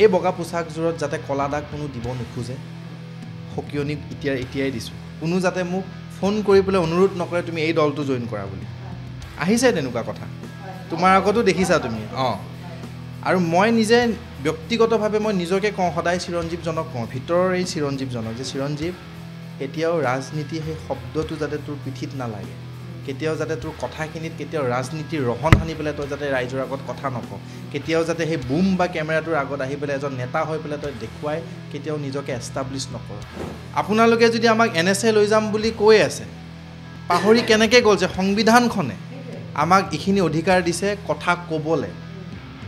এই বগা পোছাকযোৰত যাতে কলা দাগ কোনো দিব নোখোজে সকিয়নি এতিয়াই দিছোঁ কোনো যাতে মোক ফোন কৰি পেলাই অনুৰোধ নকৰে তুমি এই দলটো জইন কৰা বুলি আহিছে তেনেকুৱা কথা তোমাৰ আগতো দেখিছা তুমি আৰু মই নিজে ব্যক্তিগতভাৱে মই নিজকে কওঁ সদায় চিৰঞ্জীৱজনক কওঁ ভিতৰৰ এই চিৰঞ্জীৱজনক যে চিৰঞ্জীৱ কেতিয়াও ৰাজনীতি সেই শব্দটো যাতে তোৰ পিঠিত নালাগে কেতিয়াও যাতে তোৰ কথাখিনিত কেতিয়াও ৰাজনীতিৰ ৰহণ সানি পেলাই তই যাতে ৰাইজৰ আগত কথা নকওঁ কেতিয়াও যাতে সেই বুম বা কেমেৰাটোৰ আগত আহি পেলাই এজন নেতা হৈ পেলাই তই দেখুৱাই কেতিয়াও নিজকে এষ্টাব্লিছ নকৰ আপোনালোকে যদি আমাক NSA লৈ যাম বুলি কৈ আছে পাহৰি কেনেকৈ গ'ল যে সংবিধানখনে আমাক এইখিনি অধিকাৰ দিছে কথা ক'বলৈ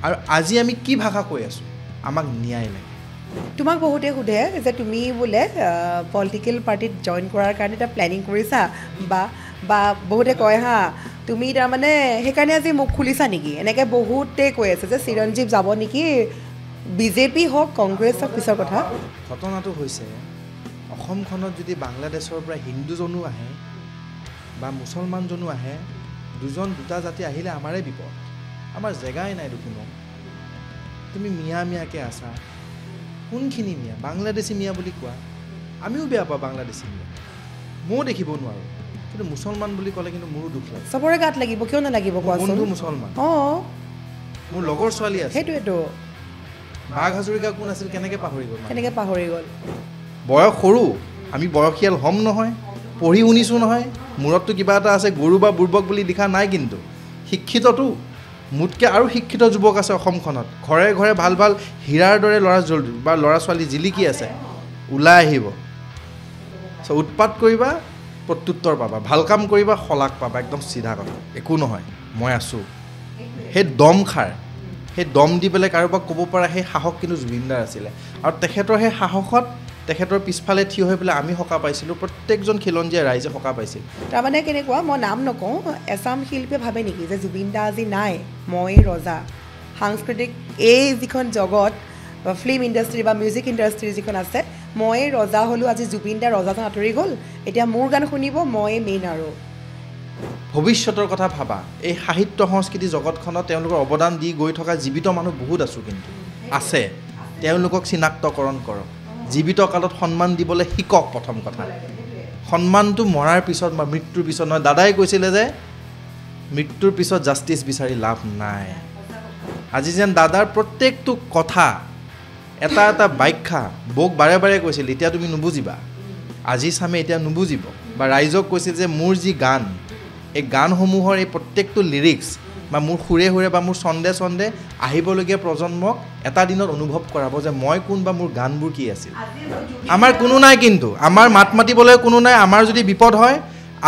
আৰু আজি আমি কি ভাষা কৈ আছোঁ আমাক ন্যায় লাগে তোমাক বহুতে সোধে যে তুমি বোলে পলিটিকেল পাৰ্টিত জইন কৰাৰ কাৰণে এটা প্লেনিং কৰিছা বা বহুতে কয় হা তুমি তাৰমানে সেইকাৰণে আজি মুখ খুলিছা নেকি এনেকৈ বহুতে কৈ আছে যে চিৰঞ্জীৱ যাব নেকি বিজেপি হওক কংগ্ৰেছ হওক পিছৰ কথা ঘটনাটো হৈছে অসমখনত যদি বাংলাদেশৰ পৰা হিন্দুজনো আহে বা মুছলমানজনো আহে দুটা জাতি আহিলে আমাৰে বিপদ আমাৰ জেগাই নাই দেখোনো তুমি মিয়াকৈ আছা কোনখিনি মিয়া বাংলাদেশী মিয়া বুলি কোৱা আমিও বেয়া পাওঁ বাংলাদেশী মিয়া ময়ো দেখিব নোৱাৰোঁ কিন্তু মুছলমান বুলি ক'লে কিন্তু মোৰো দুখ লাগে চবৰে গাত লাগিব কিয় নালাগিব কোৱাচোন বন্ধু মুছলমান মোৰ লগৰ ছোৱালী আছে সেইটোৱেতো বাঘ হাজৰিকা কোন আছিল কেনেকৈ পাহৰি গ'ল বয়স সৰু আমি বয়সীয়াল হ'ম নহয় পঢ়ি শুনিছোঁ নহয় মূৰততো কিবা এটা আছে গৰু বা বুৰ্বক বুলি লিখা নাই কিন্তু শিক্ষিতটো মোতকৈ আৰু শিক্ষিত যুৱক আছে অসমখনত ঘৰে ঘৰে ভাল ভাল হীৰাৰ দৰে ল'ৰা ছোৱালী জিলিকি আছে ওলাই আহিব উৎপাত কৰিবা প্ৰত্যুত্তৰ পাবা ভাল কাম কৰিবা শলাগ পাবা একদম চিধা কথা একো নহয় মই আছোঁ সেই দম দি পেলাই কাৰোবাক ক'ব পৰা সেই সাহস কিন্তু জুবিনদাৰ আছিলে আৰু তেখেতৰ সেই সাহসত তেখেতৰ পিছফালে থিয় হৈ পেলাই আমি সকাহ পাইছিলোঁ প্ৰত্যেকজন খিলঞ্জীয়া ৰাইজে সকাহ পাইছিল তাৰমানে কেনেকুৱা মই নাম নকওঁ এছাম শিল্পীয়ে ভাবে নেকি যে জুবিন দা আজি নাই মই ৰজা সাংস্কৃতিক এই যিখন জগত ফিল্ম ইণ্ডাষ্ট্ৰী বা মিউজিক ইণ্ডাষ্ট্ৰী যিখন আছে মই ৰজা হ'লোঁ আজি জুবিন দা ৰজাজন আঁতৰি গ'ল এতিয়া মোৰ গান শুনিব মই মেইন আৰু ভৱিষ্যতৰ কথা ভাবা এই সাহিত্য সংস্কৃতি জগতখনত তেওঁলোকৰ অৱদান দি গৈ থকা জীৱিত মানুহ বহুত আছোঁ কিন্তু আছে তেওঁলোকক চিনাক্তকৰণ কৰক জীৱিত কালত সন্মান দিবলৈ শিকক প্ৰথম কথা সন্মানটো মৰাৰ পিছত বা মৃত্যুৰ পিছত নহয় দাদাই কৈছিলে যে মৃত্যুৰ পিছত জাষ্টিচ বিচাৰি লাভ নাই আজি যেন দাদাৰ প্ৰত্যেকটো কথা এটা ব্যাখ্যা বৌক বাৰে বাৰে কৈছিল এতিয়া তুমি নুবুজিবা আজি চামে এতিয়া নুবুজিব বা ৰাইজক কৈছিল যে মোৰ যি গান এই গানসমূহৰ এই প্ৰত্যেকটো লিৰিক্স বা মোৰ সুৰে বা মোৰ ছন্দে আহিবলগীয়া প্ৰজন্মক এটা দিনত অনুভৱ কৰাব যে মই কোন বা মোৰ গানবোৰ কি আছিল আমাৰ কোনো নাই কিন্তু আমাৰ মাত মাতিবলৈ কোনো নাই আমাৰ যদি বিপদ হয়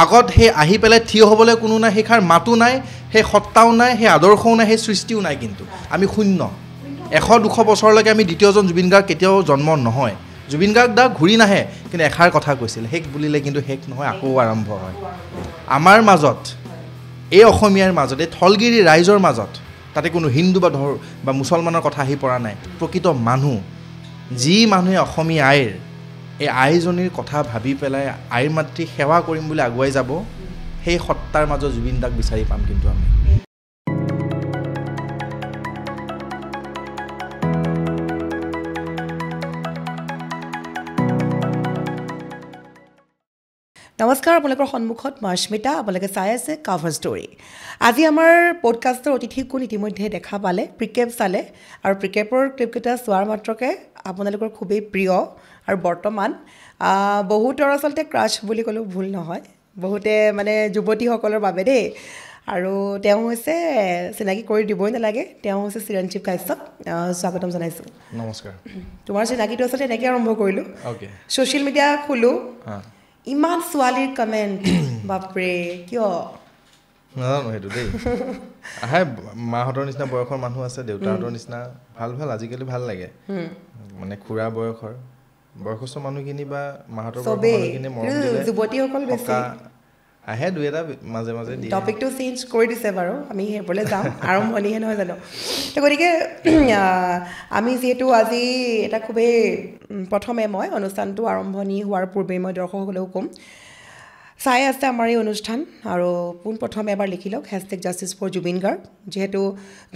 আগত সেই আহি পেলাই থিয় হ'বলৈ কোনো নাই সেইষাৰ মাতো নাই সেই সত্তাও নাই সেই আদৰ্শও নাই সেই সৃষ্টিও নাই কিন্তু আমি শূন্য 100-200 বছৰলৈকে আমি দ্বিতীয়জন জুবিন গাৰ্গ কেতিয়াও জন্ম নহয় জুবিন গাৰ্গ দা ঘূৰি নাহে কিন্তু এষাৰ কথা কৈছিল শেষ বুলিলে কিন্তু শেষ নহয় আকৌ আৰম্ভ হয় আমাৰ মাজত এই অসমীয়াৰ মাজত এই থলগিৰি ৰাইজৰ মাজত তাতে কোনো হিন্দু বা মুছলমানৰ কথা আহি পৰা নাই প্ৰকৃত মানুহ যি মানুহে অসমীয়া আইৰ এই আইজনীৰ কথা ভাবি পেলাই আইৰ মাতৃক সেৱা কৰিম বুলি আগুৱাই যাব সেই সত্তাৰ মাজত জুবিন দাক বিচাৰি পাম কিন্তু আমি নমস্কাৰ আপোনালোকৰ সন্মুখত মই স্মিতা আপোনালোকে চাই আছে কাভাৰ ষ্টৰী আজি আমাৰ পডকাষ্টৰ অতিথি কোন ইতিমধ্যে দেখা পালে প্ৰিকেপ চালে আৰু প্ৰিকেপৰ ক্লিপকেইটা চোৱাৰ মাত্ৰকে আপোনালোকৰ খুবেই প্ৰিয় আৰু বৰ্তমান বহুতৰ আচলতে ক্ৰাছ বুলি ক'লেও ভুল নহয় বহুতে মানে যুৱতীসকলৰ বাবে দেই আৰু তেওঁ হৈছে চিনাকি কৰি দিবই নালাগে তেওঁ হৈছে চিৰঞ্জীৱ কাশ্যপ স্বাগতম জনাইছোঁ নমস্কাৰ তোমাৰ চিনাকিটো আচলতে এনেকৈ আৰম্ভ কৰিলোঁ ছ'চিয়েল মিডিয়া খোলোঁ ইমান ছোৱালীৰ কমেণ্ট বাপৰে কিয় নাজানো সেইটো দেই আহে মাহঁতৰ নিচিনা বয়সৰ মানুহ আছে দেউতাহঁতৰ নিচিনা ভাল আজিকালি ভাল লাগে মানে খুৰা বয়সস্থ মানুহখিনি বা মাহঁতৰ মানুহখিনি মৰম দিলে যুৱতীসকল বেছি আহে দুই এটা মাজে মাজে দিয়ে টপিকটো চেঞ্জ কৰি দিছে বাৰু আমি সেইবোৰলৈ যাম আৰম্ভণিহে নহয় জানো তো গতিকে আমি যিহেতু আজি এটা খুবেই প্ৰথমে মই অনুষ্ঠানটো আৰম্ভণি হোৱাৰ পূৰ্বে মই দৰ্শকসকলেও ক'ম চাই আছে আমাৰ এই অনুষ্ঠান আৰু পোনপ্ৰথমে এবাৰ লিখি লওক #জাষ্টিছ ফৰ জুবিন গাৰ্গ যিহেতু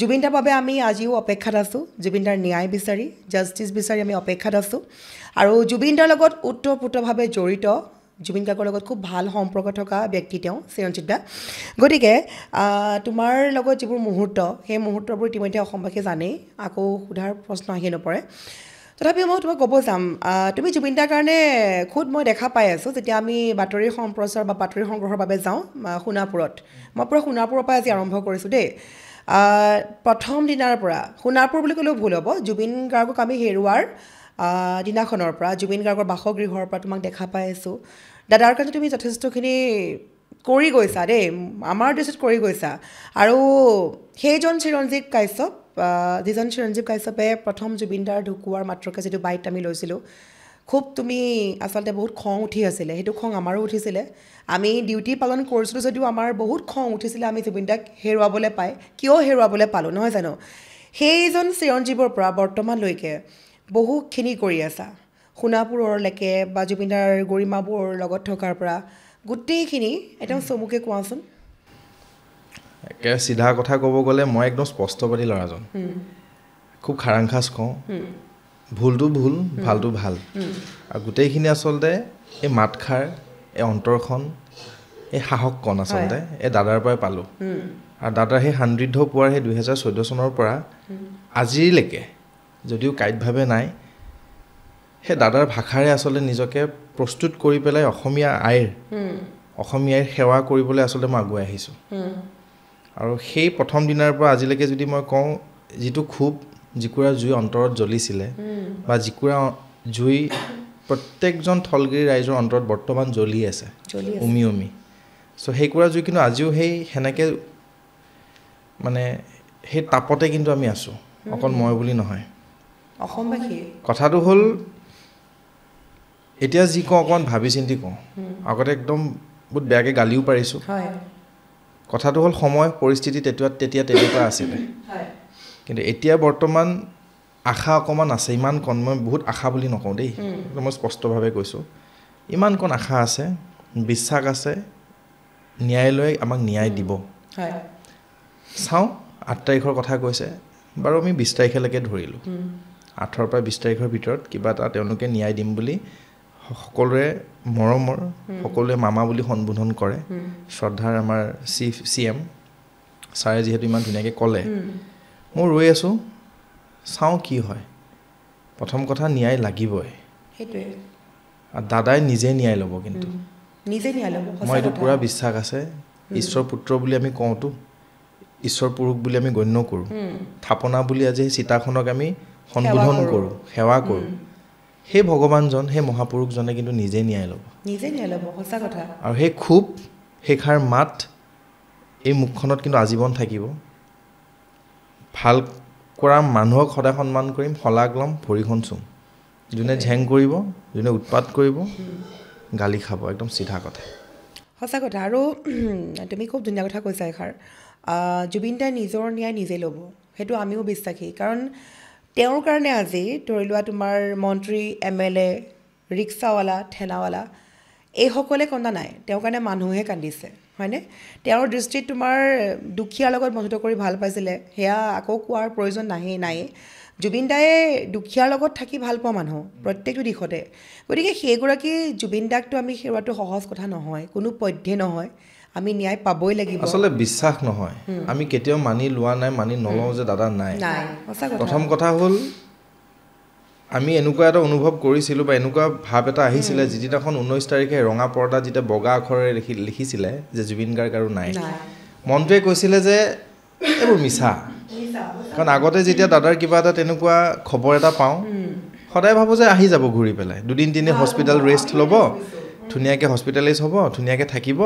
জুবিন দাৰ বাবে আমি আজিও অপেক্ষাত আছোঁ জুবিন দাৰ ন্যায় বিচাৰি জাষ্টিছ বিচাৰি আমি অপেক্ষাত আছোঁ আৰু জুবিন দাৰ লগত ওতঃপ্ৰোতভাৱে জড়িত জুবিন গাৰ্গৰ লগত খুব ভাল সম্পৰ্ক থকা ব্যক্তি তেওঁ চিৰঞ্জিত দা গতিকে তোমাৰ লগত যিবোৰ মুহূৰ্ত সেই মুহূৰ্তবোৰ ইতিমধ্যে অসমবাসীয়ে জানেই আকৌ সোধাৰ প্ৰশ্ন আহি নপৰে তথাপিও মই তোমাক ক'ব যাম তুমি জুবিন দাৰ কাৰণে খুদ মই দেখা পাই আছোঁ যেতিয়া আমি বাতৰি সম্প্ৰচাৰ বা বাতৰি সংগ্ৰহৰ বাবে যাওঁ সোণাপুৰত মই পূৰা সোণাপুৰৰ পৰা আজি আৰম্ভ কৰিছোঁ দেই প্ৰথম দিনাৰ পৰা সোণাপুৰ বুলি ক'লেও ভুল হ'ব জুবিন গাৰ্গক আমি হেৰুৱাৰ দিনাখনৰ পৰা জুবিন গাৰ্গৰ বাসগৃহৰ পৰা তোমাক দেখা পাই আছোঁ দাদাৰ কাৰণে তুমি যথেষ্টখিনি কৰি গৈছা দেই আমাৰ দৃষ্টিত কৰি গৈছা আৰু সেইজন চিৰঞ্জীৱ কাশ্যপ যিজন চিৰঞ্জীৱ কাশ্যপে প্ৰথম জুবিন দাৰ ঢুকুৱাৰ মাত্ৰকে যিটো বাইট আমি লৈছিলোঁ খুব তুমি আচলতে বহুত খং উঠি আছিলে সেইটো খং আমাৰো উঠিছিলে আমি ডিউটি পালন কৰিছিলোঁ যদিও আমাৰ বহুত খং উঠিছিলে আমি জুবিন দাক হেৰুৱাবলৈ পাই কিয় হেৰুৱাবলৈ পালোঁ নহয় জানো সেইজন চিৰঞ্জীৱৰ পৰা বৰ্তমানলৈকে বহুখিনি কৰি আছা সোণাপুৰলৈকে বা জুবিন দাৰ গৰিমাবোৰ লগত থকাৰ পৰা গোটেইখিনি একদম চমুকে কোৱাচোন একে চিধা কথা ক'ব গ'লে মই একদম স্পষ্টবাদী ল'ৰাজন খুব খাৰাংখাচ কওঁ ভুলটো ভুল ভালটো ভাল আৰু গোটেইখিনি আচলতে এই মাতষাৰ এই অন্তৰখন এই সাহসকণ আচলতে এই দাদাৰ পৰাই পালোঁ আৰু দাদাৰ সেই সান্নিধ্য পোৱাৰ সেই 2014 চনৰ পৰা আজিলৈকে যদিও কাইটভাৱে নাই সেই দাদাৰ ভাষাৰে আচলতে নিজকে প্ৰস্তুত কৰি পেলাই অসমীয়াৰ সেৱা কৰিবলৈ আচলতে মই আগুৱাই আহিছোঁ আৰু সেই প্ৰথম দিনাৰ পৰা আজিলৈকে যদি মই কওঁ যিটো খুব যিকুৰা জুই অন্তৰত জ্বলিছিলে বা যিকুৰা জুই প্ৰত্যেকজন থলগিৰি ৰাইজৰ অন্তৰত বৰ্তমান জ্বলি আছে উমি চ' সেইকুৰা জুই কিন্তু আজিও সেনেকৈ মানে সেই তাপতে কিন্তু আমি আছোঁ অকল মই বুলি নহয় অসমবাসী কথাটো হ'ল এতিয়া যি কওঁ অকণমান ভাবি চিন্তি কওঁ আগতে একদম বহুত বেয়াকৈ গালিও পাৰিছোঁ কথাটো হ'ল সময় পৰিস্থিতি তেতিয়া তেনেকুৱা আছিলে কিন্তু এতিয়া বৰ্তমান আশা অকণমান আছে ইমান কণ মই বহুত আশা বুলি নকওঁ দেই মই স্পষ্টভাৱে কৈছোঁ ইমান কণ আশা আছে বিশ্বাস আছে ন্যায়ালয়ে আমাক ন্যায় দিব চাওঁ 8 তাৰিখৰ কথা কৈছে বাৰু আমি 20 তাৰিখলৈকে ধৰিলোঁ 8ৰ পৰা 20 তাৰিখৰ ভিতৰত কিবা এটা তেওঁলোকে ন্যায় দিম বুলি সকলোৰে মৰমৰ সকলোৱে মামা বুলি সম্বোধন কৰে শ্ৰদ্ধাৰ আমাৰ CM ছাৰে যিহেতু ইমান ধুনীয়াকৈ ক'লে মই ৰৈ আছোঁ চাওঁ কি হয় প্ৰথম কথা ন্যায় লাগিবই সেইটোৱে আৰু দাদাই নিজে ন্যায় ল'ব কিন্তু নিজে ন্যায় ল'ব মই এইটো পূৰা বিশ্বাস আছে ঈশ্বৰ পুত্ৰ বুলি আমি কওঁতো ঈশ্বৰ পুৰুষ বুলি আমি গণ্য কৰোঁ থাপনা বুলি আজি চিতাখনক আমি সম্বোধন কৰোঁ সেৱা কৰোঁ সেই ভগৱানজন সেই মহাপুৰুষজনে কিন্তু নিজে ন্যায় ল'ব সঁচা কথা আৰু সেই খুব সেইষাৰ মাত এই মুখখনত কিন্তু আজীৱন থাকিব ভাল কৰা মানুহক সদায় সন্মান কৰিম শলাগ ল'ম ভৰিখন চুম যোনে ঝেং কৰিব যোনে উৎপাত কৰিব গালি খাব একদম চিধা কথা সঁচা কথা আৰু তুমি খুব ধুনীয়া কথা কৈছা এষাৰ জুবিন দাই নিজৰ ন্যায় নিজে ল'ব সেইটো আমিও বিশ্বাসী কাৰণ তেওঁৰ কাৰণে আজি ধৰি লোৱা তোমাৰ মন্ত্ৰী MLA ৰিক্সাৱালা ঠেলাৱালা এইসকলে কন্দা নাই তেওঁৰ কাৰণে মানুহে কান্দিছে হয়নে তেওঁৰ দৃষ্টিত তোমাৰ দুখীয়াৰ লগত বন্ধুত্ব কৰি ভাল পাইছিলে সেয়া আকৌ কোৱাৰ প্ৰয়োজন নাই জুবিন দায়ে দুখীয়াৰ লগত থাকি ভাল পোৱা মানুহ প্ৰত্যেকটো দিশতে গতিকে সেইগৰাকী জুবিন দাকটো আমি হেৰুৱাটো সহজ কথা নহয় কোনো পধ্যে নহয় আমি ন্যায় পাবই লাগিব আচলতে বিশ্বাস নহয় আমি কেতিয়াও মানি লোৱা নাই মানি নলওঁ যে দাদা নাই প্ৰথম কথা হ'ল আমি এনেকুৱা এটা অনুভৱ কৰিছিলোঁ বা এনেকুৱা ভাৱ এটা আহিছিলে যিদিনাখন 19 তাৰিখে ৰঙা পৰ্দাত যেতিয়া বগা আখৰেৰে লিখিছিলে যে জুবিন গাৰ্গ আৰু নাই মনটোৱে কৈছিলে যে এইবোৰ মিছা কাৰণ আগতে যেতিয়া দাদাৰ কিবা এটা তেনেকুৱা খবৰ এটা পাওঁ সদায় ভাবোঁ যে আহি যাব ঘূৰি পেলাই 2-3 হস্পিটেল ৰেষ্ট ল'ব ধুনীয়াকৈ হস্পিটেলাইজ হ'ব ধুনীয়াকৈ থাকিব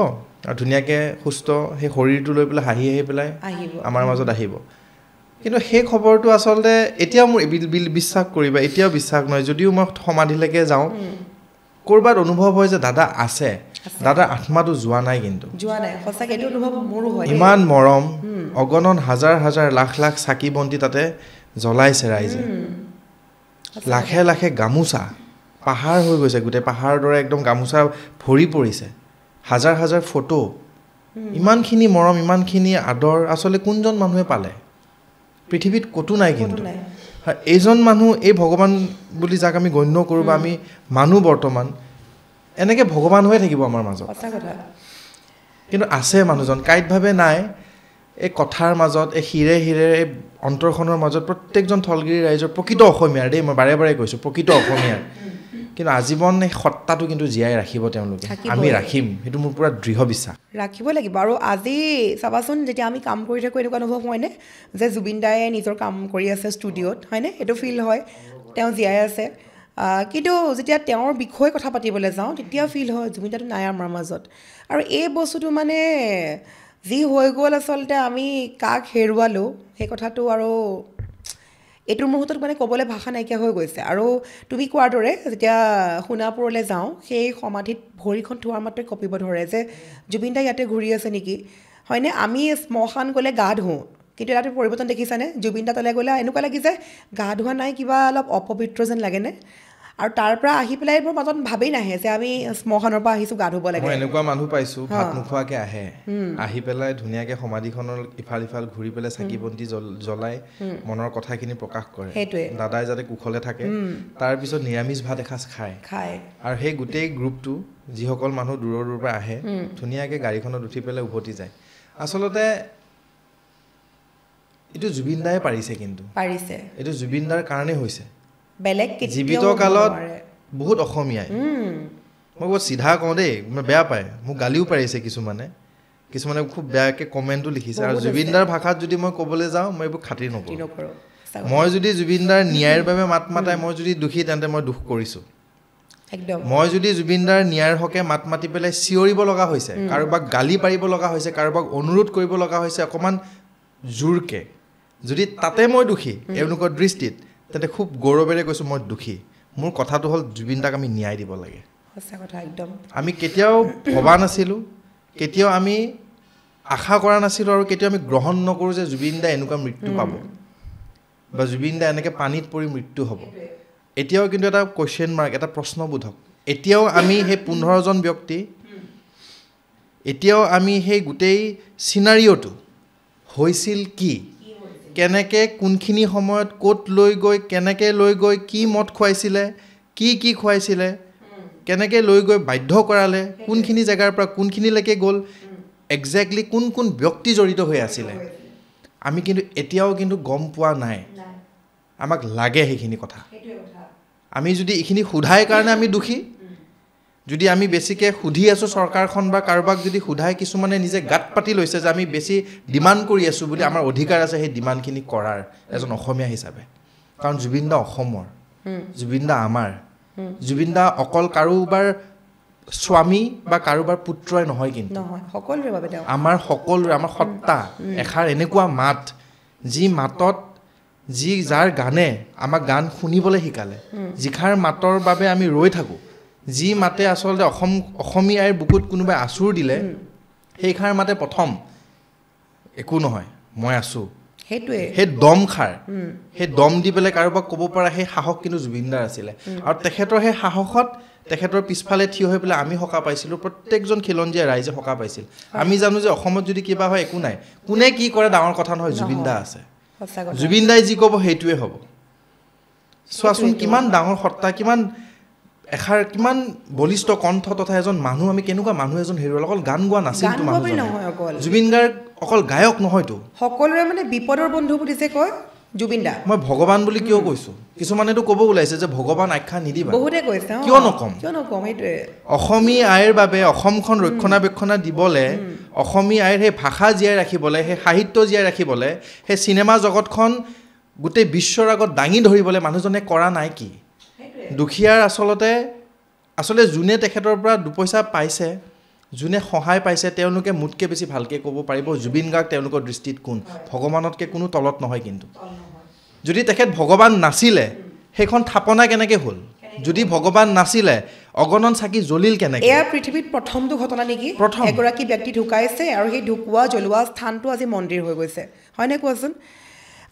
আৰু ধুনীয়াকৈ সুস্থ সেই শৰীৰটো লৈ পেলাই হাঁহি পেলাই আমাৰ মাজত আহিব কিন্তু সেই খবৰটো আচলতে এতিয়াও মোৰ বিশ্বাস কৰিবা এতিয়াও বিশ্বাস নহয় যদিও মই সমাধিলৈকে যাওঁ ক'ৰবাত অনুভৱ হয় যে দাদা আছে দাদাৰ আত্মাটো যোৱা নাই কিন্তু ইমান মৰম অগণন হাজাৰ লাখ চাকি বন্তি তাতে জ্বলাইছে ৰাইজে লাখে গামোচা পাহাৰ হৈ গৈছে গোটেই পাহাৰৰ দৰে একদম গামোচা ভৰি পৰিছে হাজাৰ হাজাৰ ফটো, ইমানখিনি মৰম, ইমানখিনি আদৰ আচলতে কোনজন মানুহে পালে? পৃথিৱীত ক'তো নাই। কিন্তু এইজন মানুহ, এই ভগৱান বুলি যাক আমি গণ্য কৰোঁ বা আমি মানুহ বৰ্তমান, এনেকৈ ভগৱান হৈ থাকিব আমাৰ মাজত। কিন্তু আছে মানুহজন, কাইটভাৱে নাই। এই কথাৰ মাজত, এই শিৰে শিৰে, এই অন্তৰখনৰ মাজত প্ৰত্যেকজন থলগিৰি ৰাইজৰ প্ৰকৃত অসমীয়াৰ, দেই মই বাৰে বাৰে কৈছোঁ, প্ৰকৃত অসমীয়াৰ কিন্তু আজীৱন এই সত্তাটো কিন্তু জীয়াই ৰাখিব তেওঁলোকে, আমি ৰাখিম, সেইটো মোৰ পূৰা দৃঢ় বিশ্বাস। ৰাখিব লাগিব। আৰু আজি চাবাচোন, যেতিয়া আমি কাম কৰি থাকোঁ এনেকুৱা অনুভৱ হয়নে যে জুবিন দায়ে নিজৰ কাম কৰি আছে ষ্টুডিঅ'ত, হয়নে? এইটো ফিল হয় তেওঁ জীয়াই আছে। কিন্তু যেতিয়া তেওঁৰ বিষয়ে কথা পাতিবলৈ যাওঁ তেতিয়া ফিল হয় জুবিন দাটো নাই আমাৰ মাজত। আৰু এই বস্তুটো মানে যি হৈ গ'ল, আচলতে আমি কাক হেৰুৱালোঁ সেই কথাটো আৰু এইটোৰ মুহূৰ্তত মানে ক'বলৈ ভাষা নাইকিয়া হৈ গৈছে। আৰু তুমি কোৱাৰ দৰে যেতিয়া সোণাপুৰলৈ যাওঁ, সেই সমাধিত ভৰিখন থোৱাৰ মাত্ৰই কঁপিব ধৰে যে জুবিন দা ইয়াতে ঘূৰি আছে নেকি, হয়নে? আমি শ্মশান গ'লে গা ধুওঁ, কিন্তু তাতে পৰিৱৰ্তন দেখিছানে? জুবিন দা তালৈ গ'লে এনেকুৱা লাগি যায় গা ধোৱা নাই, কিবা অলপ অপবিত্ৰ যেন লাগেনে? আৰু তাৰ পৰা আহি পেলাই মোৰ মাজত ভাবেই নাহে যে আমি শ্মশানৰ পৰা আহিছোঁ, গা ধুব লাগে। মই এনেকুৱা মানুহ পাইছোঁ, ভাত নোখোৱাকৈ আহে, আহি পেলাই ধুনীয়াকৈ সমাধিখনৰ ইফাল সিফাল ঘূৰি পেলাই চাকি বন্তি জ্বলাই মনৰ কথাখিনি প্ৰকাশ কৰে। সেইটোৱে, দাদাই যাতে কুশলে থাকে, তাৰপিছত নিৰামিষ ভাত এসাঁজ খায়। আৰু সেই গোটেই গ্ৰুপটো, যিসকল মানুহ দূৰৰ দূৰৰ পৰা আহে, ধুনীয়াকৈ গাড়ীখনত উঠি পেলাই উভতি যায়। আচলতে এইটো জুবিন দায়ে পাৰিছে, কিন্তু এইটো জুবিন দাৰ কাৰণে হৈছে। বেলেগ জীৱিত কালত বহুত অসমীয়াই, মই বহুত চিধা কওঁ দেই, মই বেয়া পায়, মোক গালিও পাৰিছে কিছুমানে খুব বেয়াকৈ কমেণ্টো লিখিছে। আৰু জুবিন দাৰ ভাষাত যদি মই ক'বলৈ যাওঁ, মই এইবোৰ খাতিৰ নকৰোঁ। মই যদি জুবিন দাৰ ন্যায়ৰ বাবে মাত মাতাই মই যদি দোষী, তেন্তে মই দুখ কৰিছোঁ। মই যদি জুবিন দাৰ ন্যায়ৰ হকে মাত মাতি পেলাই চিঞৰিব লগা হৈছে, কাৰোবাক গালি পাৰিব লগা হৈছে, কাৰোবাক অনুৰোধ কৰিব লগা হৈছে অকণমান জোৰকৈ, যদি তাতে মই দোষী এওঁলোকৰ দৃষ্টিত, তেন্তে খুব গৌৰৱেৰে কৈছোঁ মই দোষী। মোৰ কথাটো হ'ল জুবিন দাক আমি ন্যায় দিব লাগে। আমি কেতিয়াও ভবা নাছিলোঁ, কেতিয়াও আমি আশা কৰা নাছিলোঁ, আৰু কেতিয়াও আমি গ্ৰহণ নকৰোঁ যে জুবিন দা এনেকুৱা মৃত্যু পাব বা জুবিন দা এনেকৈ পানীত পৰি মৃত্যু হ'ব। এতিয়াও কিন্তু এটা কুৱেশ্যন মাৰ্ক, এটা প্ৰশ্নবোধক। এতিয়াও আমি সেই 15জন ব্যক্তি, এতিয়াও আমি সেই গোটেই চিনাৰিঅ'টো হৈছিল কি, কেনেকৈ, কোনখিনি সময়ত, ক'ত লৈ গৈ, কেনেকৈ লৈ গৈ, কি মদ খুৱাইছিলে, কি খুৱাইছিলে, কেনেকৈ লৈ গৈ বাধ্য কৰালে, কোনখিনি জেগাৰ পৰা কোনখিনিলৈকে গ'ল, একজেক্টলি কোন কোন ব্যক্তি জড়িত হৈ আছিলে, আমি কিন্তু এতিয়াও কিন্তু গম পোৱা নাই। আমাক লাগে সেইখিনি কথা। আমি যদি এইখিনি সোধাই কাৰণে আমি দোষী, যদি আমি বেছিকৈ সুধি আছোঁ চৰকাৰখন বা কাৰোবাক যদি সোধাই, কিছুমানে নিজে গাত পাতি লৈছে যে আমি বেছি ডিমাণ্ড কৰি আছোঁ বুলি, আমাৰ অধিকাৰ আছে সেই ডিমাণ্ডখিনি কৰাৰ এজন অসমীয়া হিচাপে। কাৰণ জুবিন দা অসমৰ, জুবিন দা আমাৰ, জুবিন দা অকল কাৰোবাৰ স্বামী বা কাৰোবাৰ পুত্ৰই নহয়, কিন্তু সকলোৰে বাবে আমাৰ সকলোৰে, আমাৰ সত্তা। এষাৰ এনেকুৱা মাত, যি মাতত, যাৰ গানে আমাক গান শুনিবলৈ শিকালে, যিষাৰ মাতৰ বাবে আমি ৰৈ থাকোঁ, যি মাতে আচলতে অসমীয়াৰ বুকুত কোনোবাই আঁচুৰ দিলে, সেইষাৰ মাতে প্ৰথম একো নহয় মই আছোঁ, সেই দমষাৰ, সেই দম দি পেলাই কাৰোবাক ক'ব পৰা সেই সাহস কিন্তু জুবিন দাৰ আছিলে। আৰু তেখেতৰ সেই সাহসত, তেখেতৰ পিছফালে থিয় হৈ পেলাই আমি সকাহ পাইছিলোঁ, প্ৰত্যেকজন খিলঞ্জীয়া ৰাইজে সকাহ পাইছিল। আমি জানো যে অসমত যদি কিবা হয় একো নাই, কোনে কি কৰে ডাঙৰ কথা নহয়, জুবিন দা আছে, জুবিন দাই যি ক'ব সেইটোৱে হ'ব। চোৱাচোন কিমান ডাঙৰ সত্তা, কিমান এষাৰ, কিমান বলিষ্ঠ কণ্ঠ, তথা এজন মানুহ, আমি কেনেকুৱা মানুহ এজন হেৰুৱাল। অকল গান গোৱা নাছিলতো মানুহজন, জুবিন গাৰ্গ অকল গায়ক নহয়তো, সকলোৰে মানে বিপদৰ বন্ধু বুলি যে কয় জুবিন দা। মই ভগৱান বুলি কিয় কৈছোঁ, কিছুমানেতো ক'ব ওলাইছে যে ভগৱান আখ্যা নিদিবা, বহুতে কৈছে, কিয় নক'ম, সেইটোৱে। অসমীয়া আইৰ বাবে, অসমখন ৰক্ষণাবেক্ষণা দিবলৈ, অসমীয়া আইৰ সেই ভাষা জীয়াই ৰাখিবলৈ, সেই সাহিত্য জীয়াই ৰাখিবলৈ, সেই চিনেমা জগতখন গোটেই বিশ্বৰ আগত দাঙি ধৰিবলৈ মানুহজনে কৰা নাই কি? দুখীয়াৰ আচলতে যোনে তেখেতৰ পৰা দুপইচা পাইছে, যোনে সহায় পাইছে, তেওঁলোকে মোতকৈ বেছি ভালকৈ ক'ব পাৰিব জুবিন গাৰ্গ তেওঁলোকৰ দৃষ্টিত কোন, ভগৱানতকৈ কোনো তলত নহয়। কিন্তু যদি তেখেত ভগৱান নাছিলে, সেইখন থাপনা কেনেকৈ হ'ল? যদি ভগৱান নাছিলে, অগণন চাকি জ্বলিল কেনেকৈ? এয়া পৃথিৱীত প্ৰথমটো ঘটনা নেকি? এগৰাকী ব্যক্তি ঢুকাইছে আৰু সেই ঢুকুৱা জ্বলোৱা স্থানটো আজি মন্দিৰ হৈ গৈছে, হয়নে কোৱাচোন?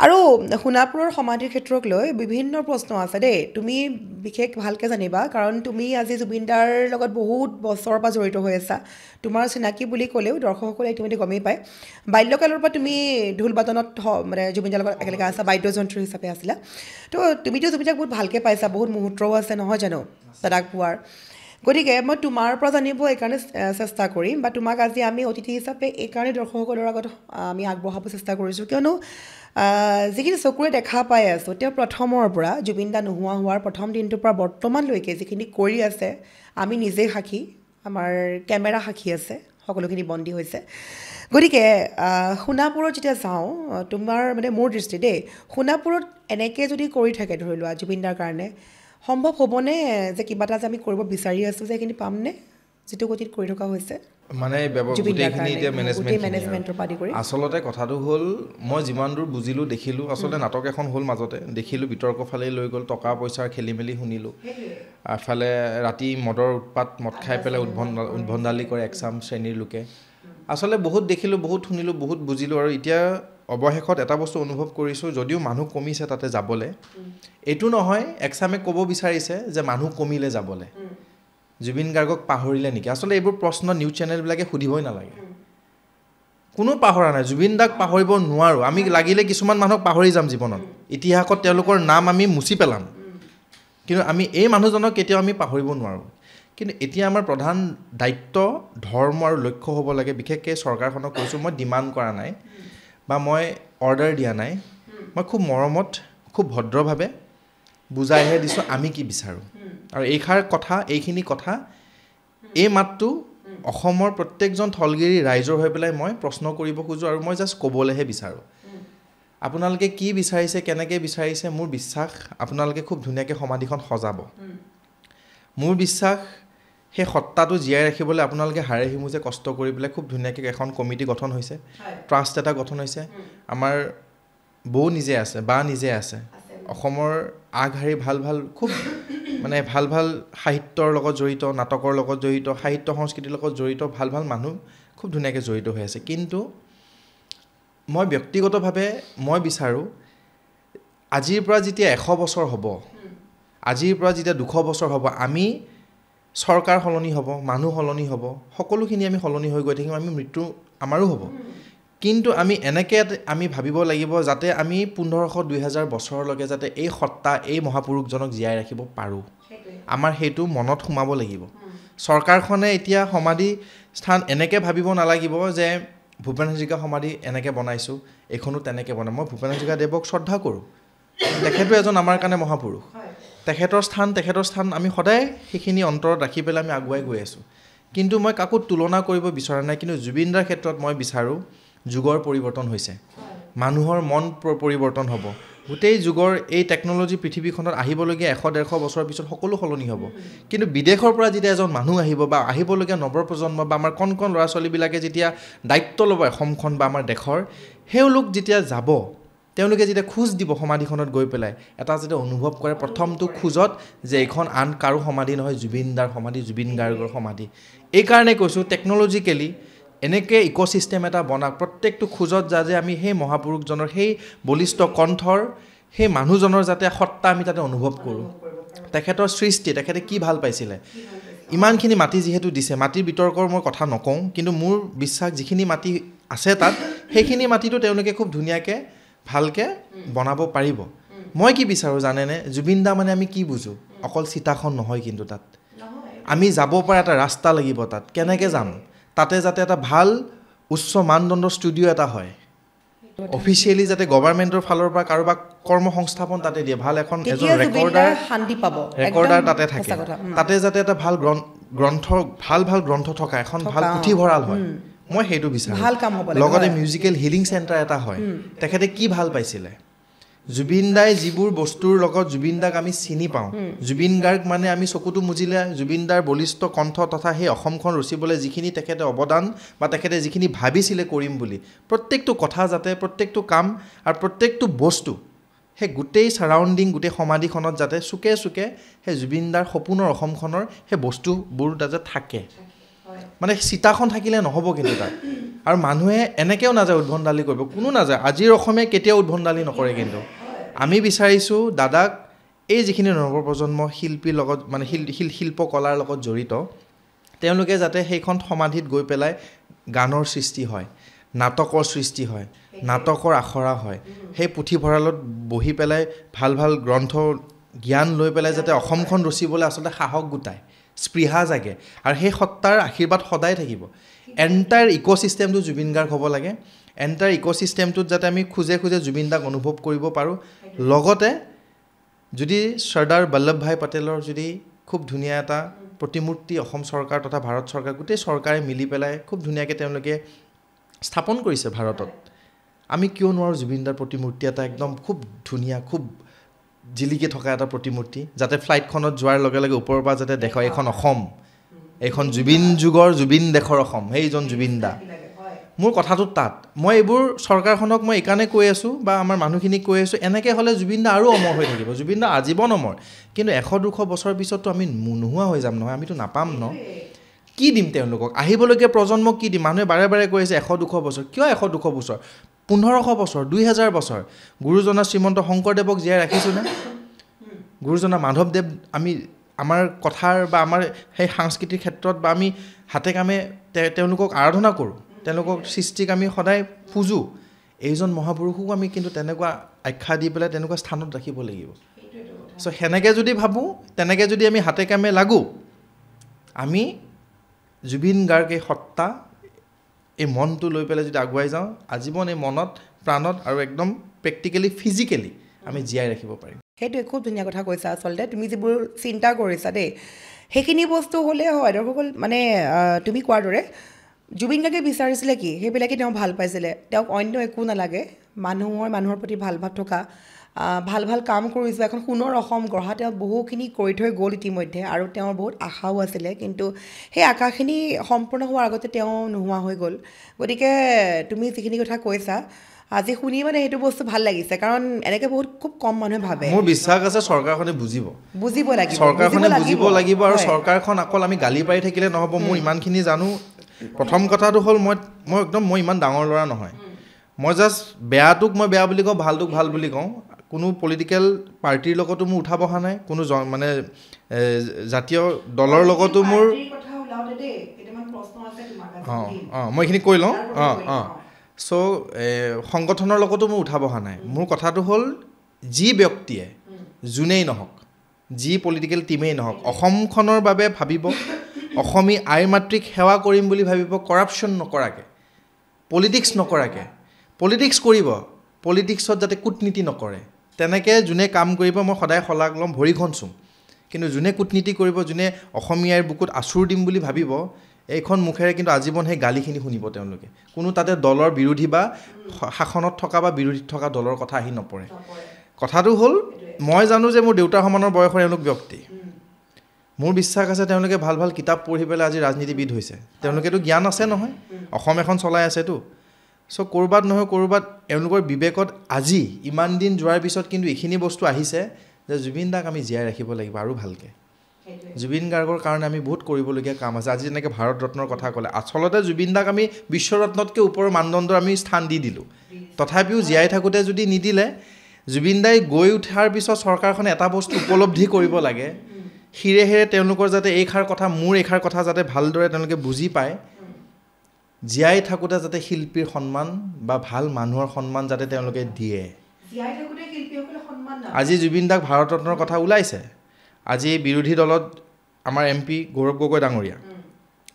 আৰু সোণাপুৰৰ সমাধিৰ ক্ষেত্ৰক লৈ বিভিন্ন প্ৰশ্ন আছে দেই তুমি বিশেষ ভালকৈ জানিবা কাৰণ তুমি আজি জুবিনদাৰ লগত বহুত বছৰৰ পৰা জড়িত হৈ আছা তোমাৰ চিনাকি বুলি ক'লেও দৰ্শকসকলে ইতিমধ্যে গমেই পায় বাল্যকালৰ পৰা তুমি ঢোল বাদনত মানে জুবিনদাৰ লগত একেলগে আছা বাদ্যযন্ত্ৰ হিচাপে আছিলা তো তুমিতো জুবিনদাক বহুত ভালকৈ পাইছা বহুত মুহূৰ্তও আছে নহয় জানো দাদাক পোৱাৰ গতিকে মই তোমাৰ পৰা জানিব এইকাৰণে চেষ্টা কৰিম বা তোমাক আজি আমি অতিথি হিচাপে এইকাৰণে দৰ্শকসকলৰ আগত আমি আগবঢ়াব চেষ্টা কৰিছোঁ কিয়নো যিখিনি চকুৰে দেখা পাই আছোঁ তেওঁ প্ৰথমৰ পৰা জুবিনদা নোহোৱা হোৱাৰ প্ৰথম দিনটোৰ পৰা বৰ্তমানলৈকে যিখিনি কৰি আছে আমি নিজেই সাক্ষী আমাৰ কেমেৰা সাক্ষী আছে সকলোখিনি বন্দী হৈছে গতিকে সোণাপুৰত যেতিয়া যাওঁ তোমাৰ মানে মোৰ দৃষ্টি দেই সোণাপুৰত এনেকৈ যদি কৰি থাকে ধৰি লোৱা জুবিনদাৰ কাৰণে সম্ভৱ হ'বনে যে কিবা এটা যে আমি কৰিব বিচাৰি আছোঁ যে এইখিনি পামনে যিটো গতিত কৰি থকা হৈছে মানে গোটেইখিনি এতিয়া মেনেজমেণ্টৰ পৰা আদি কৰি আচলতে কথাটো হ'ল মই যিমান দূৰ বুজিলোঁ দেখিলোঁ আচলতে নাটক এখন হ'ল মাজতে দেখিলোঁ বিতৰ্ক ফালেই লৈ গ'ল টকা পইচাৰ খেলি মেলি শুনিলোঁ এফালে ৰাতি মদৰ উৎপাত মদ খাই পেলাই উদ্ভণ্ডালি কৰে একচাম শ্ৰেণীৰ লোকে আচলতে বহুত দেখিলোঁ বহুত শুনিলোঁ বহুত বুজিলোঁ আৰু এতিয়া অৱশেষত এটা বস্তু অনুভৱ কৰিছোঁ যদিও মানুহ কমিছে তাতে যাবলৈ এইটো নহয় একচামে ক'ব বিচাৰিছে যে মানুহ কমিলে যাবলৈ জুবিন গাৰ্গক পাহৰিলে নেকি আচলতে এইবোৰ প্ৰশ্ন নিউজ চেনেলবিলাকে সুধিবই নালাগে কোনো পাহৰা নাই জুবিন দাক পাহৰিব নোৱাৰোঁ আমি লাগিলে কিছুমান মানুহক পাহৰি যাম জীৱনত ইতিহাসত তেওঁলোকৰ নাম আমি মুচি পেলাম কিন্তু আমি এই মানুহজনক কেতিয়াও আমি পাহৰিব নোৱাৰোঁ কিন্তু এতিয়া আমাৰ প্ৰধান দায়িত্ব ধৰ্ম আৰু লক্ষ্য হ'ব লাগে বিশেষকৈ চৰকাৰখনক কৈছোঁ মই ডিমাণ্ড কৰা নাই বা মই অৰ্ডাৰ দিয়া নাই মই খুব মৰমত খুব ভদ্ৰভাৱে বুজাইহে দিছোঁ আমি কি বিচাৰোঁ আৰু এইখিনি কথা এই মাতটো অসমৰ প্ৰত্যেকজন থলগিৰি ৰাইজৰ হৈ পেলাই মই প্ৰশ্ন কৰিব খোজোঁ আৰু মই জাষ্ট ক'বলৈহে বিচাৰোঁ আপোনালোকে কি বিচাৰিছে কেনেকৈ বিচাৰিছে মোৰ বিশ্বাস আপোনালোকে খুব ধুনীয়াকৈ সমাধিখন সজাব মোৰ বিশ্বাস সেই সত্তাটো জীয়াই ৰাখিবলৈ আপোনালোকে হাড়ে হিমুজে কষ্ট কৰি পেলাই খুব ধুনীয়াকৈ এখন কমিটি গঠন হৈছে ট্ৰাষ্ট এটা গঠন হৈছে আমাৰ বৌ নিজে আছে বা নিজে আছে অসমৰ আগশাৰী ভাল ভাল খুব মানে ভাল ভাল সাহিত্যৰ লগত জড়িত নাটকৰ লগত জড়িত সাহিত্য সংস্কৃতিৰ লগত জড়িত ভাল ভাল মানুহ খুব ধুনীয়াকৈ জড়িত হৈ আছে কিন্তু মই ব্যক্তিগতভাৱে মই বিচাৰোঁ আজিৰ পৰা যেতিয়া 100 বছৰ হ'ব আজিৰ পৰা যেতিয়া 200 বছৰ হ'ব আমি চৰকাৰ সলনি হ'ব মানুহ সলনি হ'ব সকলোখিনি আমি সলনি হৈ গৈ থাকিম আমি মৃত্যু আমাৰো হ'ব কিন্তু আমি এনেকৈ আমি ভাবিব লাগিব যাতে আমি 1500-2000 বছৰলৈকে যাতে এই সত্তা এই মহাপুৰুষজনক জীয়াই ৰাখিব পাৰোঁ আমাৰ সেইটো মনত সোমাব লাগিব চৰকাৰখনে এতিয়া সমাধি স্থান এনেকৈ ভাবিব নালাগিব যে ভূপেন হাজৰিকা সমাধি এনেকৈ বনাইছোঁ এইখনো তেনেকৈ বনাম মই ভূপেন হাজৰিকা দেৱক শ্ৰদ্ধা কৰোঁ তেখেতো এজন আমাৰ কাৰণে মহাপুৰুষ তেখেতৰ স্থান আমি সদায় সেইখিনি অন্তৰত ৰাখি পেলাই আমি আগুৱাই গৈ আছোঁ কিন্তু মই কাকো তুলনা কৰিব বিচৰা নাই কিন্তু জুবিনদাৰ ক্ষেত্ৰত মই বিচাৰোঁ যুগৰ পৰিৱৰ্তন হৈছে মানুহৰ মন পৰিৱৰ্তন হ'ব গোটেই যুগৰ এই টেকন'লজি পৃথিৱীখনত আহিবলগীয়া 100-150 বছৰৰ পিছত সকলো সলনি হ'ব কিন্তু বিদেশৰ পৰা যেতিয়া এজন মানুহ আহিব বা আহিবলগীয়া নৱপ্ৰজন্ম বা আমাৰ কণ ল'ৰা ছোৱালীবিলাকে যেতিয়া দায়িত্ব ল'ব অসমখন বা আমাৰ দেশৰ সেইলোক যেতিয়া যাব তেওঁলোকে যেতিয়া খোজ দিব সমাধিখনত গৈ পেলাই এটা যেতিয়া অনুভৱ কৰে প্ৰথমটো খোজত যে এইখন আন কাৰো সমাধি নহয় জুবিনদাৰ সমাধি জুবিন গাৰ্গৰ সমাধি এইকাৰণে কৈছোঁ টেকন'লজিকেলি এনেকৈ ইক'ছিষ্টেম এটা বনাওক প্ৰত্যেকটো খোজত যাতে আমি সেই মহাপুৰুষজনৰ সেই বলিষ্ঠ কণ্ঠৰ সেই মানুহজনৰ যাতে সত্তা আমি তাতে অনুভৱ কৰোঁ তেখেতৰ সৃষ্টি তেখেতে কি ভাল পাইছিলে ইমানখিনি মাটি যিহেতু দিছে মাটিৰ বিতৰ্কৰ মই কথা নকওঁ কিন্তু মোৰ বিশ্বাস যিখিনি মাটি আছে তাত সেইখিনি মাটিটো তেওঁলোকে খুব ধুনীয়াকৈ ভালকৈ বনাব পাৰিব মই কি বিচাৰোঁ জানেনে জুবিনদা মানে আমি কি বুজোঁ অকল চিতাখন নহয় কিন্তু তাত আমি যাব পৰা এটা ৰাস্তা লাগিব তাত কেনেকৈ যাম তাতে যাতে এটা ভাল উচ্চ মানদণ্ডৰ ষ্টুডিঅ' এটা হয় অফিচিয়েলি যাতে গভৰ্ণমেণ্টৰ ফালৰ পৰা কাৰোবাক কৰ্মসংস্থাপন তাতে দিয়ে ভাল এজন ৰেকৰ্ডাৰ তাতে থাকে তাতে যাতে এটা ভাল গ্ৰন্থ থকা এখন ভাল পুথিভঁৰাল হয় মই সেইটো বিচাৰোঁ লগতে মিউজিকেল হিলিং চেণ্টাৰ এটা হয় তেখেতে কি ভাল পাইছিলে জুবিনদাই যিবোৰ বস্তুৰ লগত জুবিনদাক আমি চিনি পাওঁ জুবিন গাৰ্গ মানে আমি চকুটো মুজিলে জুবিনদাৰ বলিষ্ঠ কণ্ঠ তথা সেই অসমখন ৰচিবলৈ যিখিনি তেখেতে অৱদান বা তেখেতে যিখিনি ভাবিছিলে কৰিম বুলি প্ৰত্যেকটো কথা যাতে প্ৰত্যেকটো কাম আৰু প্ৰত্যেকটো বস্তু সেই গোটেই ছাৰাউণ্ডিং গোটেই সমাধিখনত যাতে চুকে চুকে সেই জুবিনদাৰ সপোনৰ অসমখনৰ সেই বস্তুবোৰ যাতে থাকে মানে চিতাখন থাকিলে নহ'ব কিন্তু তাত আৰু মানুহে এনেকৈও নাযায় উদ্ভণ্ডালি কৰিব, কোনো নাযায়। আজিৰ অসমীয়াই কেতিয়াও উদ্ভণ্ডালি নকৰে, কিন্তু আমি বিচাৰিছোঁ দাদাক এই যিখিনি নৱপ্ৰজন্ম শিল্পীৰ লগত মানে শিল্পকলাৰ লগত জড়িত, তেওঁলোকে যাতে সেইখন সমাধিত গৈ পেলাই গানৰ সৃষ্টি হয়, নাটকৰ সৃষ্টি হয়, নাটকৰ আখৰা হয়, সেই পুথিভঁৰালত বহি পেলাই ভাল ভাল গ্ৰন্থ জ্ঞান লৈ পেলাই যাতে অসমখন ৰচিবলৈ আচলতে সাহস গোটায়, স্পৃহা জাগে, আৰু সেই সত্তাৰ আশীৰ্বাদ সদায় থাকিব। এণ্টায়াৰ ইক'ছিষ্টেমটো জুবিন গাৰ্গ হ'ব লাগে। এণ্টায়াৰ ইক'ছিষ্টেমটোত যাতে আমি খোজে খোজে জুবিন দাক অনুভৱ কৰিব পাৰোঁ। লগতে যদি চৰ্দাৰ বল্লভ ভাই পেটেলৰ যদি খুব ধুনীয়া এটা প্ৰতিমূৰ্তি অসম চৰকাৰ তথা ভাৰত চৰকাৰ গোটেই চৰকাৰে মিলি পেলাই খুব ধুনীয়াকৈ তেওঁলোকে স্থাপন কৰিছে ভাৰতত, আমি কিয় নোৱাৰোঁ জুবিন দাৰ প্ৰতিমূৰ্তি এটা একদম খুব ধুনীয়া, খুব জিলিকি থকা এটা প্ৰতিমূৰ্তি, যাতে ফ্লাইটখনত যোৱাৰ লগে লগে ওপৰৰ পৰা যাতে দেখুৱাই এইখন অসম, এইখন জুবিন যুগৰ জুবিন দেশৰ অসম, সেইজন জুবিন দা। মোৰ কথাটো তাত মই এইবোৰ চৰকাৰখনক মই এইকাৰণে কৈ আছোঁ বা আমাৰ মানুহখিনিক কৈ আছোঁ, এনেকৈ হ'লে জুবিন দা আৰু অমৰ হৈ থাকিব। জুবিন দা আজীৱন অমৰ, কিন্তু 100-200 বছৰ পিছততো আমি নোহোৱা হৈ যাম নহয়, আমিতো নাপাম ন। কি দিম তেওঁলোকক, আহিবলগীয়া প্ৰজন্মক কি দিম? মানুহে বাৰে বাৰে কৈ আছে 100-200 বছৰ, কিয় 100-200 বছৰ? 1500 বছৰ, 2000 বছৰ। গুৰুজনা শ্ৰীমন্ত শংকৰদেৱক জীয়াই ৰাখিছোঁনে? গুৰুজনা মাধৱদেৱ আমি আমাৰ কথাৰ বা আমাৰ সেই সাংস্কৃতিক ক্ষেত্ৰত বা আমি হাতে কামে তেওঁলোকক আৰাধনা কৰোঁ, তেওঁলোকক সৃষ্টিক আমি সদায় পূজোঁ। এইজন মহাপুৰুষকো আমি কিন্তু তেনেকুৱা আখ্যা দি পেলাই তেনেকুৱা স্থানত ৰাখিব লাগিব। চ' সেনেকৈ যদি ভাবোঁ, তেনেকৈ যদি আমি হাতে কামে লাগোঁ, আমি জুবিন গাৰ্গ এই সত্তা, এই মনটো লৈ পেলাই যদি আগুৱাই যাওঁ, আজীৱন এই মনত প্ৰাণত আৰু একদম প্ৰেক্টিকেলি ফিজিকেলি আমি জীয়াই ৰাখিব পাৰিম। সেইটোৱে খুব ধুনীয়া কথা কৈছা। আচলতে তুমি যিবোৰ চিন্তা কৰিছা দেই, সেইখিনি বস্তু হ'লে হয় দৰ্শকসকল, মানে তুমি কোৱাৰ দৰে জুবিন গাৰ্গে বিচাৰিছিলে কি, সেইবিলাকে তেওঁ ভাল পাইছিলে। তেওঁক অন্য একো নালাগে, মানুহৰ প্ৰতি ভাল ভাৱ থকা, ভাল ভাল কাম কৰিছোঁ, এখন সোণৰ অসম গঢ়া তেওঁ বহুখিনি কৰি থৈ গ'ল ইতিমধ্যে, আৰু তেওঁৰ বহুত আশাও আছিলে, কিন্তু সেই আশাখিনি সম্পূৰ্ণ হোৱাৰ আগতে তেওঁ নোহোৱা হৈ গ'ল। গতিকে তুমি যিখিনি কথা কৈছা আজি শুনি মানে সেইটো বস্তু ভাল লাগিছে, কাৰণ এনেকৈ বহুত খুব কম মানুহে ভাবে। মোৰ বিশ্বাস আছে চৰকাৰখনে বুজিব লাগিব, চৰকাৰখনে বুজিব লাগিব, আৰু চৰকাৰখন অকল আমি গালি পাৰি থাকিলে নহ'ব। মোৰ ইমানখিনি জানো। প্ৰথম কথাটো হ'ল মই ইমান ডাঙৰ ল'ৰা নহয়, মই জাষ্ট বেয়াটোক মই বেয়া বুলি কওঁ, ভালটোক ভাল বুলি কওঁ। কোনো পলিটিকেল পাৰ্টিৰ লগতো মোৰ উঠা বহা নাই, কোনো মানে জাতীয় দলৰ লগতো মোৰ মই এইখিনি কৈ লওঁ। চ' সংগঠনৰ লগতো মোৰ উঠা বহা নাই। মোৰ কথাটো হ'ল যি ব্যক্তিয়ে যোনেই নহওক, যি পলিটিকেল টিমেই নহওক, অসমখনৰ বাবে ভাবিব, অসমী আইৰ মাতৃক সেৱা কৰিম বুলি ভাবিব, কৰাপশ্যন নকৰাকৈ, পলিটিক্স নকৰাকৈ। পলিটিক্স কৰিব, পলিটিক্সত যাতে কূটনীতি নকৰে, তেনেকৈ যোনে কাম কৰিব মই সদায় শলাগ ল'ম, ভৰিখন চুম। কিন্তু যোনে কূটনীতি কৰিব, যোনে অসমীয়াৰ বুকুত আঁচুৰ দিম বুলি ভাবিব, এইখন মুখেৰে কিন্তু আজীৱন সেই গালিখিনি শুনিব তেওঁলোকে। কোনো তাতে দলৰ বিৰোধী বা শাসনত থকা বা বিৰোধীত থকা দলৰ কথা আহি নপৰে। কথাটো হ'ল মই জানো যে মোৰ দেউতাৰ সমানৰ বয়সৰ এওঁলোক ব্যক্তি, মোৰ বিশ্বাস আছে তেওঁলোকে ভাল ভাল কিতাপ পঢ়ি পেলাই আজি ৰাজনীতিবিদ হৈছে। তেওঁলোকেতো জ্ঞান আছে নহয়, অসম এখন চলাই আছেতো। চ' ক'ৰবাত নহয় ক'ৰবাত এওঁলোকৰ বিবেকত আজি ইমান দিন যোৱাৰ পিছত কিন্তু এইখিনি বস্তু আহিছে যে জুবিন দাক আমি জীয়াই ৰাখিব লাগিব আৰু ভালকৈ। জুবিন গাৰ্গৰ কাৰণে আমি বহুত কৰিবলগীয়া কাম আছে। আজি যেনেকৈ ভাৰত ৰত্নৰ কথা ক'লে, আচলতে জুবিন দাক আমি বিশ্বৰত্নতকৈ ওপৰৰ মানদণ্ডৰ আমি স্থান দি দিলোঁ। তথাপিও জীয়াই থাকোঁতে যদি নিদিলে, জুবিন দাই গৈ উঠাৰ পিছত চৰকাৰখনে এটা বস্তু উপলব্ধি কৰিব লাগে, শিৰে শিৰে তেওঁলোকৰ যাতে এইষাৰ কথা, মোৰ এইষাৰ কথা যাতে ভালদৰে তেওঁলোকে বুজি পায়, জীয়াই থাকোঁতে যাতে শিল্পীৰ সন্মান বা ভাল মানুহৰ সন্মান যাতে তেওঁলোকে দিয়ে। আজি জুবিন দাক ভাৰত ৰত্নৰ কথা ওলাইছে। আজি বিৰোধী দলত আমাৰ MP গৌৰৱ গগৈ ডাঙৰীয়া,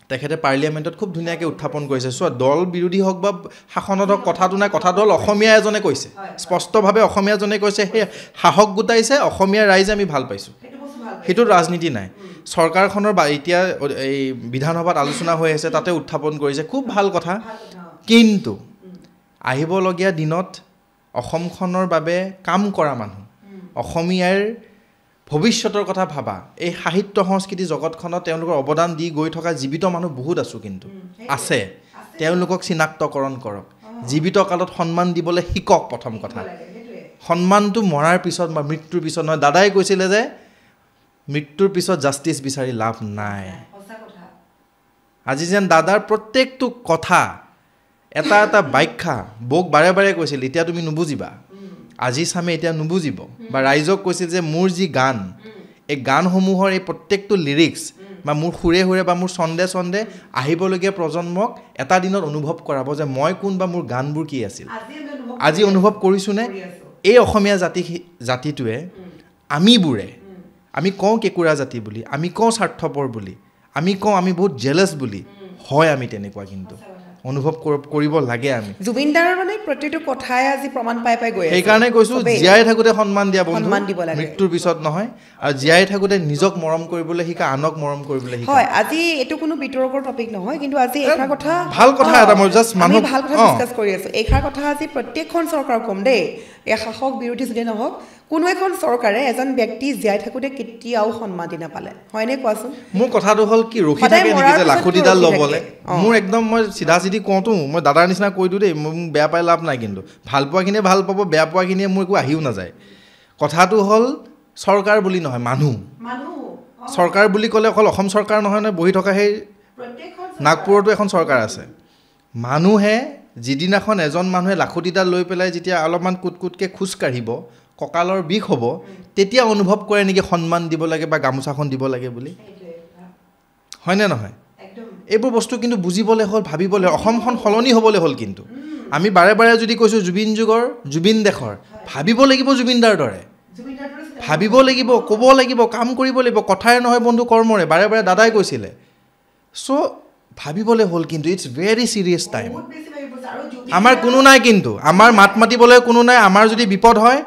তেখেতে পাৰ্লিয়ামেণ্টত খুব ধুনীয়াকৈ উত্থাপন কৰিছে। চোৱা, দল বিৰোধী হওক বা শাসনত হওক, কথাটো নাই, কথাটো হ'ল অসমীয়া এজনে কৈছে, স্পষ্টভাৱে অসমীয়াজনে কৈছে, সেই সাহস গোটাইছে, অসমীয়া ৰাইজে আমি ভাল পাইছোঁ। সেইটোত ৰাজনীতি নাই। চৰকাৰখনৰ বা এতিয়া এই বিধানসভাত আলোচনা হৈ আছে, তাতে উত্থাপন কৰিছে, খুব ভাল কথা। কিন্তু আহিবলগীয়া দিনত অসমখনৰ বাবে কাম কৰা মানুহ, অসমীয়াৰ ভৱিষ্যতৰ কথা ভাবা, এই সাহিত্য সংস্কৃতি জগতখনত তেওঁলোকৰ অৱদান দি গৈ থকা জীৱিত মানুহ বহুত আছোঁ, কিন্তু আছে। তেওঁলোকক চিনাক্তকৰণ কৰক, জীৱিত কালত সন্মান দিবলৈ শিকক। প্ৰথম কথা, সন্মানটো মৰাৰ পিছত বা মৃত্যুৰ পিছত নহয়। দাদাই কৈছিলে যে মৃত্যুৰ পিছত জাষ্টিচ বিচাৰি লাভ নাই। আজি যেন দাদাৰ প্ৰত্যেকটো কথা এটা এটা ব্যাখ্যা বৌক বাৰে বাৰে কৈছিল এতিয়া তুমি নুবুজিবা আজি চামে এতিয়া নুবুজিব বা ৰাইজক কৈছিল যে মোৰ যি গান এই গানসমূহৰ এই প্ৰত্যেকটো লিৰিক্স বা মোৰ সুৰে সুৰে বা মোৰ ছন্দে ছন্দে আহিবলগীয়া প্ৰজন্মক এটা দিনত অনুভৱ কৰাব যে মই কোন বা মোৰ গানবোৰ কি আছিল আজি অনুভৱ কৰিছোঁনে এই অসমীয়া জাতিটোৱে আমিবোৰে আমি কওঁ কেঁকুৰা জাতি বুলি আমি কওঁ স্বাৰ্থপৰ বুলি আমি কওঁ আমি বহুত জেলাছ বুলি হয় আমি তেনেকুৱা কিন্তু অনুভৱ কৰিব লাগে আমি জুবিন দাৰ মানে প্ৰতিটো কথাই আজি প্ৰমাণ পাই গৈ আছে সেইকাৰণে কৈছোঁ জীয়াই থাকোঁতে সন্মান দিয়া বন্ধু সন্মান দিব লাগে মৃত্যুৰ পিছত নহয় আৰু জীয়াই থাকোঁতে নিজক মৰম কৰিবলৈ শিকা আনক মৰম কৰিবলৈ শিকা হয় আজি এইটো কোনো বিতৰ্কৰ টপিক নহয় কিন্তু আজি এইষাৰ কথা ভাল কথা এটা মই জাষ্ট মানুহ ভাল কথা ডিছকাছ কৰি আছোঁ এইষাৰ কথা আজি প্ৰত্যেকখন চৰকাৰক ক'ম দেই এই শাসক বিৰোধী যদি নহওক কোনো এখন চৰকাৰে এজন ব্যক্তি জীয়াই থাকোঁতে কেতিয়াও সন্মাতি নাপালে হয়নে কোৱাচোন মোৰ কথাটো হ'ল কি ৰখি থাকে নেকি যে লাখুটিডাল ল'বলৈ মোৰ একদম মই চিধা চিধি কওঁতো মই দাদাৰ নিচিনা কৈ দিওঁ দেই মোক বেয়া পাই লাভ নাই কিন্তু ভাল পোৱাখিনিয়ে ভাল পাব বেয়া পোৱাখিনিয়ে মোৰ একো আহিও নাযায় কথাটো হ'ল চৰকাৰ বুলি নহয় মানুহ চৰকাৰ বুলি ক'লে অকল অসম চৰকাৰ নহয় নহয় বহি থকা সেই নাগপুৰতো এখন চৰকাৰ আছে মানুহে যিদিনাখন এজন মানুহে লাখুটিডাল লৈ পেলাই যেতিয়া অলপমান কুটকুটকৈ খোজ কাঢ়িব কঁকালৰ বিষ হ'ব তেতিয়া অনুভৱ কৰে নেকি সন্মান দিব লাগে বা গামোচাখন দিব লাগে বুলি হয়নে নহয় এইবোৰ বস্তু কিন্তু বুজিবলৈ হ'ল ভাবিবলৈ অসমখন সলনি হ'বলৈ হ'ল কিন্তু আমি বাৰে বাৰে যদি কৈছোঁ জুবিন যুগৰ জুবিন দেশৰ ভাবিব লাগিব জুবিনদাৰ দৰে ভাবিব লাগিব ক'ব লাগিব কাম কৰিব লাগিব কথাৰে নহয় বন্ধু কৰ্মৰে বাৰে বাৰে দাদাই কৈছিলে চ' ভাবিবলৈ হ'ল কিন্তু ইটছ ভেৰি চিৰিয়াছ টাইম আমাৰ কোনো নাই কিন্তু আমাৰ মাত মাতিবলৈ কোনো নাই আমাৰ যদি বিপদ হয়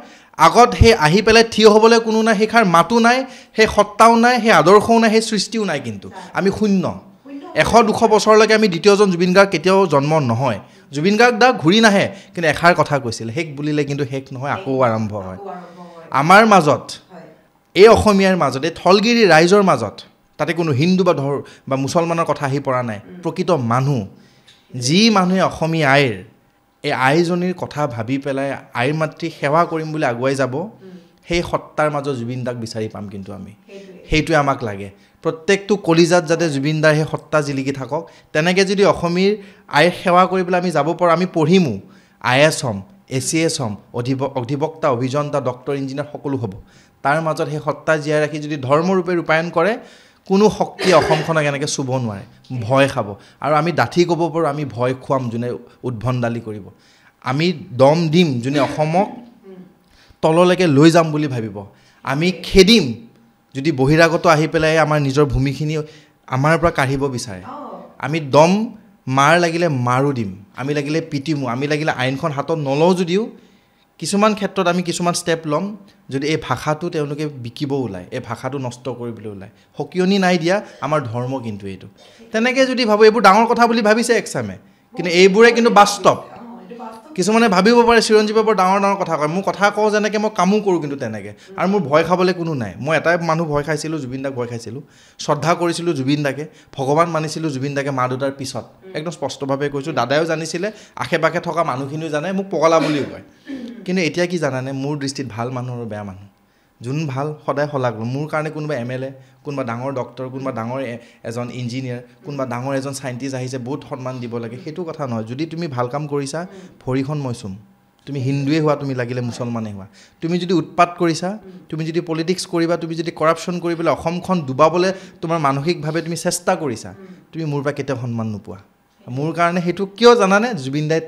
আগত সেই আহি পেলাই থিয় হ'বলৈ কোনো নাই সেইষাৰ মাতো নাই সেই সত্তাও নাই সেই আদৰ্শও নাই সেই সৃষ্টিও নাই কিন্তু আমি শূন্য 100-200 বছৰলৈকে আমি দ্বিতীয়জন জুবিন গাৰ্গ কেতিয়াও জন্ম নহয় জুবিন গাৰ্গ দা ঘূৰি নাহে কিন্তু এষাৰ কথা কৈছিল শেষ বুলিলে কিন্তু শেষ নহয় আকৌ আৰম্ভ হয় আমাৰ মাজত এই অসমীয়াৰ মাজত এই থলগিৰি ৰাইজৰ মাজত তাতে কোনো হিন্দু বা মুছলমানৰ কথা আহি পৰা নাই প্ৰকৃত মানুহ যি মানুহে অসমীয়া আইৰ এই আইজনীৰ কথা ভাবি পেলাই আইৰ মাতৃ সেৱা কৰিম বুলি আগুৱাই যাব সেই সত্তাৰ মাজত জুবিন দাক বিচাৰি পাম কিন্তু আমি সেইটোৱে আমাক লাগে প্ৰত্যেকটো কলিজাত যাতে জুবিন দাৰ সেই সত্তা জিলিকি থাকক তেনেকৈ যদি অসমীৰ আইৰ সেৱা কৰিবলৈ আমি যাব পাৰোঁ আমি পঢ়িমো IAS হ'ম ACS হ'ম অধিবক্তা অভিযন্তা ডক্টৰ ইঞ্জিনিয়াৰ সকলো হ'ব তাৰ মাজত সেই সত্তা জীয়াই ৰাখি যদি ধৰ্মৰূপে ৰূপায়ণ কৰে কোনো শক্তিয়ে অসমখনক এনেকৈ চুব নোৱাৰে ভয় খাব আৰু আমি ডাঠি ক'ব পাৰোঁ আমি ভয় খুৱাম যোনে উদ্ভণ্ডালি কৰিব আমি দম দিম যোনে অসমক তললৈকে লৈ যাম বুলি ভাবিব আমি খেদিম যদি বহিৰাগত আহি পেলাই আমাৰ নিজৰ ভূমিখিনি আমাৰ পৰা কাঢ়িব বিচাৰে আমি দম মাৰ লাগিলে মাৰো দিম আমি লাগিলে পিটিমো আমি লাগিলে আইনখন হাতত নলওঁ যদিও কিছুমান ক্ষেত্ৰত আমি কিছুমান ষ্টেপ ল'ম যদি এই ভাষাটো তেওঁলোকে বিকিব ওলায় এই ভাষাটো নষ্ট কৰিবলৈ ওলায় সকিয়নি নাই দিয়া আমাৰ ধৰ্ম কিন্তু এইটো তেনেকৈ যদি ভাবোঁ এইবোৰ ডাঙৰ কথা বুলি ভাবিছে একচামে কিন্তু এইবোৰে কিন্তু বাস্তৱ কিছুমানে ভাবিব পাৰে চিৰঞ্জীৱে বৰ ডাঙৰ ডাঙৰ কথা কয় মোৰ কথা কওঁ যেনেকৈ মই কামো কৰোঁ কিন্তু তেনেকৈ আৰু মোৰ ভয় খাবলৈ কোনো নাই মই এটাই মানুহ ভয় খাইছিলোঁ জুবিন দাক ভয় খাইছিলোঁ শ্ৰদ্ধা কৰিছিলোঁ জুবিন দাকে ভগৱান মানিছিলোঁ জুবিন দাকে মা দেউতাৰ পিছত একদম স্পষ্টভাৱে কৈছোঁ দাদাইও জানিছিলে আশে পাশে থকা মানুহখিনিও জানে মোক পগলা বুলিও কয় কিন্তু এতিয়া কি জানানে মোৰ দৃষ্টিত ভাল মানুহ আৰু বেয়া মানুহ যোন ভাল সদায় শলাগ মোৰ কাৰণে কোনোবা MLA কোনোবা ডাঙৰ ডক্টৰ কোনোবা ডাঙৰ এজন ইঞ্জিনিয়াৰ কোনোবা ডাঙৰ এজন চাইণ্টিষ্ট আহিছে বহুত সন্মান দিব লাগে সেইটো কথা নহয় যদি তুমি ভাল কাম কৰিছা ভৰিখন মই চুম তুমি হিন্দুৱে হোৱা তুমি লাগিলে মুছলমানে হোৱা তুমি যদি উৎপাত কৰিছা তুমি যদি পলিটিক্স কৰিবা তুমি যদি কৰাপশ্যন কৰিবলৈ অসমখন ডুবাবলৈ তোমাৰ মানসিকভাৱে তুমি চেষ্টা কৰিছা তুমি মোৰ পৰা কেতিয়াও সন্মান নোপোৱা মোৰ কাৰণে সেইটো কিয় জানানে জুবিন দাই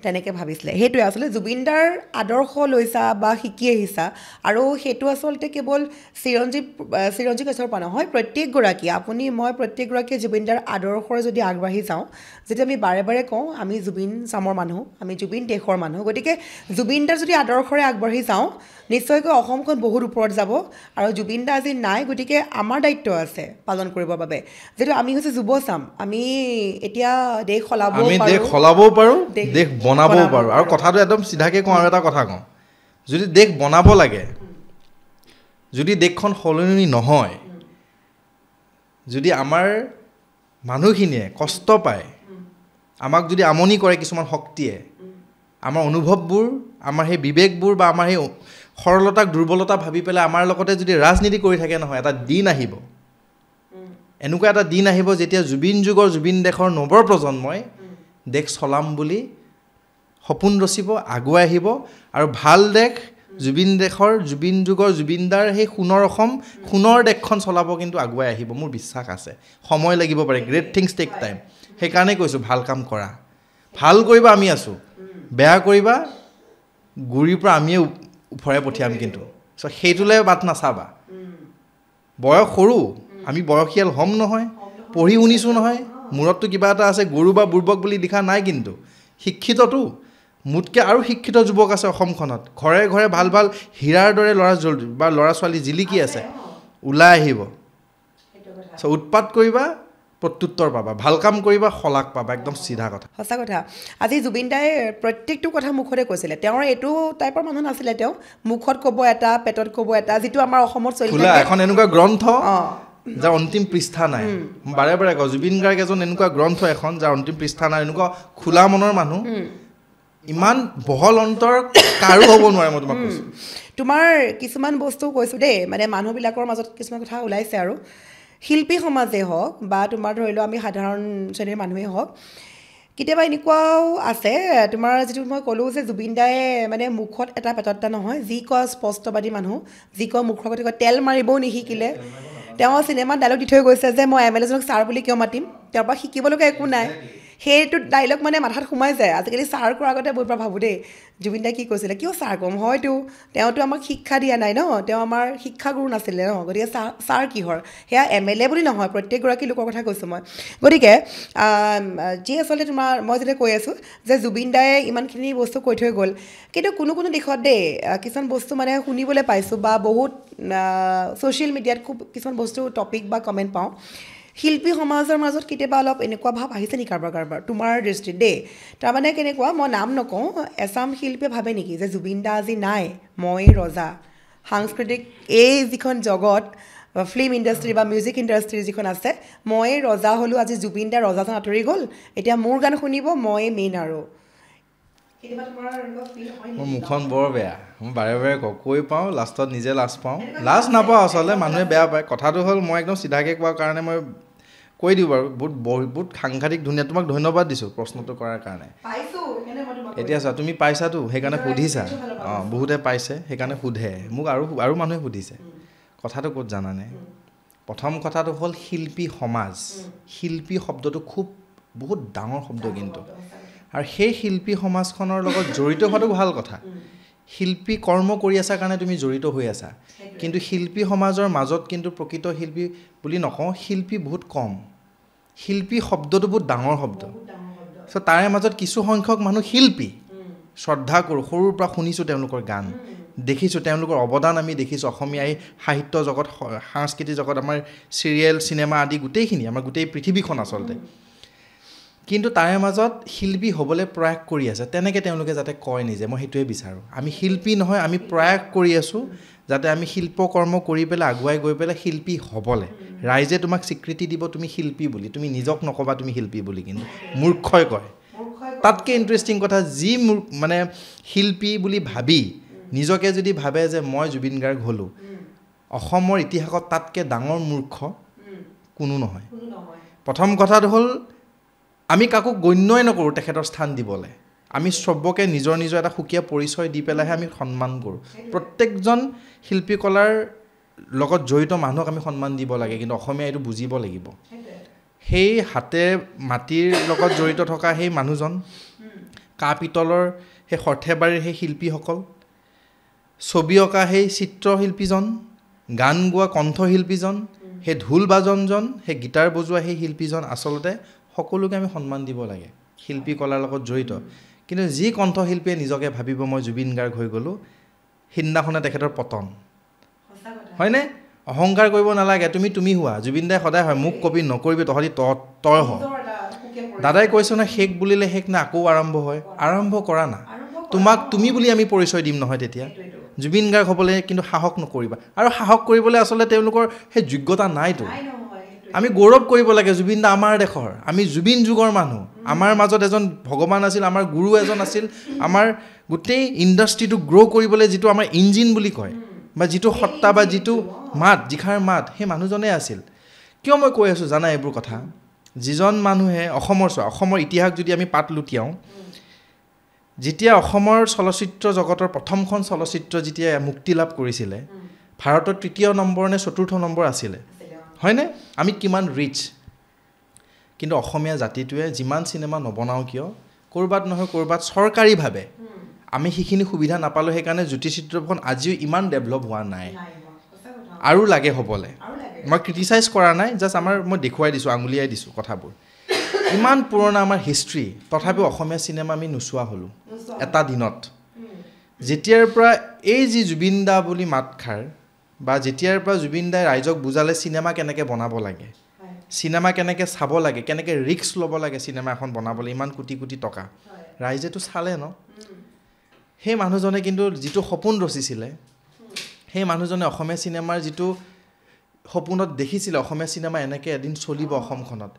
তেনেকৈ ভাবিছিলে সেইটোৱে আচলতে জুবিন দাৰ আদৰ্শ লৈছা বা শিকি আহিছা আৰু সেইটো আচলতে কেৱল চিৰঞ্জীৱ কাশ্যপৰ নহয় প্ৰত্যেকগৰাকী আপুনি মই প্ৰত্যেকগৰাকীয়ে জুবিন দাৰ আদৰ্শৰে যদি আগবাঢ়ি যাওঁ যেতিয়া আমি বাৰে বাৰে কওঁ আমি জুবিন চামৰ মানুহ আমি জুবিন দেশৰ মানুহ গতিকে জুবিন দাৰ যদি আদৰ্শৰে আগবাঢ়ি যাওঁ নিশ্চয়কৈ অসমখন বহুত ওপৰত যাব আৰু জুবিন দা আজি নাই গতিকে আমাৰ দায়িত্ব আছে পালন কৰিবৰ বাবে যিহেতু আমি হৈছে যুৱচাম আমি এতিয়া দেশ সলাবও পাৰোঁ দেশ বনাবও পাৰোঁ আৰু কথাটো একদম চিধাকৈ কওঁ আৰু এটা কথা কওঁ যদি দেশ বনাব লাগে যদি দেশখন সলনি নহয় যদি আমাৰ মানুহখিনিয়ে কষ্ট পায় আমাক যদি আমনি কৰে কিছুমান শক্তিয়ে আমাৰ অনুভৱবোৰ আমাৰ সেই বিবেকবোৰ বা আমাৰ সেই সৰলতাক দুৰ্বলতা ভাবি পেলাই আমাৰ লগতে যদি ৰাজনীতি কৰি থাকে নহয় এটা দিন আহিব এনেকুৱা এটা দিন আহিব যেতিয়া জুবিন যুগৰ জুবিন দেশৰ নৱপ্ৰজন্মই দেশ চলাম বুলি সপোন ৰচিব আগুৱাই আহিব আৰু ভাল দেশ জুবিন যুগৰ জুবিনদাৰ সেই সোণৰ অসম সোণৰ দেশখন চলাব কিন্তু আগুৱাই আহিব মোৰ বিশ্বাস আছে সময় লাগিব পাৰে গ্ৰেট থিংছ টেক টাইম সেইকাৰণে কৈছোঁ ভাল কাম কৰা ভাল কৰিবা আমি আছোঁ বেয়া কৰিবা গুৰিৰ পৰা আমিয়ে উফৰাই পঠিয়াম কিন্তু চ' সেইটোলৈ বাট নাচাবা বয়স সৰু আমি বয়সীয়াল হ'ম নহয় পঢ়ি শুনিছোঁ নহয় মূৰততো কিবা এটা আছে গৰু বা বুৰ্বক বুলি লিখা নাই কিন্তু শিক্ষিতটো মোতকৈ আৰু শিক্ষিত যুৱক আছে অসমখনত ঘৰে ঘৰে ভাল ভাল হীৰাৰ দৰে ল'ৰা ছোৱালী জিলিকি আছে ওলাই আহিব চ' উৎপাত কৰিবা প্ৰত্যুত্তৰ পাবা ভাল কাম কৰিবা শলাগ পাবা একদম চিধা কথা সঁচা কথা আজি জুবিন দাই প্ৰত্যেকটো কথা মুখতে কৈছিলে তেওঁৰ এইটো টাইপৰ মানুহ নাছিলে তেওঁ মুখত ক'ব এটা পেটত ক'ব এটা যিটো আমাৰ অসমত চলি খোলা এখন এনেকুৱা গ্ৰন্থ যাৰ অন্তিম পৃষ্ঠা নাই বাৰে বাৰে কওঁ জুবিন গাৰ্গ এজন এনেকুৱা গ্ৰন্থ এখন যাৰ অন্তিম পৃষ্ঠা নাই এনেকুৱা খোলা মনৰ মানুহ ইমান বহল অন্তৰ কাৰো হ'ব নোৱাৰে মই তোমাক কৈছোঁ তোমাৰ কিছুমান বস্তু কৈছোঁ দেই মানে মানুহবিলাকৰ মাজত কিছুমান কথা ওলাইছে আৰু শিল্পী সমাজেই হওক বা তোমাৰ ধৰি লওক আমি সাধাৰণ শ্ৰেণীৰ মানুহেই হওক কেতিয়াবা এনেকুৱাও আছে তোমাৰ যিটো মই ক'লোঁ যে জুবিন দায়ে মানে মুখত এটা পেটত এটা নহয় যি কয় স্পষ্টবাদী মানুহ যি কয় মুখৰ গতি কয় তেল মাৰিবও নিশিকিলে তেওঁ চিনেমাত ডাইলগ দি থৈ গৈছে যে মই MLA-জনক ছাৰ বুলি কিয় মাতিম তেওঁৰ পৰা শিকিবলগীয়া একো নাই সেইটো ডাইলগ মানে মাথাত সোমাই যায় আজিকালি ছাৰ কৰাৰ আগতে বহুতবাৰ ভাবোঁ দেই জুবিন দাই কি কৈছিলে কিয় ছাৰ ক'ম হয়তো তেওঁতো আমাক শিক্ষা দিয়া নাই ন তেওঁ আমাৰ শিক্ষাগুৰু নাছিলে ন গতিকে ছাৰ কিহৰ সেয়া MLA বুলি নহয় প্ৰত্যেকগৰাকী লোকৰ কথা কৈছোঁ মই গতিকে যি আচলতে তোমাৰ মই যেতিয়া কৈ আছোঁ যে জুবিন দায়ে ইমানখিনি বস্তু কৈ থৈ গ'ল কিন্তু কোনো দিশত দেই কিছুমান বস্তু মানে শুনিবলৈ পাইছোঁ বা বহুত ছ'চিয়েল মিডিয়াত খুব কিছুমান বস্তু টপিক বা কমেণ্ট পাওঁ শিল্পী সমাজৰ মাজত কেতিয়াবা অলপ এনেকুৱা ভাৱ আহিছে নেকি কাৰোবাৰ তোমাৰ দৃষ্টিত দেই তাৰমানে কেনেকুৱা মই নাম নকওঁ এচাম শিল্পীয়ে ভাবে নেকি যে জুবিন দা আজি নাই মই ৰজা সাংস্কৃতিক এই যিখন জগত ফিল্ম ইণ্ডাষ্ট্ৰী বা মিউজিক ইণ্ডাষ্ট্ৰী যিখন আছে মই ৰজা হ'লোঁ আজি জুবিন দা ৰজাজন আঁতৰি গ'ল এতিয়া মোৰ গান শুনিব মই মেইন আৰু মোৰ মুখখন বৰ বেয়া মই বাৰে বাৰে কৈ পাওঁ লাষ্টত নিজে লাজ পাওঁ লাজ নাপাওঁ আচলতে মানুহে বেয়া পায় কথাটো হ'ল মই একদম চিধাকৈ কোৱাৰ কাৰণে মই কৈ দিওঁ বাৰু বহুত সাংঘাতিক ধুনীয়া তোমাক ধন্যবাদ দিছোঁ প্ৰশ্নটো কৰাৰ কাৰণে এতিয়া চোৱা তুমি পাইছাতো সেইকাৰণে সুধিছা বহুতে পাইছে সেইকাৰণে সোধে মোক আৰু মানুহে সুধিছে কথাটো ক'ত জানানে প্ৰথম কথাটো হ'ল শিল্পী সমাজ শিল্পী শব্দটো বহুত ডাঙৰ শব্দ কিন্তু আৰু সেই শিল্পী সমাজখনৰ লগত জড়িত হোৱাটো ভাল কথা শিল্পী কৰ্ম কৰি আছা কাৰণে তুমি জড়িত হৈ আছা কিন্তু শিল্পী সমাজৰ মাজত কিন্তু প্ৰকৃত শিল্পী বুলি নকওঁ শিল্পী বহুত কম শিল্পী শব্দটো বহুত ডাঙৰ শব্দ চ' তাৰে মাজত কিছু সংখ্যক মানুহ শিল্পী শ্ৰদ্ধা কৰোঁ সৰুৰ পৰা শুনিছোঁ তেওঁলোকৰ গান দেখিছোঁ তেওঁলোকৰ অৱদান আমি দেখিছোঁ অসমীয়া এই সাহিত্য জগত সাংস্কৃতিক জগত আমাৰ চিৰিয়েল চিনেমা আদি গোটেইখিনি আমাৰ গোটেই পৃথিৱীখন আচলতে কিন্তু তাৰে মাজত শিল্পী হ'বলৈ প্ৰয়াস কৰি আছে তেনেকৈ তেওঁলোকে যাতে কয় নিজে মই সেইটোৱে বিচাৰোঁ আমি শিল্পী নহয় আমি প্ৰয়াস কৰি আছোঁ যাতে আমি শিল্পকৰ্ম কৰি পেলাই আগুৱাই গৈ পেলাই শিল্পী হ'বলৈ ৰাইজে তোমাক স্বীকৃতি দিব তুমি শিল্পী বুলি তুমি নিজক নক'বা তুমি শিল্পী বুলি কিন্তু মূৰ্খই কয় তাতকৈ ইণ্টাৰেষ্টিং কথা যি মানে শিল্পী বুলি ভাবি নিজকে যদি ভাবে যে মই জুবিন গাৰ্গ হ'লোঁ অসমৰ ইতিহাসত তাতকৈ ডাঙৰ মূৰ্খ কোনো নহয় প্ৰথম কথাটো হ'ল আমি কাকো গণ্যই নকৰোঁ তেখেতৰ স্থান দিবলৈ আমি চবকে নিজৰ এটা সুকীয়া পৰিচয় দি পেলাইহে আমি সন্মান কৰোঁ প্ৰত্যেকজন শিল্পী কলাৰ লগত জড়িত মানুহক আমি সন্মান দিব লাগে কিন্তু অসমীয়া এইটো বুজিব লাগিব সেই হাতে মাটিৰ লগত জড়িত থকা সেই মানুহজন কাঁহ পিতলৰ সেই সৰ্থেবাৰীৰ সেই শিল্পীসকল ছবি অঁকা সেই চিত্ৰশিল্পীজন গান গোৱা কণ্ঠশিল্পীজন সেই ঢোল বাজনজন সেই গীটাৰ বজোৱা সেই শিল্পীজন আচলতে সকলোকে আমি সন্মান দিব লাগে শিল্পী কলাৰ লগত জড়িত কিন্তু যি কণ্ঠশিল্পীয়ে নিজকে ভাবিব মই জুবিন গাৰ্গ হৈ গ'লোঁ সিদিনাখনে তেখেতৰ পতন হয়নে অহংকাৰ কৰিব নালাগে তুমি হোৱা জুবিন দাই সদায় হয় মোক কবি নকৰিবি তহঁতি তই হ দাদাই কৈছে নহয় শেষ বুলিলে শেষ না আকৌ আৰম্ভ কৰা না তোমাক তুমি বুলি আমি পৰিচয় দিম নহয় তেতিয়া জুবিন গাৰ্গ হ'বলৈ কিন্তু সাহস নকৰিবা আৰু সাহস কৰিবলৈ আচলতে তেওঁলোকৰ সেই যোগ্যতা নাইতো আমি গৌৰৱ কৰিব লাগে জুবিন দা আমাৰ দেশৰ আমি জুবিন যুগৰ মানুহ আমাৰ মাজত এজন ভগৱান আছিল আমাৰ গুৰু এজন আছিল আমাৰ গোটেই ইণ্ডাষ্ট্ৰিটো গ্ৰ' কৰিবলৈ যিটো আমাৰ ইঞ্জিন বুলি কয় বা যিটো সত্তা বা যিটো মাত জিখাৰ মাত সেই মানুহজনেই আছিল কিয় মই কৈ আছোঁ জানা এইবোৰ কথা যিজন মানুহে অসমৰ ইতিহাস যদি আমি পাত লুটিয়াওঁ যেতিয়া অসমৰ চলচ্চিত্ৰ জগতৰ প্ৰথমখন চলচ্চিত্ৰ যেতিয়া মুক্তি লাভ কৰিছিলে ভাৰতৰ ৩য় নম্বৰ নে ৪ৰ্থ নম্বৰ আছিলে হয়নে আমি কিমান ৰিচ কিন্তু অসমীয়া জাতিটোৱে যিমান চিনেমা নবনাওঁ কিয় ক'ৰবাত নহয় ক'ৰবাত চৰকাৰীভাৱে আমি সেইখিনি সুবিধা নাপালোঁ সেইকাৰণে জ্যোতিচিত্ৰখন আজিও ইমান ডেভেলপ হোৱা নাই আৰু লাগে হ'বলৈ মই ক্ৰিটিচাইজ কৰা নাই জাষ্ট মই দেখুৱাই দিছোঁ আঙুলিয়াই দিছোঁ কথাবোৰ ইমান পুৰণা আমাৰ হিষ্ট্ৰী তথাপিও অসমীয়া চিনেমা আমি নোচোৱা হ'লোঁ এটা দিনত যেতিয়াৰ পৰা এই যি জুবিন দা বুলি মাতষাৰ বা যেতিয়াৰ পৰা জুবিন দাই ৰাইজক বুজালে চিনেমা কেনেকৈ বনাব লাগে চিনেমা কেনেকৈ চাব লাগে কেনেকৈ ৰিস্ক ল'ব লাগে চিনেমা এখন বনাবলৈ ইমান কোটি কোটি টকা ৰাইজেতো চালে ন সেই মানুহজনে কিন্তু যিটো সপোন ৰচিছিলে সেই মানুহজনে অসমীয়া চিনেমাৰ যিটো সপোনত দেখিছিলে অসমীয়া চিনেমা এনেকৈ এদিন চলিব অসমখনত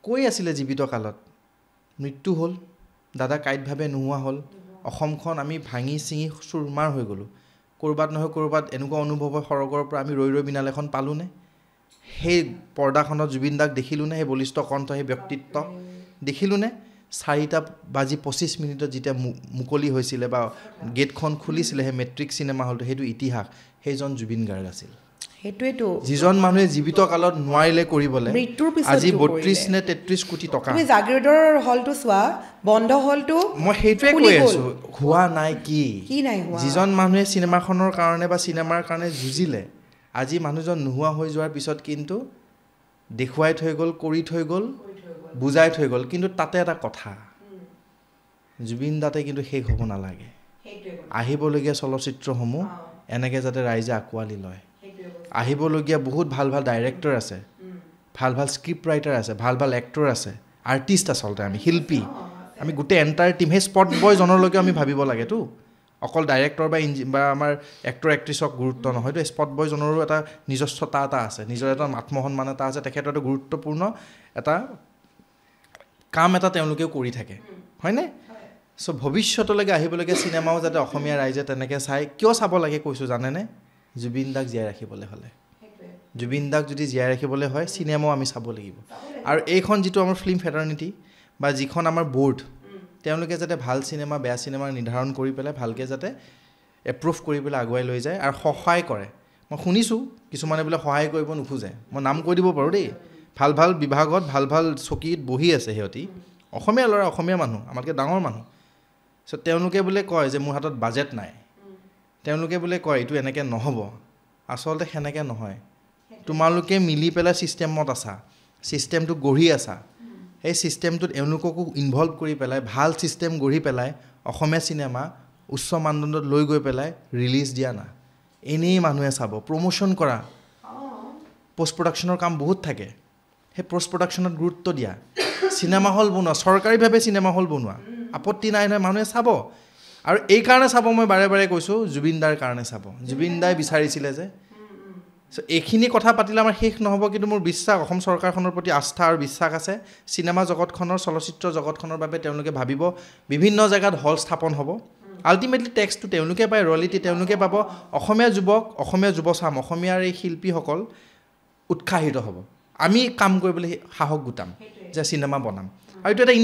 কৈ আছিলে জীৱিত কালত মৃত্যু হ'ল দাদা কাইটভাৱে নোহোৱা হ'ল অসমখন আমি ভাঙি চিঙি চুৰমাৰ হৈ গ'লোঁ ক'ৰবাত নহয় ক'ৰবাত এনেকুৱা অনুভৱ হয় সৰগৰ পৰা আমি ৰৈ ৰৈ বিনাল এখন পালোঁনে সেই পৰ্দাখনত জুবিন দাক দেখিলোঁনে সেই বলিষ্ঠ কণ্ঠ সেই ব্যক্তিত্ব দেখিলোঁনে 4:25 যেতিয়া মুকলি হৈছিলে বা গেটখন খুলিছিলে সেই মেট্ৰিক চিনেমা হলটো সেইটো ইতিহাস সেইজন জুবিন গাৰ্গ আছিল সেইটোৱেতো যিজন মানুহে জীৱিত কালত নোৱাৰিলে কৰিবলৈ আজি 32 নে 33 কোটি টকা তুমি জাগিৰোডৰ হলটো চোৱা বন্ধ হলটো মই সেইটোৱে কৈ আছোঁ হোৱা নাই কি নাই হোৱা যিজন মানুহে চিনেমাখনৰ কাৰণে বা চিনেমাৰ কাৰণে যুঁজিলে আজি মানুহজন নোহোৱা হৈ যোৱাৰ পিছত কিন্তু দেখুৱাই থৈ গ'ল কৰি থৈ গ'ল বুজাই থৈ গ'ল কিন্তু তাতে এটা কথা জুবিন দাতে কিন্তু শেষ হ'ব নালাগে আহিবলগীয়া চলচ্চিত্ৰসমূহ এনেকৈ যাতে ৰাইজে আঁকোৱালি লয় আহিবলগীয়া বহুত ভাল ভাল ডাইৰেক্টৰ আছে ভাল ভাল স্ক্ৰিপ্ট ৰাইটাৰ আছে ভাল ভাল এক্টৰ আছে আৰ্টিষ্ট আচলতে আমি শিল্পী আমি গোটেই এণ্টায়াৰ টিম সেই স্পট বয়জনলৈকে আমি ভাবিব লাগেতো অকল ডাইৰেক্টৰ বা আমাৰ এক্টৰ এক্ট্ৰেছক গুৰুত্ব নহয়তো স্পট বয়জনৰো এটা নিজস্বতা এটা আছে নিজৰ এটা আত্মসন্মান এটা আছে তেখেতৰ এটা গুৰুত্বপূৰ্ণ এটা কাম এটা তেওঁলোকেও কৰি থাকে হয়নে চ' ভৱিষ্যতলৈকে আহিবলগীয়া চিনেমাও যাতে অসমীয়া ৰাইজে তেনেকৈ চাই কিয় চাব লাগে কৈছোঁ জানেনে জুবিন দাক জীয়াই ৰাখিবলৈ হ'লে জুবিন দাক যদি জীয়াই ৰাখিবলৈ হয় চিনেমাও আমি চাব লাগিব আৰু এইখন যিটো আমাৰ ফিল্ম ফেটাৰ্নিটি বা যিখন আমাৰ বৰ্ড তেওঁলোকে যাতে ভাল চিনেমা বেয়া চিনেমা নিৰ্ধাৰণ কৰি পেলাই ভালকৈ যাতে এপ্ৰুভ কৰি পেলাই আগুৱাই লৈ যায় আৰু সহায় কৰে মই শুনিছোঁ কিছুমানে বোলে সহায় কৰিব নোখোজে মই নাম কৈ দিব পাৰোঁ দেই ভাল ভাল বিভাগত ভাল ভাল চকীত বহি আছে সিহঁতি অসমীয়া ল'ৰা অসমীয়া মানুহ আমাতকৈ ডাঙৰ মানুহ চ' তেওঁলোকে বোলে কয় যে মোৰ হাতত বাজেট নাই তেওঁলোকে বোলে কয় এইটো এনেকৈ নহ'ব আচলতে সেনেকৈ নহয় তোমালোকে মিলি পেলাই ছিষ্টেমত আছা ছিষ্টেমটো গঢ়ি আছা সেই ছিষ্টেমটোত এওঁলোককো ইনভলভ কৰি পেলাই ভাল ছিষ্টেম গঢ়ি পেলাই অসমীয়া চিনেমা উচ্চ মানদণ্ডত লৈ গৈ পেলাই ৰিলিজ দিয়া না এনেই মানুহে চাব প্ৰমোশ্যন কৰা পষ্ট প্ৰডাকশ্যনৰ কাম বহুত থাকে সেই পষ্ট প্ৰডাকশ্যনত গুৰুত্ব দিয়া চিনেমা হল বনোৱা চৰকাৰীভাৱে চিনেমা হল বনোৱা আপত্তি নাই নহয় মানুহে চাব আৰু এই কাৰণে চাব মই বাৰে বাৰে কৈছোঁ জুবিন দাৰ কাৰণে চাব জুবিন দাই বিচাৰিছিলে যে এইখিনি কথা পাতিলে আমাৰ শেষ নহ'ব কিন্তু মোৰ বিশ্বাস অসম চৰকাৰখনৰ প্ৰতি আস্থা আৰু বিশ্বাস আছে চিনেমা জগতখনৰ চলচ্চিত্ৰ জগতখনৰ বাবে তেওঁলোকে ভাবিব বিভিন্ন জেগাত হল স্থাপন হ'ব আল্টিমেটলি টেক্সটো তেওঁলোকে পায় ৰয়েলিটি তেওঁলোকে পাব অসমীয়া যুৱক অসমীয়া যুৱচাম অসমীয়াৰ এই শিল্পীসকল উৎসাহিত হ'ব আমি কাম কৰিবলৈ সাহস গোটাম যে চিনেমা বনাম আৰু এইটো এটা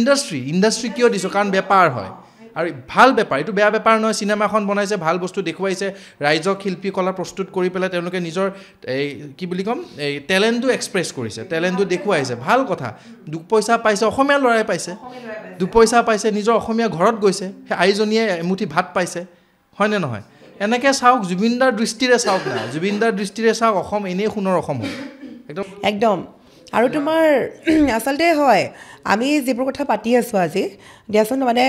ইণ্ডাষ্ট্ৰী কিয় দিছোঁ কাৰণ বেপাৰ হয় আৰু ভাল বেপাৰ এইটো বেয়া বেপাৰ নহয় চিনেমা এখন বনাইছে ভাল বস্তু দেখুৱাইছে ৰাইজক শিল্পী কলা প্ৰস্তুত কৰি পেলাই তেওঁলোকে নিজৰ এই কি বুলি ক'ম এই টেলেণ্টটো এক্সপ্ৰেছ কৰিছে টেলেণ্টটো দেখুৱাইছে ভাল কথা দুপইচা পাইছে অসমীয়া ল'ৰাই পাইছে দুপইচা পাইছে নিজৰ অসমীয়া ঘৰত গৈছে সেই আইজনীয়ে এমুঠি ভাত পাইছে হয়নে নহয় এনেকৈ চাওক জুবিনদাৰ দৃষ্টিৰে চাওক না জুবিনদাৰ দৃষ্টিৰে চাওক অসম এনেই সোণৰ অসম হ'ল একদম আৰু তোমাৰ আচলতে হয় আমি যিবোৰ কথা পাতি আছোঁ আজি দিয়াচোন মানে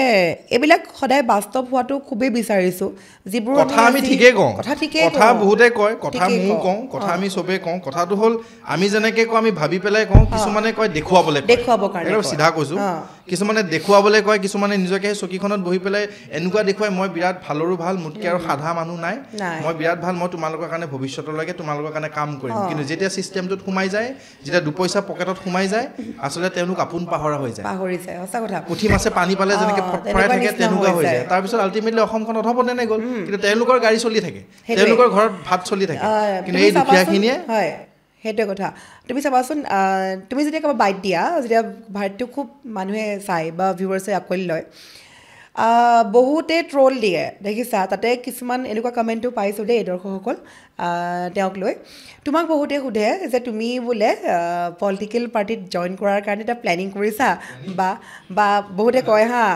এইবিলাক সদায় বাস্তৱ হোৱাটো খুবেই বিচাৰিছোঁ যিবোৰ কথা আমি ঠিকেই কওঁ কথা বহুতে কয় কথা ময়ো কওঁ কথা আমি চবেই কওঁ কথাটো হ'ল আমি যেনেকৈ কওঁ আমি ভাবি পেলাই কওঁ কিছুমানে কয় দেখুৱাবৰ কাৰণে চিধা কৈছোঁ কিছুমানে দেখুৱাবলৈ কয় কিছুমানে নিজকে সেই চকীখনত বহি পেলাই এনেকুৱা দেখুৱাই মই বিৰাট ভালৰো ভাল মোতকৈ আৰু সাধা মানুহ নাই মই বিৰাট ভাল মই তোমালোকৰ কাৰণে ভৱিষ্যতলৈকে তোমালোকৰ কাৰণে কাম কৰিম কিন্তু যেতিয়া ছিষ্টেমটোত সোমাই যায় যেতিয়া দুপইচা পকেটত সোমাই যায় আচলতে তেওঁলোক আপোন পাহৰা হৈ যায় সঁচা কথা পুঠি মাছে পানী পালে যেনেকৈ ফটফৰাই থাকে তেনেকুৱা হৈ যায় তাৰপিছত আল্টিমেটলি অসমখন অধপতনে গ'ল কিন্তু তেওঁলোকৰ গাড়ী চলি থাকে তেওঁলোকৰ ঘৰত ভাত চলি থাকে কিন্তু এই দুখীয়াখিনিয়ে সেইটোৱে কথা তুমি চাবাচোন তুমি যেতিয়া কাৰোবাৰ বাইট দিয়া যেতিয়া ভাৰতটো খুব মানুহে চায় বা ভিউৱাৰ্ছে আকোৱালি লয় বহুতে ট্ৰল দিয়ে দেখিছা তাতে কিছুমান এনেকুৱা কমেণ্টো পাইছোঁ দেই দৰ্শকসকল তেওঁক লৈ তোমাক বহুতে সোধে যে তুমি বোলে পলিটিকেল পাৰ্টিত জইন কৰাৰ কাৰণে এটা প্লেনিং কৰিছা বা বহুতে কয় হা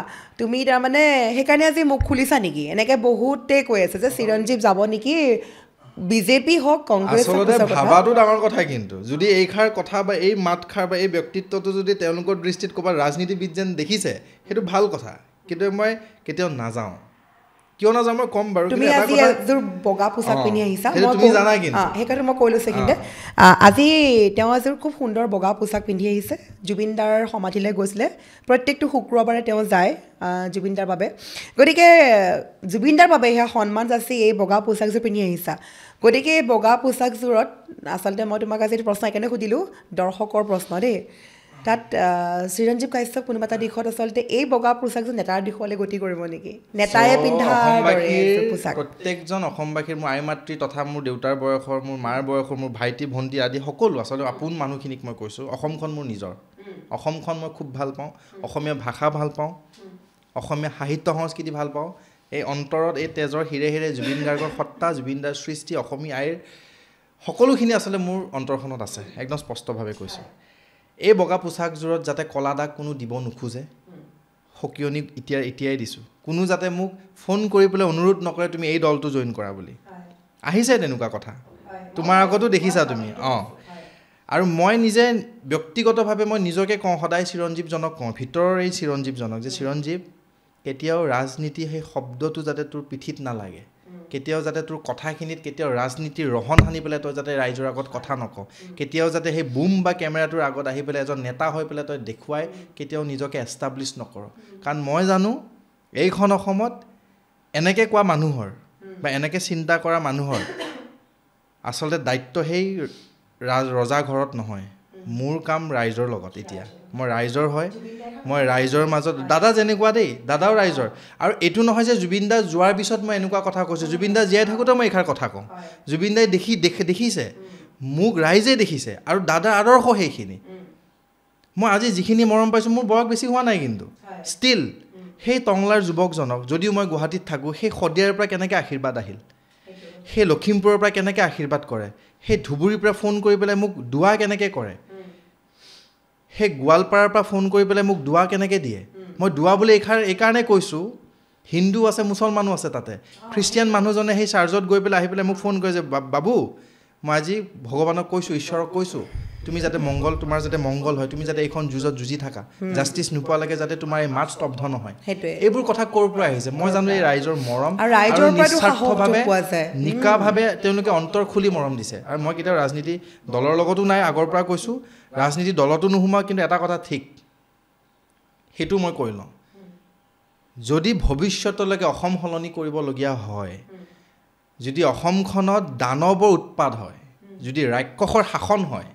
তুমি তাৰমানে সেইকাৰণে আজি মুখ খুলিছা নেকি এনেকৈ বহুতে কৈ আছে যে চিৰঞ্জীৱ যাব নেকি বিজেপি হওক কংগ্ৰেছ আচলতে ভাবাটো ডাঙৰ কথা কিন্তু যদি এইষাৰ কথা বা এই মাতষাৰ বা এই ব্যক্তিত্বটো যদি তেওঁলোকৰ দৃষ্টিত ক'ৰবাত ৰাজনীতিবিদ যেন দেখিছে সেইটো ভাল কথা কিন্তু মই কেতিয়াও নাযাওঁ কিয় নাযাওঁ মই ক'ম বাৰু তুমি আজি এযোৰ বগা পোচাক পিন্ধি আহিছা তুমি জানা কিন্তু সেইকাৰণে মই কৈ লৈছোঁ কিন্তু আজি তেওঁ এযোৰ খুব সুন্দৰ বগা পোচাক পিন্ধি আহিছে জুবিন দাৰ সমাধিলৈ গৈছিলে প্ৰত্যেকটো শুক্ৰবাৰে তেওঁ যায় জুবিন দাৰ বাবে গতিকে জুবিন দাৰ বাবে সেয়া সন্মান যাচি এই বগা পোচাকযোৰ পিন্ধি আহিছা গতিকে এই বগা পোচাকযোৰত আচলতে মই তোমাক আজি প্ৰশ্ন এইকাৰণে সুধিলোঁ দৰ্শকৰ প্ৰশ্ন দেই তাত চিৰঞ্জীৱ কাশ্যপ কোনোবা এটা দিশত আচলতে এই বগা পোচাকযোৰ নেতাৰ দিশলৈ গতি কৰিব নেকি নেতাই পিন্ধা পোচাক প্ৰত্যেকজন অসমবাসীৰ মোৰ আই মাতৃ তথা মোৰ দেউতাৰ বয়সৰ মোৰ মাৰ বয়সৰ মোৰ ভাইটি ভণ্টি আদি সকলো আচলতে আপোন মানুহখিনিক মই কৈছোঁ অসমখন মোৰ নিজৰ অসমখন মই খুব ভাল পাওঁ অসমীয়া ভাষা ভাল পাওঁ অসমীয়া সাহিত্য সংস্কৃতি ভাল পাওঁ এই অন্তৰত এই তেজৰ হিৰে হিৰে জুবিন গাৰ্গৰ সত্তা জুবিন দাৰ সৃষ্টি অসমীয়া আইৰ সকলোখিনি আচলতে মোৰ অন্তৰখনত আছে একদম স্পষ্টভাৱে কৈছোঁ এই বগা পোচাকযোৰত যাতে কলা দাগ কোনো দিব নোখোজে সকিয়নি এতিয়াই দিছোঁ কোনো যাতে মোক ফোন কৰি পেলাই অনুৰোধ নকৰে তুমি এই দলটো জইন কৰা বুলি আহিছে তেনেকুৱা কথা তোমাৰ আগতো দেখিছা তুমি আৰু মই নিজে ব্যক্তিগতভাৱে মই নিজকে কওঁ সদায় চিৰঞ্জীৱজনক কওঁ ভিতৰৰ এই চিৰঞ্জীৱজনক যে চিৰঞ্জীৱ কেতিয়াও ৰাজনীতি সেই শব্দটো যাতে তোৰ পিঠিত নালাগে কেতিয়াও যাতে তোৰ কথাখিনিত কেতিয়াও ৰাজনীতিৰ ৰহন সানি পেলাই তই যাতে ৰাইজৰ আগত কথা নকওঁ কেতিয়াও যাতে সেই বুম বা কেমেৰাটোৰ আগত আহি পেলাই এজন নেতা হৈ পেলাই তই দেখুৱাই কেতিয়াও নিজকে এষ্টাব্লিছ নকৰ কাৰণ মই জানো এইখন অসমত এনেকৈ কোৱা মানুহৰ বা এনেকৈ চিন্তা কৰা মানুহৰ আচলতে দায়িত্ব সেই ৰজা ঘৰত নহয় মোৰ কাম ৰাইজৰ লগত এতিয়া মই ৰাইজৰ হয় মই ৰাইজৰ মাজত দাদা যেনেকুৱা দেই দাদাও ৰাইজৰ আৰু এইটো নহয় যে জুবিন দা যোৱাৰ পিছত মই এনেকুৱা কথা কৈছোঁ জুবিন দা জীয়াই থাকোঁতে মই এইষাৰ কথা কওঁ জুবিন দাই দেখিছে মোক ৰাইজে দেখিছে আৰু দাদাৰ আদৰ্শ সেইখিনি মই আজি যিখিনি মৰম পাইছোঁ মোৰ বয়স বেছি হোৱা নাই কিন্তু ষ্টিল সেই টংলাৰ যুৱকজনক যদিও মই গুৱাহাটীত থাকোঁ সেই শদিয়াৰ পৰা কেনেকৈ আশীৰ্বাদ আহিল সেই লখিমপুৰৰ পৰা কেনেকৈ আশীৰ্বাদ কৰে সেই ধুবুৰীৰ পৰা ফোন কৰি পেলাই মোক দুৱা কেনেকৈ কৰে সেই গোৱালপাৰাৰ পৰা ফোন কৰি পেলাই মোক দুৱা কেনেকৈ দিয়ে মই দুৱা বুলি এইকাৰণে কৈছোঁ হিন্দু আছে মুছলমানো আছে তাতে খ্ৰীষ্টিয়ান মানুহজনে সেই চাৰ্চত গৈ পেলাই আহি পেলাই মোক ফোন কৰে যে বাবু মই আজি ভগৱানক কৈছোঁ ঈশ্বৰক কৈছোঁ তুমি যাতে তোমাৰ যাতে মংগল হয় তুমি যাতে এইখন যুঁজত যুঁজি থাকা জাষ্টিছ নোপোৱালৈকে যাতে তোমাৰ এই মাত স্তব্ধ নহয় এইবোৰ কথা ক'ৰ পৰা আহিছে মই জানো এই ৰাইজৰ মৰম আৰু নিস্বাৰ্থভাৱে নিকাভাৱে তেওঁলোকে অন্তৰ খুলি মৰম দিছে আৰু মই কেতিয়াও ৰাজনীতি দলৰ লগতো নাই আগৰ পৰা কৈছোঁ ৰাজনীতি দলতো নোসোমাওঁ কিন্তু এটা কথা ঠিক সেইটো মই কৈ লওঁ যদি ভৱিষ্যতলৈকে অসম সলনি কৰিবলগীয়া হয় যদি অসমখনত দানৱৰ উৎপাত হয় যদি ৰাক্ষসৰ শাসন হয়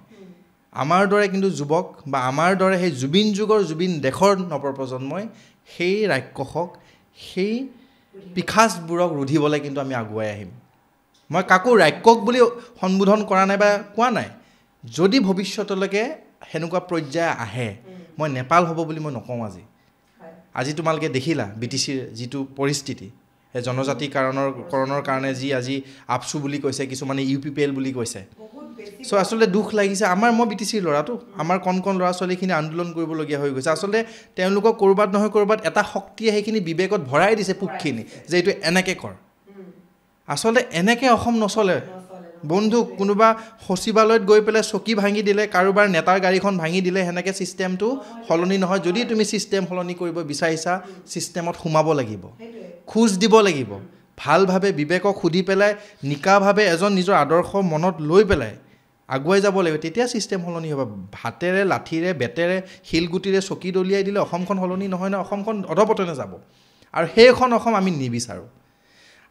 আমাৰ দৰে কিন্তু যুৱক বা আমাৰ দৰে সেই জুবিন যুগৰ জুবিন দেশৰ নৱপ্ৰজন্মই সেই ৰাক্ষসক সেই পিশাচবোৰক ৰুধিবলৈ কিন্তু আমি আগুৱাই আহিম মই কাকো ৰাক্ষস বুলি সম্বোধন কৰা নাই বা কোৱা নাই যদি ভৱিষ্যতলৈকে সেনেকুৱা পৰ্যায় আহে মই নেপাল হ'ব বুলি মই নকওঁ আজি তোমালোকে দেখিলা BTCৰ যিটো পৰিস্থিতি সেই জনজাতিকৰণৰ কাৰণে যি আজি আপচু বুলি কৈছে কিছুমানে UPPL বুলি কৈছে চ' আচলতে দুখ লাগিছে মই BTCৰ ল'ৰাটো আমাৰ কণ ল'ৰা ছোৱালীখিনি আন্দোলন কৰিবলগীয়া হৈ গৈছে আচলতে তেওঁলোকক ক'ৰবাত নহয় ক'ৰবাত এটা শক্তিয়ে সেইখিনি বিবেকত ভৰাই দিছে পোকখিনি যে এইটো এনেকৈ কৰ আচলতে এনেকৈ অসম নচলে বন্ধু কোনোবা সচিবালয়ত গৈ পেলাই চকী ভাঙি দিলে কাৰোবাৰ নেতাৰ গাড়ীখন ভাঙি দিলে সেনেকৈ ছিষ্টেমটো সলনি নহয় যদি তুমি ছিষ্টেম সলনি কৰিব বিচাৰিছা ছিষ্টেমত সোমাব লাগিব খোজ দিব লাগিব ভালভাৱে বিবেকক সুধি পেলাই নিকাভাৱে এজন নিজৰ আদৰ্শ মনত লৈ পেলাই আগুৱাই যাব লাগিব তেতিয়া ছিষ্টেম সলনি হ'ব হাতেৰে লাঠিৰে বেতেৰে শিলগুটিৰে চকী দলিয়াই দিলে অসমখন সলনি নহয় অসমখন অধপতনে যাব আৰু সেইখন অসম আমি নিবিচাৰোঁ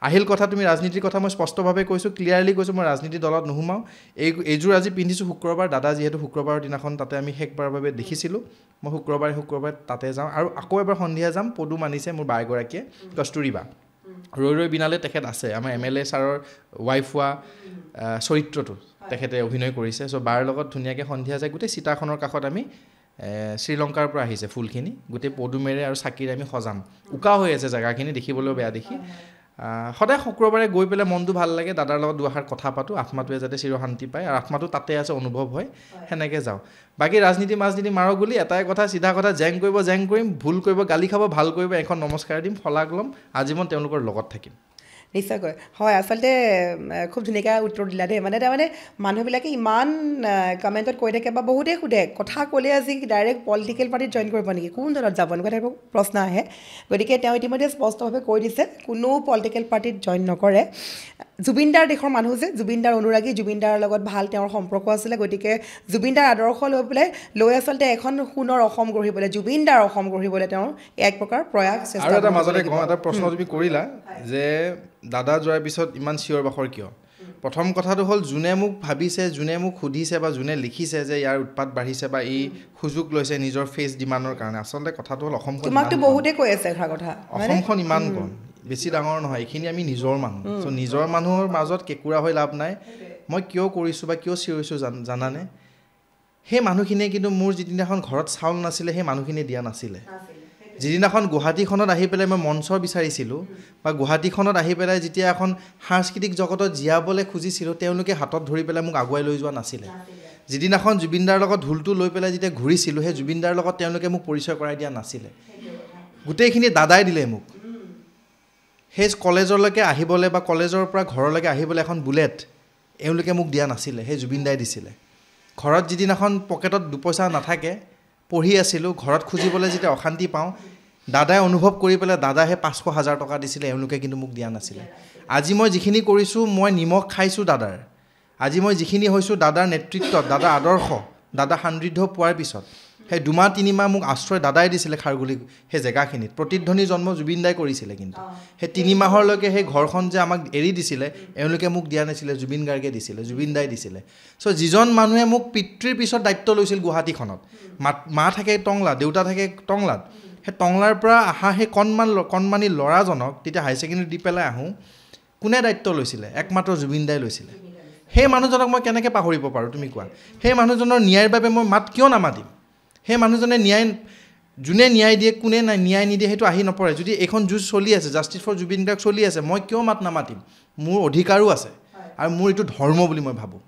আহিল কথা তুমি ৰাজনীতিৰ কথা মই স্পষ্টভাৱে কৈছোঁ ক্লিয়াৰলি কৈছোঁ মই ৰাজনীতি দলত নোসোমাওঁ এইযোৰ আজি পিন্ধিছোঁ শুক্ৰবাৰ দাদা যিহেতু শুক্ৰবাৰৰ দিনাখন তাতে আমি শেষবাৰৰ বাবে দেখিছিলোঁ মই শুক্ৰবাৰে তাতে যাওঁ আৰু আকৌ এবাৰ সন্ধিয়া যাম পদু মানিছে মোৰ বা এগৰাকীয়ে কস্তুৰীবা ৰৈ ৰৈ বিনালে তেখেত আছে আমাৰ MLA ছাৰৰ ৱাইফ হোৱা চৰিত্ৰটো তেখেতে অভিনয় কৰিছে চ' বাৰ লগত ধুনীয়াকৈ সন্ধিয়া যায় গোটেই চিতাখনৰ কাষত আমি শ্ৰীলংকাৰ পৰা আহিছে ফুলখিনি গোটেই পদুমেৰে আৰু চাকিৰে আমি সজাম উকা হৈ আছে জেগাখিনি দেখিবলৈও বেয়া দেখি সদায় শুক্ৰবাৰে গৈ পেলাই মনটো ভাল লাগে দাদাৰ লগত দুআষাৰ কথা পাতোঁ আত্মাটোৱে যাতে চিৰশান্তি পায় আৰু আত্মাটো তাতে আছে অনুভৱ হয় সেনেকৈ যাওঁ বাকী ৰাজনীতি মাজনীতি মাৰক বুলি এটাই কথা চিধা কথা জেং কৰিব জেং কৰিম ভুল কৰিব গালি খাব ভাল কৰিব এখন নমস্কাৰ দিম শলাগ ল'ম আজীৱন তেওঁলোকৰ লগত থাকিম নিশ্চয়কৈ হয় আচলতে খুব ধুনীয়াকৈ উত্তৰ দিলা দেই মানে তাৰমানে মানুহবিলাকে ইমান কমেণ্টত কৈ থাকে বা বহুতেই সোধে কথা ক'লে আজি ডাইৰেক্ট পলিটিকেল পাৰ্টিত জইন কৰিব নেকি কোন দলত যাব এনেকুৱা টাইপৰ প্ৰশ্ন আহে গতিকে তেওঁ ইতিমধ্যে স্পষ্টভাৱে কৈ দিছে কোনো পলিটিকেল পাৰ্টিত জইন নকৰে জুবিনদাৰ দেশৰ মানুহ যে জুবিনদাৰ অনুৰাগী জুবিনদাৰ লগত ভাল তেওঁৰ সম্পৰ্ক আছিলে গতিকে জুবিনদাৰ আদৰ্শ লৈ আচলতে এখন সোণৰ অসম গঢ়িবলৈ জুবিনদাৰ অসম গঢ়িবলৈ তেওঁৰ এক প্ৰকাৰ প্ৰয়াস আৰু এটা মাজতে কওঁ এটা প্ৰশ্ন তুমি কৰিলা যে দাদা যোৱাৰ পিছত ইমান চিঞৰ বাখৰ কিয় প্ৰথম কথাটো হ'ল যোনে মোক ভাবিছে যোনে মোক সুধিছে বা যোনে লিখিছে যে ইয়াৰ উৎপাত বাঢ়িছে বা এই সুযোগ লৈছে নিজৰ ফেচ ডিমাণ্ডৰ কাৰণে আচলতে কথাটো হ'ল অসমখন ইমান কম বেছি ডাঙৰ নহয় এইখিনি আমি নিজৰ মানুহ চ' নিজৰ মানুহৰ মাজত কেঁকুৰা হৈ লাভ নাই মই কিয় কৰিছোঁ বা কিয় চিঞৰিছোঁ জানানে সেই মানুহখিনিয়ে কিন্তু মোৰ যিদিনাখন ঘৰত চাউল নাছিলে সেই মানুহখিনিয়ে দিয়া নাছিলে যিদিনাখন গুৱাহাটীখনত আহি পেলাই মই মঞ্চ বিচাৰিছিলোঁ বা গুৱাহাটীখনত আহি পেলাই যেতিয়া এখন সাংস্কৃতিক জগতত জীয়াবলৈ খুজিছিলোঁ তেওঁলোকে হাতত ধৰি পেলাই মোক আগুৱাই লৈ যোৱা নাছিলে যিদিনাখন জুবিনদাৰ লগত ঢোলটো লৈ পেলাই যেতিয়া ঘূৰিছিলোঁ সেই জুবিনদাৰ লগত তেওঁলোকে মোক পৰিচয় কৰাই দিয়া নাছিলে গোটেইখিনি দাদাই দিলে মোক সেই কলেজলৈকে আহিবলৈ বা কলেজৰ পৰা ঘৰলৈকে আহিবলৈ এখন বুলেট এওঁলোকে মোক দিয়া নাছিলে সেই জুবিনদাই দিছিলে ঘৰত যিদিনাখন পকেটত দুপইচা নাথাকে পঢ়ি আছিলোঁ ঘৰত খুজিবলৈ যেতিয়া অশান্তি পাওঁ দাদাই অনুভৱ কৰি পেলাই দাদাহে 500,000 টকা দিছিলে এওঁলোকে কিন্তু মোক দিয়া নাছিলে আজি মই যিখিনি কৰিছোঁ মই নিমখ খাইছোঁ দাদাৰ আজি মই যিখিনি হৈছোঁ দাদাৰ নেতৃত্বত দাদাৰ আদৰ্শ দাদা সান্নিধ্য পোৱাৰ পিছত সেই 2-3 মাহ মোক আশ্ৰয় দাদাই দিছিলে খাৰগুলি সেই জেগাখিনিত প্ৰতিধ্বনি জন্ম জুবিনদাই কৰিছিলে কিন্তু সেই 3 মাহলৈকে সেই ঘৰখন যে আমাক এৰি দিছিলে এওঁলোকে মোক দিয়া নাছিলে জুবিন গাৰ্গে দিছিলে জুবিনদাই দিছিলে চ' যিজন মানুহে মোক পিতৃৰ পিছত দায়িত্ব লৈছিল গুৱাহাটীখনত মা থাকে টংলা দেউতা থাকে টংলাত সেই টংলাৰ পৰা অহা সেই কণমানি ল'ৰাজনক তেতিয়া হাই ছেকেণ্ডেৰী দি পেলাই আহোঁ কোনে দায়িত্ব লৈছিলে একমাত্ৰ জুবিনদাই লৈছিলে সেই মানুহজনক মই কেনেকৈ পাহৰিব পাৰোঁ তুমি কোৱা সেই মানুহজনৰ ন্যায়ৰ বাবে মই মাত কিয় নামাতিম সেই মানুহজনে যোনে ন্যায় দিয়ে কোনে ন্যায় নিদিয়ে সেইটো আহি নপৰে যদি এইখন যুঁজ চলি আছে জাষ্টিছ ফৰ জুবিন গাৰ্গ চলি আছে মই কিয় মাত নামাতিম মোৰ অধিকাৰো আছে আৰু মোৰ এইটো ধৰ্ম বুলি মই ভাবোঁ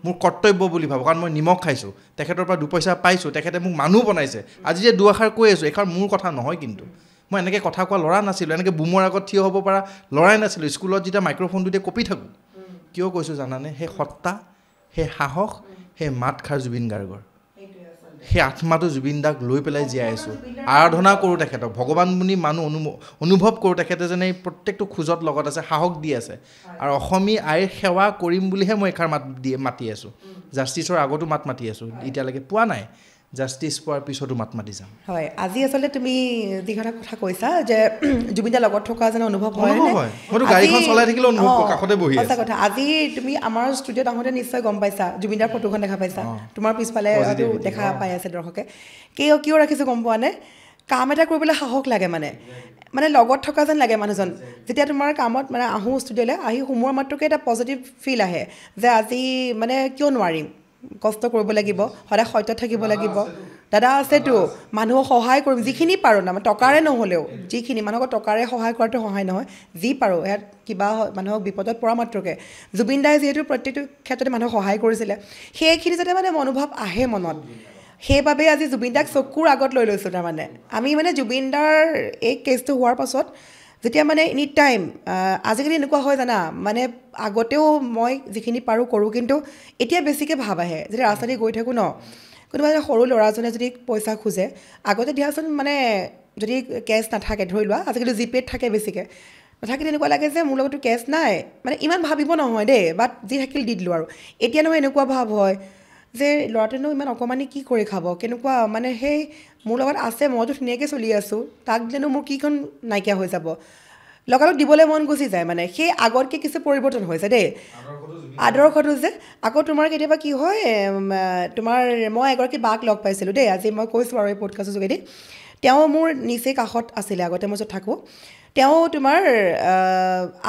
মোৰ কৰ্তব্য বুলি ভাবোঁ কাৰণ মই নিমখ খাইছোঁ তেখেতৰ পৰা 2 পইচা পাইছোঁ তেখেতে মোক মানুহ বনাইছে আজি যে দুআষাৰ কৈ আছোঁ এইষাৰ মোৰ কথা নহয় কিন্তু মই এনেকৈ কথা কোৱা ল'ৰা নাছিলোঁ এনেকৈ বুমৰ আগত থিয় হ'ব পৰা ল'ৰাই নাছিলোঁ স্কুলত যেতিয়া মাইক্ৰফোনটো দিয়ে কঁপি থাকোঁ কিয় কৈছোঁ জানানে সেই সত্তা সেই সাহস সেই মাতষাৰ জুবিন গাৰ্গৰ সেই আত্মাটো জুবিনদাক লৈ পেলাই জীয়াই আছোঁ আৰাধনা কৰোঁ তেখেতক ভগৱান বুলি মানুহ অনুভৱ কৰোঁ তেখেতে যেনে প্ৰত্যেকটো খোজত লগত আছে সাহস দি আছে আৰু অসমী আইৰ সেৱা কৰিম বুলিহে মই এষাৰ মাতি আছোঁ জাষ্টিছৰ আগতো মাতি আছোঁ এতিয়ালৈকে পোৱা নাই জাষ্টিছ পোৱাৰ পিছতো মাতি যাম হয় আজি আচলতে তুমি যিকেইটা কথা কৈছা যে জুবিনদাৰ লগত থকা যেন অনুভৱ হয় মইতো গাড়ীখন চলাই থাকিলেও অনুভৱ কাষতে বহি আছোঁ কথা আজি তুমি আমাৰ ষ্টুডিঅ'ত আহোঁতে নিশ্চয় গম পাইছা জুবিনদাৰ ফটোখন দেখা পাইছা তোমাৰ পিছফালে দেখা পাই আছে দৰ্শকে কিয় ৰাখিছোঁ গম পোৱা নে কাম এটা কৰিবলৈ সাহস লাগে মানে লগত থকা যেন লাগে মানুহজন যেতিয়া তোমাৰ কামত মানে আহোঁ ষ্টুডিঅ'লৈ আহি সোমোৱাৰ মাত্ৰকে এটা পজিটিভ ফিল আহে যে আজি মানে কিয় নোৱাৰিম কষ্ট কৰিব লাগিব সদায় সত্য থাকিব লাগিব দাদা আছেতো মানুহক সহায় কৰিম যিখিনি পাৰোঁ মানে টকাৰে নহ'লেও যিখিনি মানুহক টকাৰে সহায় কৰাটো সহায় নহয় যি পাৰোঁ ইয়াত কিবা মানুহক বিপদত পৰা মাত্ৰকে জুবিনদাই যিহেতু প্ৰত্যেকটো ক্ষেত্ৰতে মানুহক সহায় কৰিছিলে সেইখিনি যাতে মানে মনোভাৱ আহে মনত সেইবাবে আজি জুবিনদাক চকুৰ আগত লৈ লৈছোঁ তাৰমানে আমি মানে জুবিনদাৰ এই কেছটো হোৱাৰ পাছত যেতিয়া মানে এনি টাইম আজিকালি এনেকুৱা হয় জানা মানে আগতেও মই যিখিনি পাৰোঁ কৰোঁ কিন্তু এতিয়া বেছিকৈ ভাব আহে যেতিয়া ৰাস্তাদি গৈ থাকোঁ ন কোনোবা সৰু ল'ৰাজনে যদি পইচা খোজে আগতে দিয়াচোন মানে যদি কেছ নাথাকে ধৰি লোৱা আজিকালি জিপে'ত থাকে বেছিকৈ নাথাকিলে এনেকুৱা লাগে যে মোৰ লগতো কেছ নাই মানে ইমান ভাবিব নহয় দেই বাট যি থাকিল দি দিলোঁ আৰু এতিয়া নহয় এনেকুৱা ভাৱ হয় যে ল'ৰাটোনো ইমান অকণমানি কি কৰি খাব কেনেকুৱা মানে সেই মোৰ লগত আছে মইতো ধুনীয়াকৈ চলি আছোঁ তাক দিলেনো মোৰ কিখন নাইকিয়া হৈ যাব লগালগ দিবলৈ মন গুচি যায় মানে সেই আগতকৈ কিছু পৰিৱৰ্তন হৈছে দেই আদৰ্শটো যে আকৌ তোমাৰ কেতিয়াবা কি হয় তোমাৰ মই এগৰাকী বাক লগ পাইছিলোঁ দেই আজি মই কৈছোঁ আৰু এই পডকাষ্টৰ যোগেদি তেওঁ মোৰ নিচেই কাষত আছিলে আগতে মই য'ত থাকোঁ তেওঁ তোমাৰ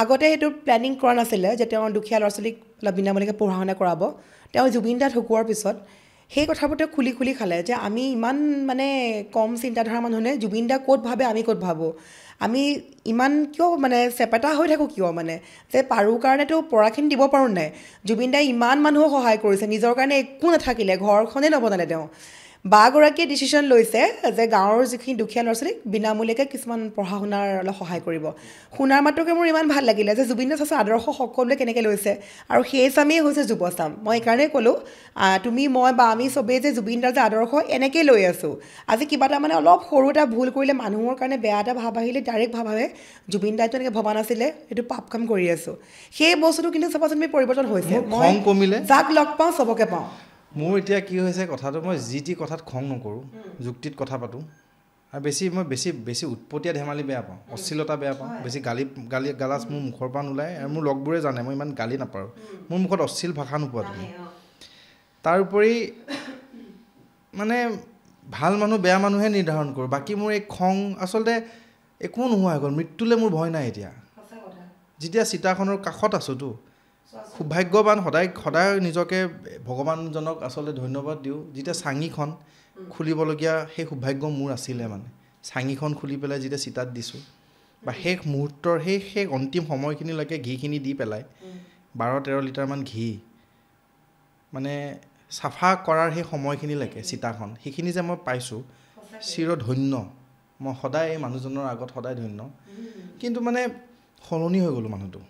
আগতে সেইটো প্লেনিং কৰা নাছিলে যে তেওঁ দুখীয়া ল'ৰা ছোৱালীক অলপ বিনামূলীয়াকৈ পঢ়া শুনা কৰাব তেওঁ জুবিন দা ঢুকোৱাৰ পিছত সেই কথাবোৰ তেওঁ খুলি খুলি খালে যে আমি ইমান মানে কম চিন্তাধাৰা মানুহে জুবিন দা ক'ত ভাবে আমি ক'ত ভাবোঁ আমি ইমান কিয় মানে চেপেটা হৈ থাকোঁ কিয় মানে যে পাৰোঁ কাৰণেতো পৰাখিনি দিব পাৰোঁ নাই জুবিন দাই ইমান মানুহক সহায় কৰিছে নিজৰ কাৰণে একো নাথাকিলে ঘৰখনেই নবনালে তেওঁ বাগৰাকীয়ে ডিচিশ্যন লৈছে যে গাঁৱৰ যিখিনি দুখীয়া ল'ৰা ছোৱালীক বিনামূলীয়াকৈ কিছুমান পঢ়া শুনাৰ অলপ সহায় কৰিব শুনাৰ মাত্ৰকে মোৰ ইমান ভাল লাগিলে যে জুবিন দাৰ আদৰ্শ সকলোৱে কেনেকৈ লৈছে আৰু সেই চামেই হৈছে যুৱচাম মই এইকাৰণেই ক'লোঁ তুমি মই বা আমি চবেই যে জুবিন দাৰ যে আদৰ্শ এনেকৈয়ে লৈ আছোঁ আজি কিবা এটা মানে অলপ সৰু এটা ভুল কৰিলে মানুহৰ কাৰণে বেয়া এটা ভাৱ আহিলে ডাইৰেক্ট ভাৱে জুবিন দাইতো এনেকৈ ভবা নাছিলে এইটো পাপ কাম কৰি আছোঁ সেই বস্তুটো কিন্তু চাবাচোন তুমি পৰিৱৰ্তন হৈছে মই কমিলে যাক লগ পাওঁ চবকে পাওঁ মোৰ এতিয়া কি হৈছে কথাটো মই যি টি কথাত খং নকৰোঁ যুক্তিত কথা পাতোঁ আৰু মই বেছি উৎপতীয়া ধেমালি বেয়া পাওঁ অশ্লীলতা বেয়া পাওঁ বেছি গালাজ মোৰ মুখৰ পৰা নোলায় আৰু মোৰ লগবোৰে জানে মই ইমান গালি নাপাৰোঁ মোৰ মুখত অশ্লীল ভাষা নোপোৱা তুমি তাৰোপৰি মানে ভাল মানুহ বেয়া মানুহে নিৰ্ধাৰণ কৰোঁ বাকী মোৰ এই খং আচলতে একো নোহোৱা হৈ গ'ল মৃত্যুলৈ মোৰ ভয় নাই এতিয়া যেতিয়া চিতাখনৰ কাষত আছোঁতো সৌভাগ্যৱান সদায় নিজকে ভগৱানজনক আচলতে ধন্যবাদ দিওঁ যেতিয়া চাঙিখন খুলিবলগীয়া সেই সৌভাগ্য মোৰ আছিলে মানে চাঙিখন খুলি পেলাই যেতিয়া চিতাত দিছোঁ বা শেষ মুহূৰ্তৰ সেই অন্তিম সময়খিনিলৈকে ঘিখিনি দি পেলাই 12-13 লিটাৰমান ঘি মানে চাফা কৰাৰ সেই সময়খিনিলৈকে চিতাখন সেইখিনি যে মই পাইছোঁ চিৰধন্য মই সদায় এই মানুহজনৰ আগত সদায় ধন্য কিন্তু মানে সলনি হৈ গ'লোঁ মানুহটো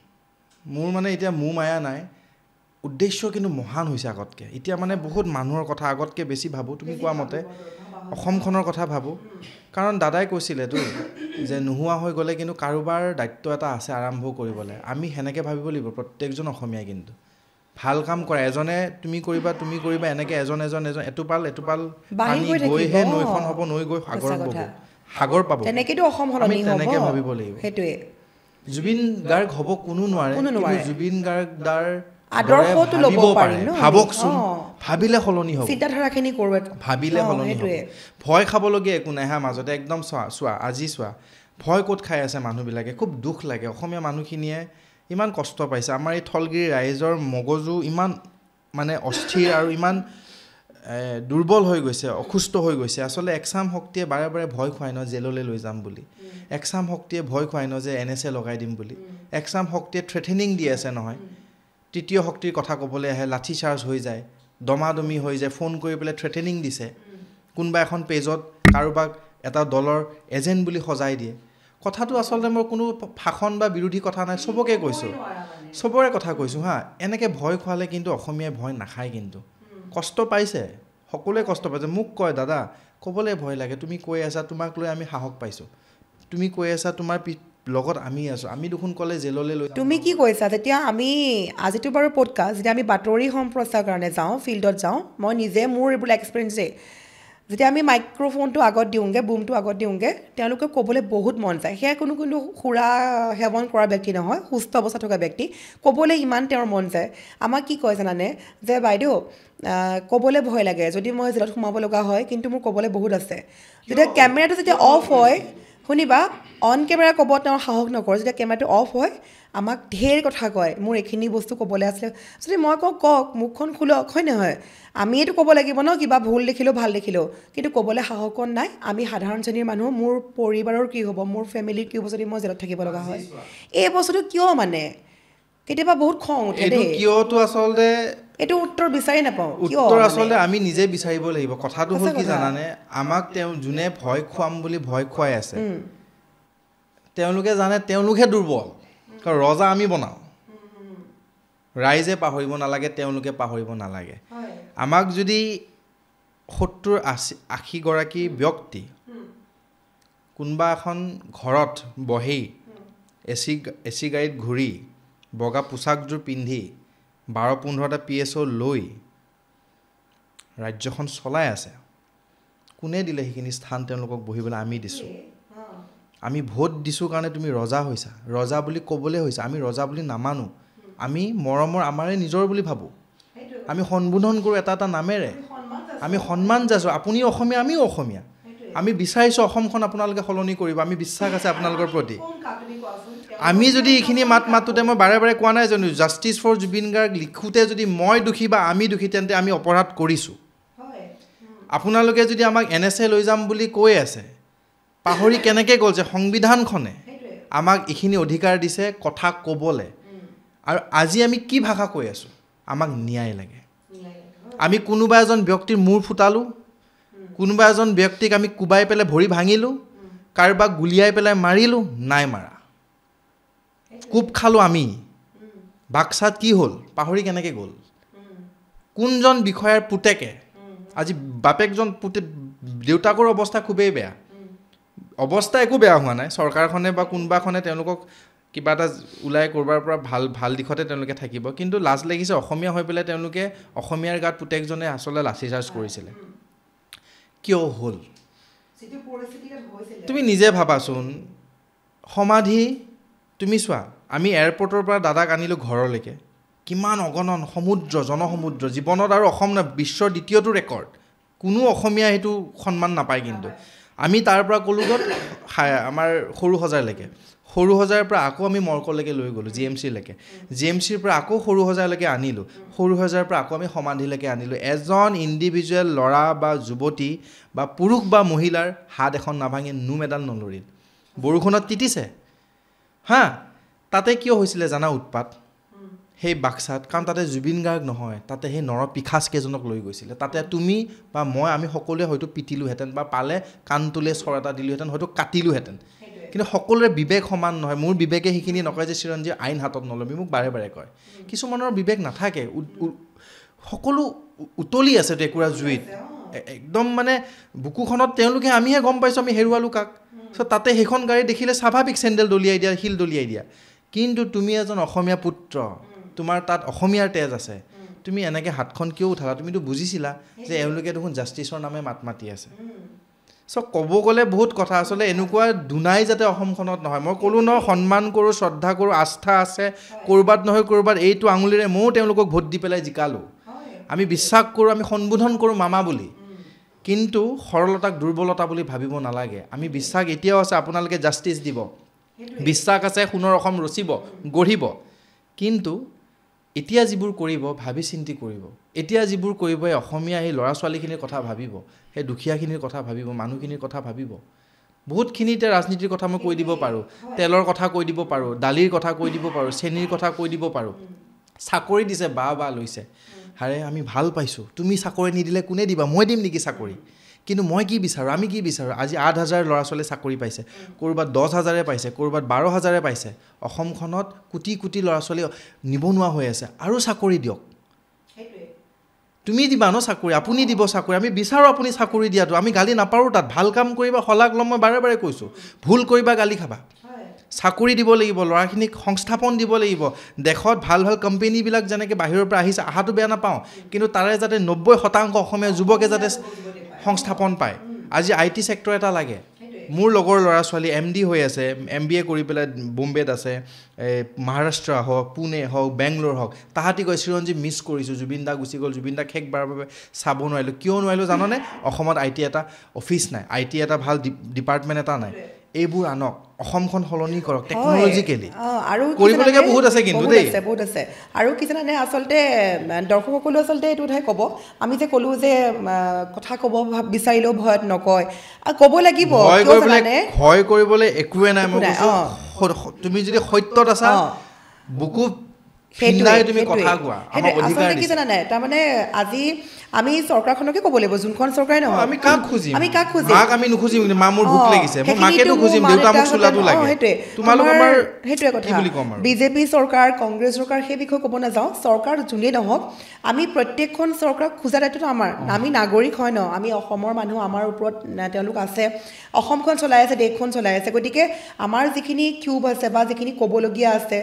মোৰ মানে এতিয়া মোৰ মায়া নাই উদ্দেশ্য কিন্তু মহান হৈছে আগতকৈ এতিয়া মানে বহুত মানুহৰ কথা আগতকৈ বেছি ভাবোঁ তুমি কোৱা মতে অসমখনৰ কথা ভাবোঁ কাৰণ দাদাই কৈছিলেতো যে নোহোৱা হৈ গ'লে কিন্তু কাৰোবাৰ দায়িত্ব এটা আছে আৰম্ভ কৰিবলৈ আমি সেনেকৈ ভাবিব লাগিব প্ৰত্যেকজন অসমীয়াই কিন্তু ভাল কাম কৰা এজনে তুমি কৰিবা এনেকৈ এজন এটোপাল পানী গৈহে নৈখন হ'ব নৈ গৈ সাগৰ পাব তেনেকৈতো অসম সলনি হ'ব তেনেকৈ ভাবিব লাগিব সেইটোৱে জুবিন গাৰ্গ হ'ব কোনো নোৱাৰে জুবিন গাৰ্গদাৰ আদৰ্শটো ল'ব পাৰি ন ভাবকচোন ভাবিলে সলনি হ'ব চিন্তাধাৰাখিনি কৰোঁ ভাবিলে সলনি হ'ব ভয় খাবলগীয়া একো নাই হা মাজতে একদম চোৱা আজি চোৱা ভয় ক'ত খাই আছে মানুহবিলাকে খুব দুখ লাগে অসমীয়া মানুহখিনিয়ে ইমান কষ্ট পাইছে আমাৰ এই থলগিৰি ৰাইজৰ মগজু ইমান মানে অস্থিৰ আৰু ইমান দুৰ্বল হৈ গৈছে অসুস্থ হৈ গৈছে আচলতে একচাম শক্তিয়ে বাৰে বাৰে ভয় খুৱাই ন জেললৈ লৈ যাম বুলি একচাম শক্তিয়ে ভয় খুৱাই ন যে NSA লগাই দিম বুলি একচাম শক্তিয়ে থ্ৰেটেনিং দি আছে নহয় তৃতীয় শক্তিৰ কথা ক'বলৈ আহে লাঠি চাৰ্জ হৈ যায় দমাদমি হৈ যায় ফোন কৰি পেলাই থ্ৰেটেনিং দিছে কোনোবা এখন পেজত কাৰোবাক এটা দলৰ এজেণ্ট বুলি সজাই দিয়ে কথাটো আচলতে মোৰ কোনো ভাষণ বা বিৰোধী কথা নাই চবকে কৈছোঁ চবৰে কথা কৈছোঁ হা এনেকৈ ভয় খোৱালে কিন্তু অসমীয়াই ভয় নাখায় কিন্তু কষ্ট পাইছে সকলোৱে কষ্ট পাইছে মোক কয় দাদা ক'বলৈ ভয় লাগে তুমি কৈ আছা তোমাক লৈ আমি সাহস পাইছোঁ তুমি কৈ আছা তোমাৰ লগত আমি আছোঁ আমি দেখোন ক'লে জেললৈ লৈ তুমি কি কৈছা যেতিয়া আমি আজিতো বাৰু পডকাষ্ট যেতিয়া আমি বাতৰি সম্প্ৰচাৰৰ কাৰণে যাওঁ ফিল্ডত যাওঁ মই নিজে মোৰ এইবোৰ এক্সপিৰিয়েঞ্চেই যেতিয়া আমি মাইক্ৰফোনটো আগত দিওঁগৈ বুমটো আগত দিওঁগৈ তেওঁলোকে ক'বলৈ বহুত মন যায় সেয়া কোনো সুৰা সেৱন কৰা ব্যক্তি নহয় সুস্থ অৱস্থা থকা ব্যক্তি ক'বলৈ ইমান তেওঁৰ মন যায় আমাক কি কয় জানানে যে বাইদেউ ক'বলৈ ভয় লাগে যদি মই জেলত সোমাব লগা হয় কিন্তু মোৰ ক'বলৈ বহুত আছে যেতিয়া কেমেৰাটো যেতিয়া অফ হয় শুনিবা অন কেমেৰা ক'ব তেওঁৰ সাহস নকৰে যেতিয়া কেমেৰাটো অফ হয় আমাক ঢেৰ কথা কয় মোৰ এইখিনি বস্তু ক'বলৈ আছিলে যদি মই কওক মুখখন খোলক হয় নহয় আমিয়েতো ক'ব লাগিব ন কিবা ভুল দেখিলেও ভাল দেখিলেও কিন্তু ক'বলৈ সাহসকণ নাই আমি সাধাৰণ শ্ৰেণীৰ মানুহ মোৰ পৰিবাৰৰ কি হ'ব মোৰ ফেমিলিৰ কি হ'ব যদি মই জেলত থাকিব লগা হয় এই বস্তুটো কিয় মানে কেতিয়াবা বহুত খং উঠে দেই কিয়টো আচলতে এইটো উত্তৰ বিচাৰি নাপাওঁ উত্তৰ আচলতে আমি নিজে বিচাৰিব লাগিব কথাটো হ'ল কি জানানে আমাক তেওঁ যোনে ভয় খুৱাম বুলি ভয় খুৱাই আছে তেওঁলোকে জানে তেওঁলোকহে দুৰ্বল কাৰণ ৰজা আমি বনাওঁ ৰাইজে পাহৰিব নালাগে তেওঁলোকে পাহৰিব নালাগে আমাক যদি 70-80গৰাকী ব্যক্তি কোনোবা এখন ঘৰত বহি এচি গাড়ীত ঘূৰি বগা পোচাকযোৰ পিন্ধি 12-15টা PSO লৈ ৰাজ্যখন চলাই আছে কোনে দিলে সেইখিনি স্থান তেওঁলোকক বহিবলৈ আমি দিছোঁ আমি ভোট দিছোঁ কাৰণে তুমি ৰজা হৈছা ৰজা বুলি ক'বলৈ হৈছা আমি ৰজা বুলি নামানো আমি মৰমৰ আমাৰে নিজৰ বুলি ভাবোঁ আমি সম্বোধন কৰোঁ এটা নামেৰে আমি সন্মান যাচোঁ আপুনি অসমীয়া আমিও অসমীয়া আমি বিচাৰিছোঁ অসমখন আপোনালোকে সলনি কৰিব আমি বিশ্বাস আছে আপোনালোকৰ প্ৰতি আমি যদি এইখিনি মাতোতে মই বাৰে বাৰে কোৱা নাই জানো জাষ্টিছ ফৰ জুবিন গাৰ্গ লিখোঁতে যদি মই দোষী বা আমি দোষী তেন্তে আমি অপৰাধ কৰিছোঁ আপোনালোকে যদি আমাক NSA লৈ যাম বুলি কৈ আছে পাহৰি কেনেকৈ গ'ল যে সংবিধানখনে আমাক এইখিনি অধিকাৰ দিছে কথা ক'বলৈ আৰু আজি আমি কি ভাষা কৈ আছোঁ আমাক ন্যায় লাগে আমি কোনোবা এজন ব্যক্তিৰ মূৰ ফুটালোঁ কোনোবা এজন ব্যক্তিক আমি কোবাই পেলাই ভৰি ভাঙিলোঁ কাৰোবাক গুলিয়াই পেলাই মাৰিলোঁ নাই মাৰা কোব খালোঁ আমি বাক্সাত কি হ'ল পাহৰি কেনেকৈ গ'ল কোনজন বিষয়াৰ পুতেকে আজি বাপেকজন দেউতাকৰ অৱস্থা খুবেই বেয়া অৱস্থা একো বেয়া হোৱা নাই চৰকাৰখনে বা কোনোবাখনে তেওঁলোকক কিবা এটা ওলাই কৰবাৰ পৰা ভাল দিশতে তেওঁলোকে থাকিব কিন্তু লাজ লাগিছে অসমীয়া হৈ পেলাই তেওঁলোকে অসমীয়াৰ গাত পুতেকজনে আচলতে লাঠিচাৰ্জ কৰিছিলে কিয় হ'ল তুমি নিজে ভাবাচোন সমাধি তুমি চোৱা আমি এয়াৰপৰ্টৰ পৰা দাদাক আনিলোঁ ঘৰলৈকে কিমান অগণন সমুদ্ৰ জনসমুদ্ৰ জীৱনত আৰু অসম বিশ্বৰ দ্বিতীয়টো ৰেকৰ্ড কোনো অসমীয়া সেইটো সন্মান নাপায় কিন্তু আমি তাৰ পৰা কলোগত আমাৰ সৰু সজাইৰ পৰা আকৌ আমি মৰকলৈকে লৈ গ'লোঁ GMCৰ পৰা আকৌ সৰু সজাইলৈকে আনিলোঁ সৰু সজাইৰ পৰা আকৌ আমি সমাধিলৈকে আনিলোঁ এজন ইণ্ডিভিজুৱেল ল'ৰা বা যুৱতী বা পুৰুষ বা মহিলাৰ হাত এখন নাভাঙি নোম এডাল নলৰিল বৰষুণত তিতিছে হা তাতে কিয় হৈছিলে জানা উৎপাত সেই বাক্সাত কাৰণ তাতে জুবিন গাৰ্গ নহয় তাতে সেই পিখাচ কেইজনক লৈ গৈছিলে তাতে তুমি বা মই আমি সকলোৱে হয়তো পিটিলোহেঁতেন বা পালে কাণটোলে চৰ এটা দিলোহেঁতেন হয়তো কাটিলোহেঁতেন কিন্তু সকলোৰে বিবেক সমান নহয় মোৰ বিবেকে সেইখিনি নকয় যে চিৰঞ্জীৱ আইন হাতত নল'বি মোক বাৰে বাৰে কয় কিছুমানৰ বিবেক নাথাকে সকলো উতলি আছে টেকুৰা জুইত একদম মানে বুকুখনত তেওঁলোকে আমিহে গম পাইছোঁ আমি হেৰুৱালোঁ কাক তাতে সেইখন গাড়ী দেখিলে স্বাভাৱিক চেণ্ডেল দলিয়াই দিয়া শিল দলিয়াই দিয়া কিন্তু তুমি এজন অসমীয়া পুত্ৰ তোমাৰ তাত অসমীয়াৰ তেজ আছে তুমি এনেকৈ হাতখন কিয় উঠালা তুমিতো বুজিছিলা যে এওঁলোকে দেখোন জাষ্টিছৰ নামে মাত মাতি আছে ক'ব গ'লে বহুত কথা আচলতে এনেকুৱা দুনাই যাতে অসমখনত নহয় মই ক'লোঁ ন সন্মান কৰোঁ শ্ৰদ্ধা কৰোঁ আস্থা আছে ক'ৰবাত নহয় ক'ৰবাত এইটো আঙুলিৰে ময়ো তেওঁলোকক ভোট দি পেলাই জিকালোঁ আমি বিশ্বাস কৰোঁ আমি সম্বোধন কৰোঁ মামা বুলি কিন্তু সৰলতাক দুৰ্বলতা বুলি ভাবিব নালাগে আমি বিশ্বাস এতিয়াও আছে আপোনালোকে জাষ্টিছ দিব বিশ্বাস আছে সোণৰ অসম ৰচিব গঢ়িব কিন্তু এতিয়া যিবোৰ কৰিব ভাবি চিন্তি কৰিব এতিয়া যিবোৰ কৰিব এই অসমীয়া এই ল'ৰা ছোৱালীখিনিৰ কথা ভাবিব সেই দুখীয়াখিনিৰ কথা ভাবিব মানুহখিনিৰ কথা ভাবিব বহুতখিনিতে ৰাজনীতিৰ কথা মই কৈ দিব পাৰোঁ তেলৰ কথা কৈ দিব পাৰোঁ দালিৰ কথা কৈ দিব পাৰোঁ চেনীৰ কথা কৈ দিব পাৰোঁ চাকৰি দিছে বা লৈছে হাৰে আমি ভাল পাইছোঁ তুমি চাকৰি নিদিলে কোনে দিবা মই দিম নেকি চাকৰি কিন্তু মই কি বিচাৰোঁ আমি কি বিচাৰোঁ আজি 8,000 ল'ৰা ছোৱালী চাকৰি পাইছে ক'ৰবাত 10,000 পাইছে ক'ৰবাত 12,000 পাইছে অসমখনত কোটি কোটি ল'ৰা ছোৱালী নিবনুৱা হৈ আছে আৰু চাকৰি দিয়ক তুমি দিবা ন চাকৰি আপুনি দিব চাকৰি আমি বিচাৰোঁ আপুনি চাকৰি দিয়াটো আমি গালি নাপাৰোঁ তাত ভাল কাম কৰিবা শলাগ ল'ম মই বাৰে বাৰে কৈছোঁ ভুল কৰিবা গালি খাবা চাকৰি দিব লাগিব ল'ৰাখিনিক সংস্থাপন দিব লাগিব দেশত ভাল কোম্পানীবিলাক যেনেকৈ বাহিৰৰ পৰা আহিছে অহাটো বেয়া নাপাওঁ কিন্তু তাৰে যাতে 90% অসমীয়া যুৱকে যাতে সংস্থাপন পায় আজি IT ছেক্টৰ এটা লাগে মোৰ লগৰ ল'ৰা ছোৱালী MD হৈ আছে MBA কৰি পেলাই বোম্বেত আছে মহাৰাষ্ট্ৰ হওক পুনে হওক বেংগলোৰ হওক তাহাঁতি কয় চিৰঞ্জীৱ মিছ কৰিছোঁ জুবিন দা গুচি গ'ল জুবিন দা শেষ বাৰৰ বাবে চাব নোৱাৰিলোঁ কিয় নোৱাৰিলোঁ জাননে অসমত IT এটা অফিচ নাই IT এটা ভাল ডিপাৰ্টমেণ্ট এটা নাই এইবোৰ আনক অসমখন সলনি কৰক টেকনলজিকেলি আৰু কৰিবলগীয়া বহুত আছে কিন্তু দেই বহুত আছে আৰু কি জানানে আচলতে দৰ্শকসকলে আচলতে এইটো কথাই ক'ব আমি যে ক'লোঁ যে কথা ক'ব বিচাৰিলেও ভয়ত নকয় ক'ব লাগিব ভয় কৰিবলৈ একোৱে নাই মই তুমি যদি সত্যত আছা বুকু তুমি কথা কোৱা আচলতে কি জানা নাই তাৰমানে আজি আমি চৰকাৰখনকে ক'ব লাগিব যোনখন চৰকাৰে নহয় আমি কাক খুজিম মাক আমি নুখুজিম মা মোৰ ভোক লাগিছে মই মাকেতো খুজিম দেউতা মোক চোলাটো লাগে তোমালোক আমাৰ সেইটোৱে কথা বিজেপি চৰকাৰ কংগ্ৰেছ চৰকাৰ সেই বিষয়ে ক'ব নাযাওঁ চৰকাৰ যোনেই নহওক আমি প্ৰত্যেকখন চৰকাৰক খোজা দায়িত্বটো আমাৰ আমি নাগৰিক হয় ন আমি অসমৰ মানুহ আমাৰ ওপৰত তেওঁলোক আছে অসমখন চলাই আছে দেশখন চলাই আছে গতিকে আমাৰ যিখিনি কিউব আছে বা যিখিনি ক'বলগীয়া আছে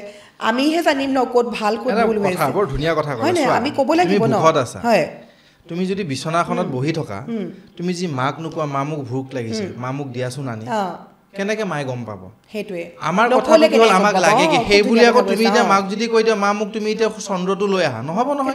আমিহে জানিম ন ক'ত ভাল ক'ত ভুল হৈছে বৰ ধুনীয়া কথা হয় আমি ক'ব লাগিব ন হয় তুমি যদি বিছনাখনত বহি থকা তুমি যি মাক নোকোৱা মা মোক ভোক লাগিছে মা মোক দিয়াচোন আনি কেনেকৈ মায়ে গম পাব সেইটোৱে আমাৰ কথাটো কি হ'ল আমাক লাগে কি সেই বুলি আকৌ তুমি এতিয়া মাক যদি কৈ দিয়া মা মোক তুমি এতিয়া চন্দ্ৰটো লৈ আহা নহ'ব নহয়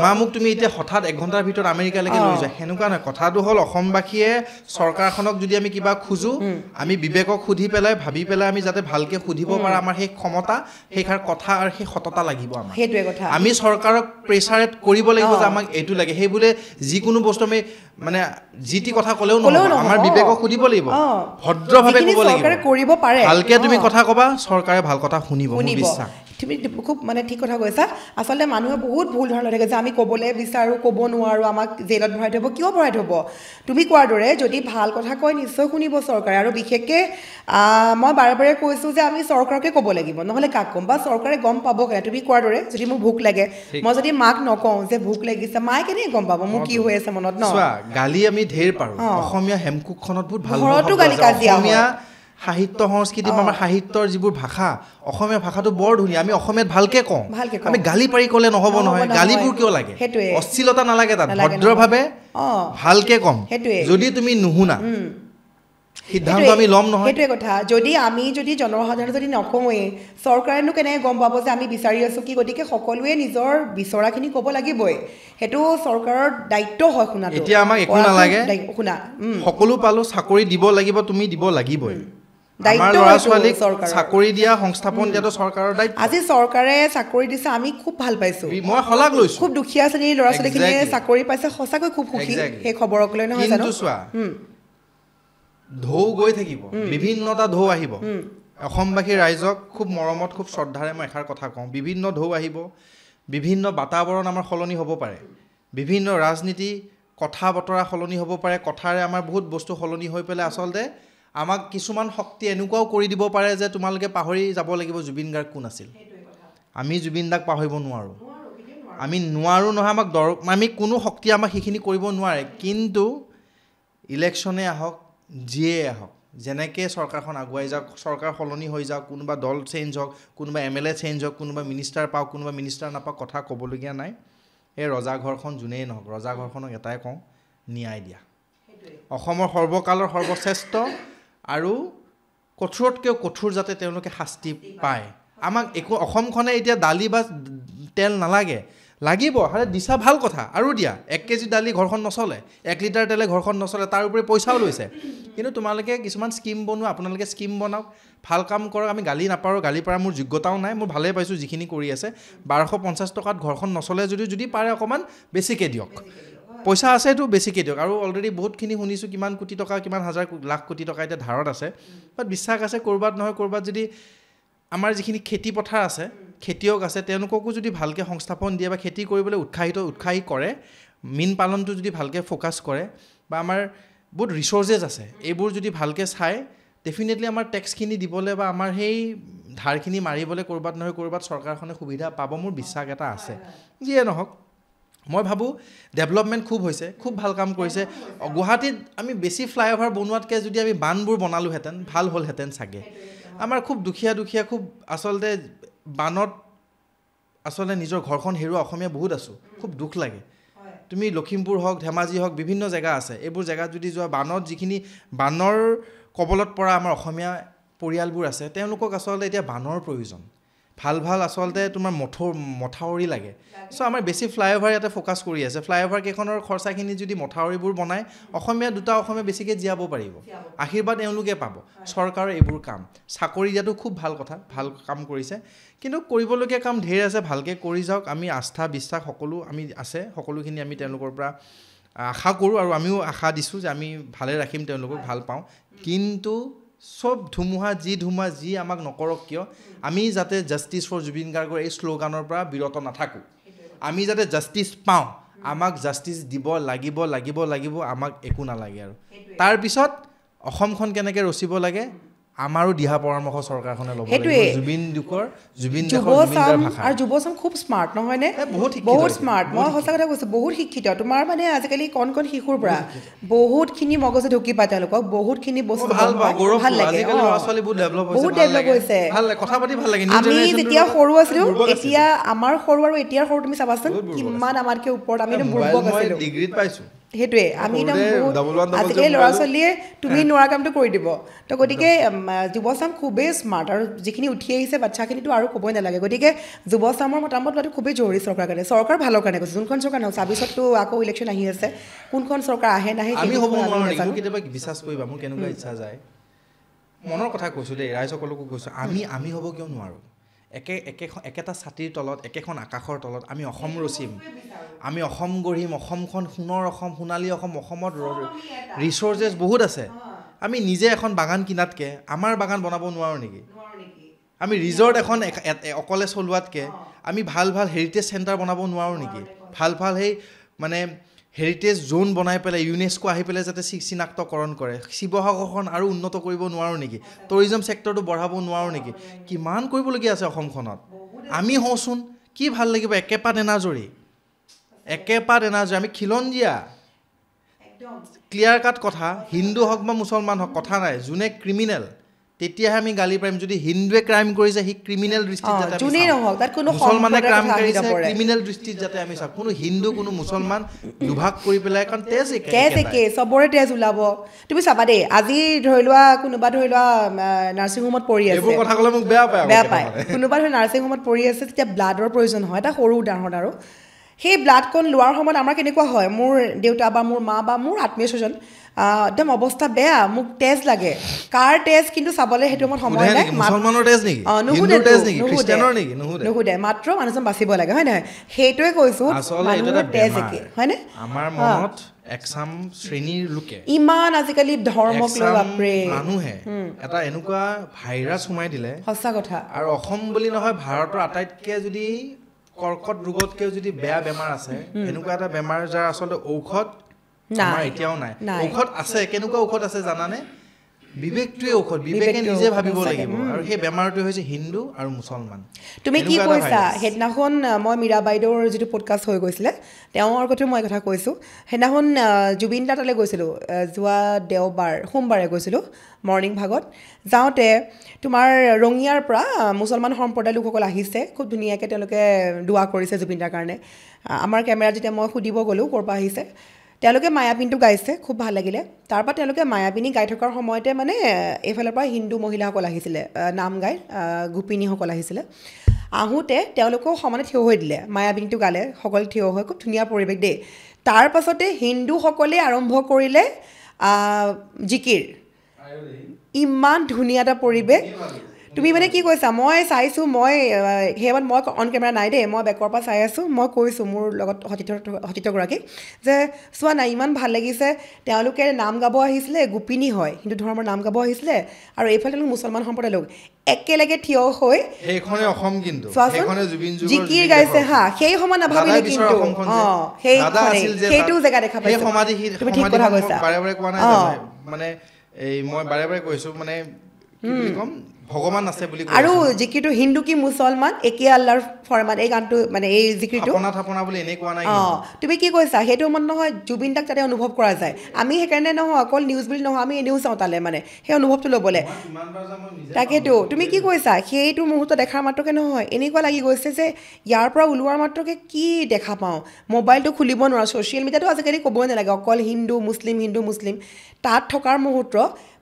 মা মোক তুমি এতিয়া হঠাৎ 1 ঘণ্টাৰ ভিতৰত আমেৰিকালৈকে লৈ যোৱা সেনেকুৱা নহয় কথাটো হ'ল অসমবাসীয়ে চৰকাৰখনক যদি আমি কিবা খোজোঁ আমি বিবেকক সুধি পেলাই ভাবি পেলাই আমি যাতে ভালকৈ সুধিব পাৰা আমাৰ সেই ক্ষমতা সেইষাৰ কথা আৰু সেই সততা লাগিব আমাৰ সেইটোৱে কথা আমি চৰকাৰক প্ৰেছাৰেট কৰিব লাগিব যে আমাক এইটো লাগে সেই বোলে যিকোনো বস্তু আমি মানে যি টি কথা ক'লেও নহ'ব আমাৰ বিবেকক সুধিব লাগিব ভদ্ৰভাৱে ক'ব লাগিব কৰিব পাৰে ভালকে তুমি কথা ক'বা চৰকাৰে ভাল কথা শুনিব মোৰ বিশ্বাস তুমি খুব মানে ঠিক কথা কৈছা আচলতে মানুহে বহুত ভুল ধাৰণা থাকে যে আমি ক'বলৈ বিচাৰোঁ ক'ব নোৱাৰোঁ আমাক জেলত ভৰাই থ'ব কিয় ভৰাই থ'ব তুমি কোৱাৰ দৰে যদি ভাল কথা কয় নিশ্চয় শুনিব চৰকাৰে আৰু বিশেষকৈ মই বাৰে বাৰে কৈছোঁ যে আমি চৰকাৰকে ক'ব লাগিব নহ'লে কাক ক'ম বা চৰকাৰে গম পাব কেনে তুমি কোৱাৰ দৰে যদি মোৰ ভোক লাগে মই যদি মাক নকওঁ যে ভোক লাগিছে মায়ে কেনেকৈ গম পাব মোৰ কি হৈ আছে মনত ন গালি আমি ঢেৰ পাৰোঁ অসমীয়া হেমকোষখনত বহুত ভাল ঘৰতো গালি কাজিয়া অসমীয়া সাহিত্য সংস্কৃতি আমাৰ সাহিত্যৰ যিবোৰ ভাষা অসমীয়া ভাষাটো বৰ ধুনীয়া আমি অসমীয়াত ভালকৈ কওঁ আমি গালি পাৰি ক'লে নহ'ব নহয় গালিবোৰ কিয় লাগে অশ্লীলতা নালাগে তাত ভদ্ৰভাৱে ভালকৈ ক'ম যদি তুমি নুশুনা সিদ্ধান্ত আমি ল'ম নহয় সেইটোৱে কথা যদি জনসাধাৰণে যদি নকওঁৱেই চৰকাৰেনো কেনেকৈ গম পাব যে আমি বিচাৰি আছোঁ কি গতিকে সকলোৱে নিজৰ বিচৰাখিনি ক'ব লাগিবই সেইটো চৰকাৰৰ দায়িত্ব হয় শুনাটো এতিয়া আমাক একো নালাগে শুনা সকলো পালোঁ চাকৰি দিব লাগিব তুমি দিব লাগিবই আমাৰ ল'ৰা ছোৱালীক চাকৰি দিয়া সংস্থাপন দিয়াটো চৰকাৰৰ দায়িত্ব আজি চৰকাৰে চাকৰি দিছে আমি খুব ভাল পাইছোঁ মই শলাগ লৈছোঁ খুব দুখীয়া শ্ৰেণীৰ ল'ৰা ছোৱালীখিনিয়ে চাকৰি পাইছে সঁচাকৈ খুব সুখী সেই খবৰক লৈ নহয় জানো চোৱা ঢৌ গৈ থাকিব বিভিন্নটা ঢৌ আহিব অসমবাসী ৰাইজক খুব মৰমত খুব শ্ৰদ্ধাৰে মই এষাৰ কথা কওঁ বিভিন্ন ঢৌ আহিব বিভিন্ন বাতাবৰণ আমাৰ সলনি হ'ব পাৰে বিভিন্ন ৰাজনীতি কথা বতৰা সলনি হ'ব পাৰে কথাৰে আমাৰ বহুত বস্তু সলনি হৈ পেলাই আচলতে আমাক কিছুমান শক্তি এনেকুৱাও কৰি দিব পাৰে যে তোমালোকে পাহৰি যাব লাগিব জুবিন গাৰ্গ কোন আছিল আমি জুবিন দাক পাহৰিব নোৱাৰোঁ আমি নোৱাৰোঁ নহয় আমি কোনো শক্তিয়ে আমাক সেইখিনি কৰিব নোৱাৰে কিন্তু ইলেকশ্যনে আহক যিয়ে আহক যেনেকৈ চৰকাৰখন আগুৱাই যাওক চৰকাৰ সলনি হৈ যাওক কোনোবা দল চেঞ্জ হওক কোনোবা MLA চেঞ্জ হওক কোনোবা মিনিষ্টাৰ পাওক কোনোবা মিনিষ্টাৰ নাপাওক কথা ক'বলগীয়া নাই এই ৰজাঘৰখন যোনেই নহওক ৰজাঘৰখনক এটাই কওঁ ন্যায় দিয়া অসমৰ সৰ্বকালৰ সৰ্বশ্ৰেষ্ঠ আৰু কঠোৰতকৈও কঠোৰ যাতে তেওঁলোকে শাস্তি পায় আমাক একো অসমখনে এতিয়া দালি বা তেল নালাগে লাগিব আৰে দিছা ভাল কথা আৰু দিয়া 1 কেজি দালি ঘৰখন নচলে 1 লিটাৰ তেলে ঘৰখন নচলে তাৰ উপৰি পইচাও লৈছে কিন্তু তোমালোকে কিছুমান স্কিম বনোৱা আপোনালোকে স্কিম বনাওক ভাল কাম কৰক আমি গালি নাপাৰোঁ গালি পাৰা মোৰ যোগ্যতাও নাই মই ভালেই পাইছোঁ যিখিনি কৰি আছে 1250 টকাত ঘৰখন নচলে যদি পাৰে অকণমান বেছিকৈ দিয়ক পইচা আছেতো বেছিকৈ দিয়ক আৰু অলৰেডি বহুতখিনি শুনিছোঁ কিমান কোটি টকা কিমান হাজাৰ লাখ কোটি টকা এতিয়া ধাৰত আছে বাট বিশ্বাস আছে ক'ৰবাত নহয় ক'ৰবাত যদি আমাৰ যিখিনি খেতি পথাৰ আছে খেতিয়ক আছে তেওঁলোককো যদি ভালকৈ সংস্থাপন দিয়ে বা খেতি কৰিবলৈ উৎসাহী কৰে মীন পালনটো যদি ভালকৈ ফ'কাছ কৰে বা আমাৰ বহুত ৰিচৰ্চেছ আছে এইবোৰ যদি ভালকৈ চায় ডেফিনেটলি আমাৰ টেক্সখিনি দিবলৈ বা আমাৰ সেই ধাৰখিনি মাৰিবলৈ ক'ৰবাত নহয় ক'ৰবাত চৰকাৰখনে সুবিধা পাব মোৰ বিশ্বাস এটা আছে যিয়ে নহওক মই ভাবোঁ ডেভেলপমেণ্ট খুব হৈছে খুব ভাল কাম কৰিছে গুৱাহাটীত আমি বেছি ফ্লাইঅভাৰ বনোৱাতকৈ যদি আমি বানবোৰ বনালোহেঁতেন ভাল হ'লহেঁতেন চাগে আমাৰ খুব দুখীয়া খুব আচলতে বানত আচলতে নিজৰ ঘৰখন হেৰুৱা অসমীয়া বহুত আছোঁ খুব দুখ লাগে তুমি লখিমপুৰ হওক ধেমাজি হওক বিভিন্ন জেগা আছে এইবোৰ জেগাত যদি যোৱা বানত যিখিনি বানৰ কবলত পৰা আমাৰ অসমীয়া পৰিয়ালবোৰ আছে তেওঁলোকক আচলতে এতিয়া বানৰ প্ৰয়োজন ভাল আচলতে তোমাৰ মথাউৰি লাগে চ' আমাৰ বেছি ফ্লাইঅভাৰ ইয়াতে ফ'কাছ কৰি আছে ফ্লাইঅভাৰ কেইখনৰ খৰচাখিনি যদি মথাউৰিবোৰ বনায় দুটা অসমীয়া বেছিকৈ জীয়াব পাৰিব আশীৰ্বাদ এওঁলোকে পাব চৰকাৰৰ এইবোৰ কাম চাকৰি দিয়াটো খুব ভাল কথা ভাল কাম কৰিছে কিন্তু কৰিবলগীয়া কাম ঢেৰ আছে ভালকৈ কৰি যাওক আমি আস্থা বিশ্বাস সকলো আমি আছে সকলোখিনি আমি তেওঁলোকৰ পৰা আশা কৰোঁ আৰু আমিও আশা দিছোঁ যে আমি ভালে ৰাখিম তেওঁলোকক ভাল পাওঁ কিন্তু চব ধুমুহা যি আমাক নকৰক কিয় আমি যাতে জাষ্টিছ ফৰ জুবিন গাৰ্গৰ এই শ্লোগানৰ পৰা বিৰত নাথাকোঁ আমি যাতে জাষ্টিছ পাওঁ আমাক জাষ্টিছ দিব লাগিব আমাক একো নালাগে আৰু তাৰপিছত অসমখন কেনেকৈ ৰচিব লাগে আমাৰো দিহা পৰামৰ্শ চৰকাৰখনে ল'ব লাগিব জুবিন আৰু যুৱচাম খুব স্মাৰ্ট নহয়নে বহুত স্মাৰ্ট মই সঁচা কথা কৈছোঁ বহুত শিক্ষিত তোমাৰ মানে আজিকালি কণ শিশুৰ পৰা বহুতখিনি মগজে ঢুকি পায় তেওঁলোকক বহুতখিনি বস্তু ভাল লাগে বহুত ডেভেলপ হৈছে আমি যেতিয়া সৰু আছিলোঁ এতিয়া আমাৰ সৰু আৰু এতিয়াৰ সৰু তুমি চাবাচোন কিমান আমাতকৈ ওপৰত আমি বুৰ্বক আছিলোঁ ডিগ্ৰীত পাইছোঁ সেইটোৱে আমি একদম বহুত double one আজিকালি ল'ৰা ছোৱালীয়ে তুমি নোৱাৰা কামটো কৰি দিব তো গতিকে যুৱচাম খুবেই স্মাৰ্ট আৰু যিখিনি উঠি আহিছে বাচ্চাখিনিতো আৰু ক'বই নালাগে গতিকে যুৱচামৰ মতামত লোৱাটো খুবেই জৰুৰী চৰকাৰৰ কাৰণে চৰকাৰ ভালৰ কাৰণে কৈছে যোনখন চৰকাৰ নহওক ২৬ততো আকৌ ইলেকশ্যন আহি আছে কোনখন চৰকাৰ আহে নাহে আমি হ'ব নোৱাৰো নেকি কেতিয়াবা বিশ্বাস কৰিবা মোৰ কেনেকুৱা ইচ্ছা যায় মনৰ কথা কৈছোঁ দেই ৰাইজসকলকো কৈছোঁ আমি হ'ব কিয় নোৱাৰোঁ একেটা ছাতিৰ তলত একেখন আকাশৰ তলত আমি অসম ৰচিম আমি অসম গঢ়িম অসমখন সোণৰ অসম সোণালী অসম অসমত ৰিচৰ্চেছ বহুত আছে আমি নিজে এখন বাগান কিনাতকৈ আমাৰ বাগান বনাব নোৱাৰোঁ নেকি আমি ৰিজৰ্ট এখন অকলে চলোৱাতকৈ আমি ভাল ভাল হেৰিটেজ চেণ্টাৰ বনাব নোৱাৰোঁ নেকি ভাল ভাল সেই মানে হেৰিটেজ জ'ন বনাই পেলাই ইউনেস্কো আহি পেলাই যাতে চিনাক্তকৰণ কৰে শিৱসাগৰখন আৰু উন্নত কৰিব নোৱাৰোঁ নেকি টুৰিজম ছেক্টৰটো বঢ়াব নোৱাৰোঁ নেকি কিমান কৰিবলগীয়া আছে অসমখনত আমি হওঁচোন কি ভাল লাগিব একেপাত এনাজৰী আমি খিলঞ্জীয়া ক্লিয়াৰ কাট কথা হিন্দু হওক বা মুছলমান হওক কথা নাই যোনে ক্ৰিমিনেল তেতিয়াহে আমি গালি পাৰিম যদি হিন্দুৱে ক্ৰাইম কৰিছে সি ক্ৰিমিনেল দৃষ্টিত যাতে মুছলমানে ক্ৰাইম কৰিছে ক্ৰিমিনেল দৃষ্টিত যাতে আমি চাওঁ কোনো হিন্দু কোনো মুছলমান দুভাগ কৰি পেলাই কাৰণ তেজ একে চবৰে তেজ ওলাব তুমি চাবা দেই আজি ধৰি লোৱা কোনোবা ধৰি লোৱা নাৰ্ছিং হোমত পৰি আছে এইবোৰ কথা ক'লে মোক বেয়া পায় কোনোবা ধৰি নাৰ্ছিং হোমত পৰি আছে তেতিয়া ব্লাডৰ প্ৰয়োজন হয় এটা সৰু উদাহৰণ আৰু সেই ব্লাডকণ লোৱাৰ সময়ত আমাৰ কেনেকুৱা হয় মোৰ দেউতা বা মোৰ মা বা মোৰ আত্মীয় স্বজন একদম অৱস্থা বেয়া মোক তেজ লাগে কাৰ তেজ কিন্তু চাবলৈ সেইটো সময়ত সময় নাই মুছলমানৰ তেজ নেকি হিন্দুৰ তেজ নেকি খ্ৰীষ্টিয়ানৰ নেকি নুসুধে মাত্ৰ মানুহজন বাচিব লাগে হয় নহয় সেইটোৱে কৈছোঁ মানুহৰ তেজ একে হয়নে আমাৰ মনত একচাম শ্ৰেণীৰ লোকে ইমান আজিকালি ধৰ্মক লৈ বাপৰে মানুহে এটা এনেকুৱা ভাইৰাছ সোমাই দিলে সঁচা কথা আৰু অসম বুলি নহয় ভাৰতৰ আটাইতকৈ যদি কৰ্কট ৰোগতকৈ যদি বেয়া বেমাৰ আছে এনেকুৱা এটা বেমাৰ যাৰ আচলতে ঔষধ আমাৰ এতিয়াও নাই ঔষধ আছে কেনেকুৱা ঔষধ আছে জানানে বিবেকটোৱে ঔষধ বিবেকে নিজে ভাবিব লাগিব আৰু সেই বেমাৰটো হৈছে হিন্দু আৰু মুছলমান তুমি কি কৈছা সেইদিনাখন মই মীৰা বাইদেউৰ যিটো পডকাষ্ট হৈ গৈছিলে তেওঁৰ কথাও মই কথা কৈছোঁ সেইদিনাখন জুবিন দা তালৈ গৈছিলোঁ যোৱা সোমবাৰে গৈছিলোঁ মৰ্ণিং ভাগত যাওঁতে তোমাৰ ৰঙিয়াৰ পৰা মুছলমান সম্প্ৰদায়ৰ লোকসকল আহিছে খুব ধুনীয়াকৈ তেওঁলোকে দোৱা কৰিছে জুবিন দাৰ কাৰণে আমাৰ কেমেৰাত যেতিয়া মই সুধিব গ'লোঁ ক'ৰ পৰা আহিছে তেওঁলোকে মায়াবিনীটো গাইছে খুব ভাল লাগিলে তাৰপৰা তেওঁলোকে মায়াবিনী গাই থকাৰ সময়তে মানে এইফালৰ পৰা হিন্দু মহিলাসকল আহিছিলে নাম গাই গোপিনীসকল আহিছিলে আহোঁতে তেওঁলোকেও সমানে থিয় হৈ দিলে মায়াবিনীটো গালে সকলো থিয় হৈ খুব ধুনীয়া পৰিৱেশ দেই তাৰ পাছতে হিন্দুসকলে আৰম্ভ কৰিলে জিকিৰ ইমান ধুনীয়া এটা পৰিৱেশ তুমি মানে কি কৈছা মই চাইছোঁ মই সেইবাৰ মই অন কেমেৰা নাই দেই মই বেকৰ পৰা চাই আছোঁ মই কৈছোঁ মোৰ লগত সতীৰ্থগৰাকীক যে চোৱা নাই ইমান ভাল লাগিছে তেওঁলোকে নাম গাব আহিছিলে গোপিনী হয় হিন্দু ধৰ্মৰ নাম গাব আহিছিলে আৰু এইফালে তেওঁলোক মুছলমান সম্প্ৰদায়ৰ লোক একেলগে থিয় হৈ সেইখনে অসম কিন্তু সেইখনে জিকিৰ গাইছে হা সেই সময় নাভাবিলে কিন্তু সেইটো জেগা দেখা পাইছোঁ তুমি ঠিক কথা কৈছা বাৰে বাৰে কোৱা নাই মানে এই মই বাৰে বাৰে কৈছোঁ মানে কি বুলি ক'ম ভগৱান আছে বুলি আৰু জিকিৰটো হিন্দু কি মুছলমান একে আল্লাহৰ ফৰমান এই গানটো মানে এই জিকিৰটো থাপনা বুলি এনেই কোৱা নাই তুমি কি কৈছা সেইটো মন নহয় জুবিন দাক তাতে অনুভৱ কৰা যায় আমি সেইকাৰণে নহয় অকল নিউজ বুলি নহয় আমি এনেও চাওঁ তালে মানে সেই অনুভৱটো ল'বলৈ তাকেতো তুমি কি কৈছা সেইটো মুহূৰ্ত দেখাৰ মাত্ৰকে নহয় এনেকুৱা লাগি গৈছে যে ইয়াৰ পৰা ওলোৱাৰ মাত্ৰকে কি দেখা পাওঁ মোবাইলটো খুলিব নোৱাৰোঁ ছ'চিয়েল মিডিয়াটো আজিকালি ক'বই নালাগে অকল হিন্দু মুছলিম তাত থকাৰ মুহূৰ্ত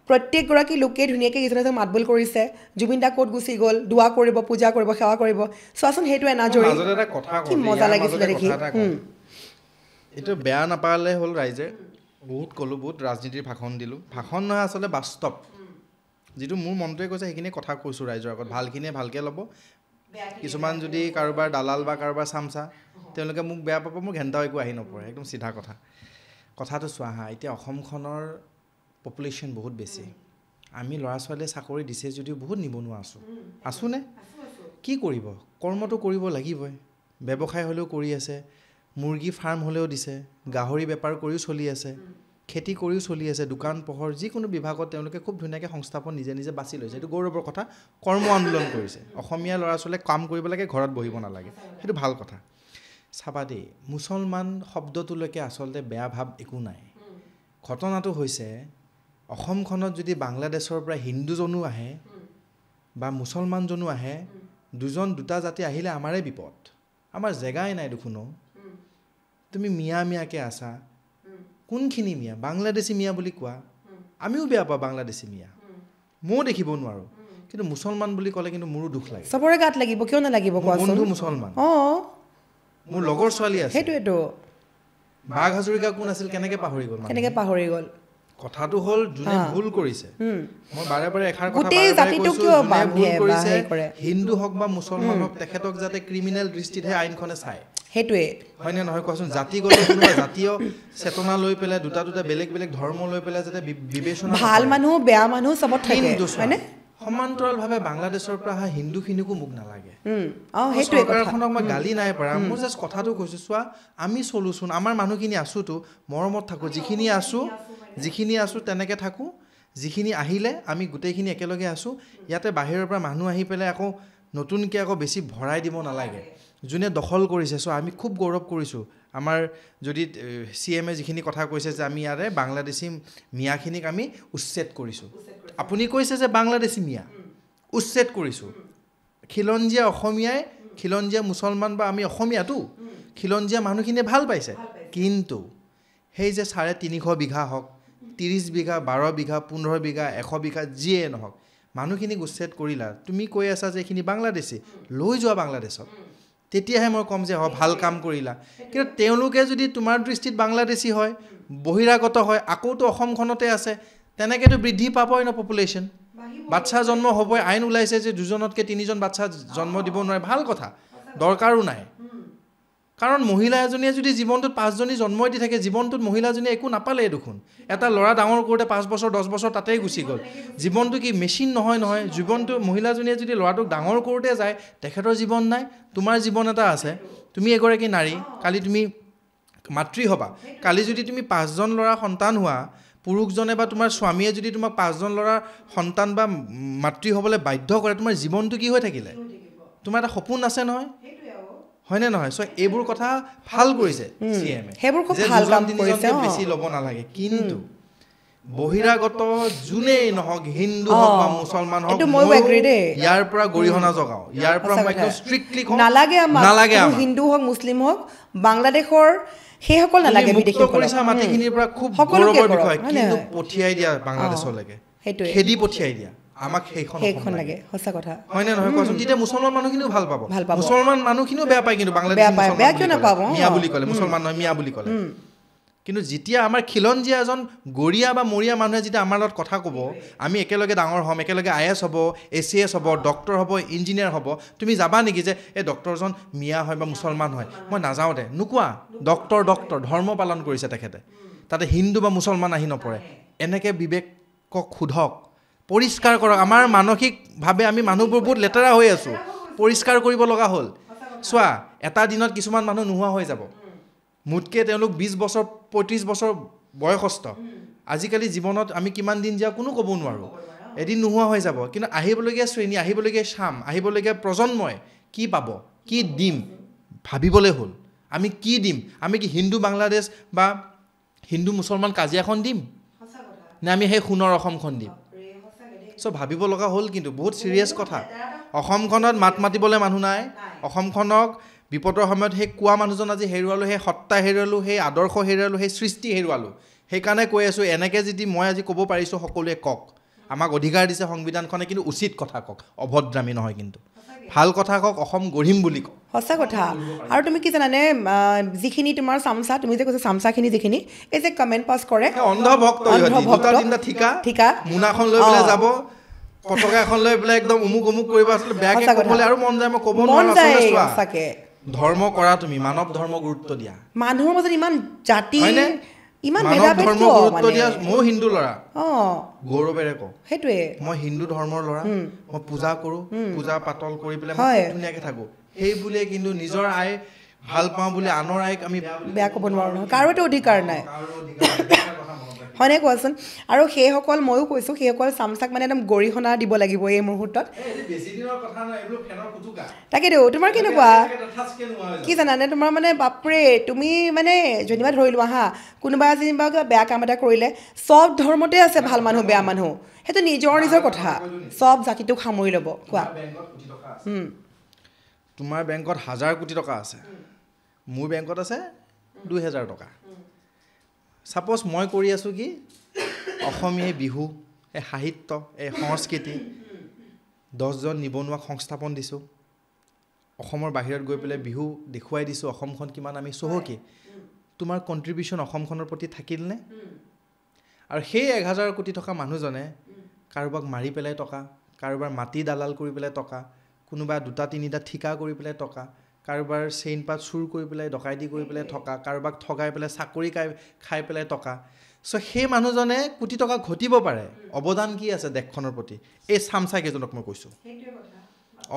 প্ৰত্যেকগৰাকী লোকে ধুনীয়াকৈ ইজনে সিজনক মাতবোল কৰিছে জুবিন দা ক'ত গুচি গ'ল দোৱা কৰিব পূজা কৰিব সেৱা কৰিব চোৱাচোন সেইটো এনাজৰি কি মজা লাগিছিলে দেখি এইটো বেয়া নাপালে হ'ল ৰাইজে বহুত ক'লোঁ বহুত ৰাজনীতিৰ ভাষণ দিলোঁ ভাষণ নহয় আচলতে বাস্তৱ যিটো মোৰ মনটোৱে কৈছে সেইখিনি কথা কৈছোঁ ৰাইজৰ আগত ভালখিনিয়ে ভালকৈ ল'ব কিছুমান যদি কাৰোবাৰ দালাল বা কাৰোবাৰ চামচা তেওঁলোকে মোক বেয়া পাব মোৰ ঘেণ্টাও একো আহি নপৰে একদম চিধা কথাটো চোৱা হা এতিয়া অসমখনৰ পপুলেশ্যন বহুত বেছি আমি ল'ৰা ছোৱালীয়ে চাকৰি দিছে যদিও বহুত নিবনুৱা আছোনে কি কৰিব কৰ্মটো কৰিব লাগিবই ব্যৱসায় হ'লেও কৰি আছে মুৰ্গী ফাৰ্ম হ'লেও দিছে গাহৰি বেপাৰ কৰিও চলি আছে খেতি কৰিও চলি আছে দোকান পোহৰ যিকোনো বিভাগত তেওঁলোকে খুব ধুনীয়াকৈ সংস্থাপন নিজে নিজে বাছি লৈছে এইটো গৌৰৱৰ কথা কৰ্ম আন্দোলন কৰিছে অসমীয়া ল'ৰা ছোৱালীয়ে কাম কৰিব লাগে ঘৰত বহিব নালাগে সেইটো ভাল কথা চাবা দেই মুছলমান শব্দটোলৈকে আচলতে বেয়া ভাৱ একো নাই ঘটনাটো হৈছে অসমখনত যদি বাংলাদেশৰ পৰা হিন্দুজনো আহে বা মুছলমানজনো আহে দুটা জাতি আহিলে আমাৰে বিপদ আমাৰ জেগাই নাই দেখোনো তুমি মিয়াকৈ আছা কোনখিনি মিয়া বাংলাদেশী মিয়া বুলি কোৱা আমিও বেয়া পাওঁ বাংলাদেশী মিয়া ময়ো দেখিব নোৱাৰোঁ কিন্তু মুছলমান বুলি ক'লে কিন্তু মোৰো দুখ লাগে চবৰে গাত লাগিব কিয় নালাগিব কোৱাচোন বন্ধু মুছলমান মোৰ লগৰ ছোৱালী আছে সেইটোৱেতো বাঘ হাজৰিকা কোন আছিল কেনেকৈ পাহৰি গ'ল কেনেকৈ পাহৰি গ'ল কথাটো হ'ল যোনে ভুল কৰিছে মই বাৰে বাৰে এষাৰ কথা গোটেই জাতিটো কিয় বান্ধে বা হেৰি কৰে হিন্দু হওক বা মুছলমান হওক তেখেতক যাতে ক্ৰিমিনেল দৃষ্টিতহে আইনখনে চায় সেইটোৱে হয়নে নহয় কোৱাচোন জাতিগত কোনোবা জাতীয় চেতনা লৈ পেলাই দুটা বেলেগ বেলেগ ধৰ্ম লৈ পেলাই যাতে বিবেচনা ভাল মানুহ বেয়া মানুহ চবত থাকে হয়নে সমান্তৰালভাৱে বাংলাদেশৰ পৰা অহা হিন্দুখিনিকো মোক নালাগে সেইটোৱে চৰকাৰখনক মই গালি নাই পৰা মই জাষ্ট কথাটো কৈছোঁ চোৱা আমি চলোচোন আমাৰ মানুহখিনি আছোঁতো মৰমত থাকোঁ যিখিনি আছোঁ তেনেকৈ থাকোঁ যিখিনি আহিলে আমি গোটেইখিনি একেলগে আছোঁ ইয়াতে বাহিৰৰ পৰা মানুহ আহি পেলাই আকৌ নতুনকৈ আকৌ বেছি ভৰাই দিব নালাগে যোনে দখল কৰিছে চ' আমি খুব গৌৰৱ কৰিছোঁ আমাৰ যদি CM যিখিনি কথা কৈছে যে আমি ইয়াৰে বাংলাদেশী মিয়াখিনিক আমি উচ্ছেদ কৰিছোঁ আপুনি কৈছে যে বাংলাদেশী মিয়া উচ্ছেদ কৰিছোঁ খিলঞ্জীয়া অসমীয়াই খিলঞ্জীয়া মুছলমান বা আমি অসমীয়াটো খিলঞ্জীয়া মানুহখিনিয়ে ভাল পাইছে কিন্তু সেই যে 350 বিঘা হওক 30 বিঘা 12 বিঘা 15 বিঘা 100 বিঘা যিয়ে নহওক মানুহখিনিক উচ্ছেদ কৰিলা তুমি কৈ আছা যে এইখিনি বাংলাদেশী লৈ যোৱা বাংলাদেশত তেতিয়াহে মই ক'ম যে ভাল কাম কৰিলা কিন্তু তেওঁলোকে যদি তোমাৰ দৃষ্টিত বাংলাদেশী হয় বহিৰাগত হয় আকৌতো অসমখনতে আছে তেনেকৈতো বৃদ্ধি পাবই ন পপুলেশ্যন বাচ্চা জন্ম হ'বই আইন ওলাইছে যে 2জনতকৈ 3জন বাচ্চা জন্ম দিব নোৱাৰে ভাল কথা দৰকাৰো নাই কাৰণ মহিলা এজনীয়ে যদি জীৱনটোত 5জনী জন্মই দি থাকে জীৱনটোত মহিলাজনীয়ে একো নাপালে দেখোন এটা ল'ৰা ডাঙৰ কৰোঁতে 5 বছৰ 10 বছৰ তাতেই গুচি গ'ল জীৱনটো কি মেচিন নহয় জীৱনটো মহিলাজনীয়ে যদি ল'ৰাটোক ডাঙৰ কৰোঁতে যায় তেখেতৰ জীৱন নাই তোমাৰ জীৱন এটা আছে তুমি এগৰাকী নাৰী কালি তুমি মাতৃ হ'বা কালি যদি তুমি 5জন ল'ৰা সন্তান হোৱা পুৰুষজনে বা তোমাৰ স্বামীয়ে যদি তোমাক 5জন ল'ৰাৰ সন্তান বা মাতৃ হ'বলৈ বাধ্য কৰে তোমাৰ জীৱনটো কি হৈ থাকিলে তোমাৰ এটা সপোন আছে নহয় হয়নে নহয় চ' এইবোৰ কথা ভাল কৰিছে CM সেইবোৰ খুব ভাল কাম কৰিছে বেছি ল'ব নালাগে কিন্তু বহিৰাগত যোনেই নহওক হিন্দু হওক বা মুছলমান হওক ইয়াৰ পৰা গৰিহণা জগাওঁ ইয়াৰ পৰা মই একদম ষ্ট্ৰিক্টলি নালাগে হিন্দু হওক মুছলিম হওক বাংলাদেশৰ সেইসকল নালাগে বিদেশী কৰিছা মাটিখিনিৰ পৰা খুব গৌৰৱৰ বিষয় কিন্তু পঠিয়াই দিয়া বাংলাদেশলৈকে খেদি পঠিয়াই দিয়া আমাক সেইখন লাগে সঁচা কথা হয়নে নহয় কোৱাচোন তেতিয়া মুছলমান মানুহখিনিও ভাল পাব মুছলমান মানুহখিনিও বেয়া পায় কিন্তু বাংলাদেশ বেয়া কিয় নাপাব মিয়া বুলি ক'লে মুছলমান নহয় মিয়া বুলি ক'লে কিন্তু যেতিয়া আমাৰ খিলঞ্জীয়া এজন গৰীয়া বা মৰীয়া মানুহে যেতিয়া আমাৰ লগত কথা ক'ব আমি একেলগে ডাঙৰ হ'ম একেলগে IAS হ'ব ACS হ'ব ডক্টৰ হ'ব ইঞ্জিনিয়াৰ হ'ব তুমি যাবা নেকি যে এই ডক্টৰজন মিয়া হয় বা মুছলমান হয় মই নাযাওঁ দে নোকোৱা ডক্টৰ ধৰ্ম পালন কৰিছে তেখেতে তাতে হিন্দু বা মুছলমান আহি নপৰে এনেকৈ বিবেকক সোধক পৰিষ্কাৰ কৰক আমাৰ মানসিকভাৱে আমি মানুহবোৰ বহুত লেতেৰা হৈ আছোঁ পৰিষ্কাৰ কৰিব লগা হ'ল চোৱা এটা দিনত কিছুমান মানুহ নোহোৱা হৈ যাব মোতকৈ তেওঁলোক 20 বছৰ 35 বছৰ বয়সস্থ আজিকালি জীৱনত আমি কিমান দিন যাওঁ কোনো ক'ব নোৱাৰোঁ এদিন নোহোৱা হৈ যাব কিন্তু আহিবলগীয়া শ্ৰেণী আহিবলগীয়া চাম আহিবলগীয়া প্ৰজন্মই কি পাব কি দিম ভাবিবলৈ হ'ল আমি কি দিম আমি কি হিন্দু বাংলাদেশ বা হিন্দু মুছলমান কাজিয়াখন দিম নে আমি সেই সোণৰ অসমখন দিম চ' ভাবিব লগা হ'ল কিন্তু বহুত চিৰিয়াছ কথা অসমখনত মাত মাতিবলৈ মানুহ নাই অসমখনক বিপদৰ সময়ত সেই কোৱা মানুহজন আজি হেৰুৱালোঁ সেই সত্তা হেৰুৱালোঁ সেই আদৰ্শ হেৰুৱালোঁ সেই সৃষ্টি হেৰুৱালোঁ সেইকাৰণে কৈ আছোঁ এনেকৈ যদি মই আজি ক'ব পাৰিছোঁ সকলোৱে কওক আমাক অধিকাৰ দিছে সংবিধানখনে কিন্তু উচিত কথা কওক অভদ্ৰামী নহয় কিন্তু ভাল কথা কওক অসম গঢ়িম বুলি কওক সঁচা কথা আৰু তুমি কি জানানে যিখিনি তোমাৰ চামচা তুমি যে কৈছা চামচাখিনি যিখিনি এই যে কমেণ্ট পাছ কৰে অন্ধভক্ত দুটা তিনিটা ঠিকা মোনাখন লৈ পেলাই যাব পতাকা এখন লৈ পেলাই একদম অমুক কৰিব আচলতে বেয়াকৈ ক'বলৈ আৰু মন যায় মই ক'ব নোৱাৰোঁ সঁচাকৈ ধৰ্ম কৰা তুমি মানৱ ধৰ্ম গুৰুত্ব দিয়া মানুহৰ মাজত ইমান জাতি ইমান ধৰ্ম গুৰুত্ব দিয়া ময়ো হিন্দু ল'ৰা গৌৰৱেৰে কওঁ সেইটোৱে মই হিন্দু ধৰ্মৰ ল'ৰা মই পূজা কৰোঁ পূজা পাতল কৰি পেলাই মই ধুনীয়াকৈ থাকোঁ সেই বুলিয়ে কিন্তু নিজৰ আই ভাল পাওঁ বুলি আনৰ আইক আমি বেয়া ক'ব নোৱাৰোঁ নহয় কাৰো এটা অধিকাৰ নাই হয়নে কোৱাচোন আৰু সেইসকল ময়ো কৈছোঁ সেইসকল চামচাক মানে একদম গৰিহণা দিব লাগিব এই মুহূৰ্তত তাকেতো তোমাৰ কেনেকুৱা কি জানানে তোমাৰ মানে বাপৰে তুমি মানে যেনিবা ধৰি লোৱা হা কোনোবা যেনিবা কিবা বেয়া কাম এটা কৰিলে চব ধৰ্মতে আছে ভাল মানুহ বেয়া মানুহ সেইটো নিজৰ কথা চব জাতিটোক সামৰি ল'ব কোৱা তোমাৰ বেংকত 1000 কোটি টকা আছে মোৰ বেংকত আছে 2000 টকা ছাপ'জ মই কৰি আছোঁ কি অসমীয়া বিহু এই সাহিত্য এই সংস্কৃতি 10জন নিবনুৱাক সংস্থাপন দিছোঁ অসমৰ বাহিৰত গৈ পেলাই বিহু দেখুৱাই দিছোঁ অসমখন কিমান আমি চহকী তোমাৰ কণ্ট্ৰিবিউশ্যন অসমখনৰ প্ৰতি থাকিলনে আৰু সেই 1000 কোটি টকা মানুহজনে কাৰোবাক মাৰি পেলাই টকা কাৰোবাৰ মাটি দালাল কৰি পেলাই টকা কোনোবা 2-3টা ঠিকা কৰি পেলাই টকা কাৰোবাৰ চেইন পাত চুৰ কৰি পেলাই ডকাইতি কৰি পেলাই টকা কাৰোবাক ঠগাই পেলাই চাকৰি খাই পেলাই টকা সো সেই মানুহজনে কোটি টকা ঘটিব পাৰে অৱদান কি আছে দেশখনৰ প্ৰতি এই চামচাই কেইজনক মই কৈছোঁ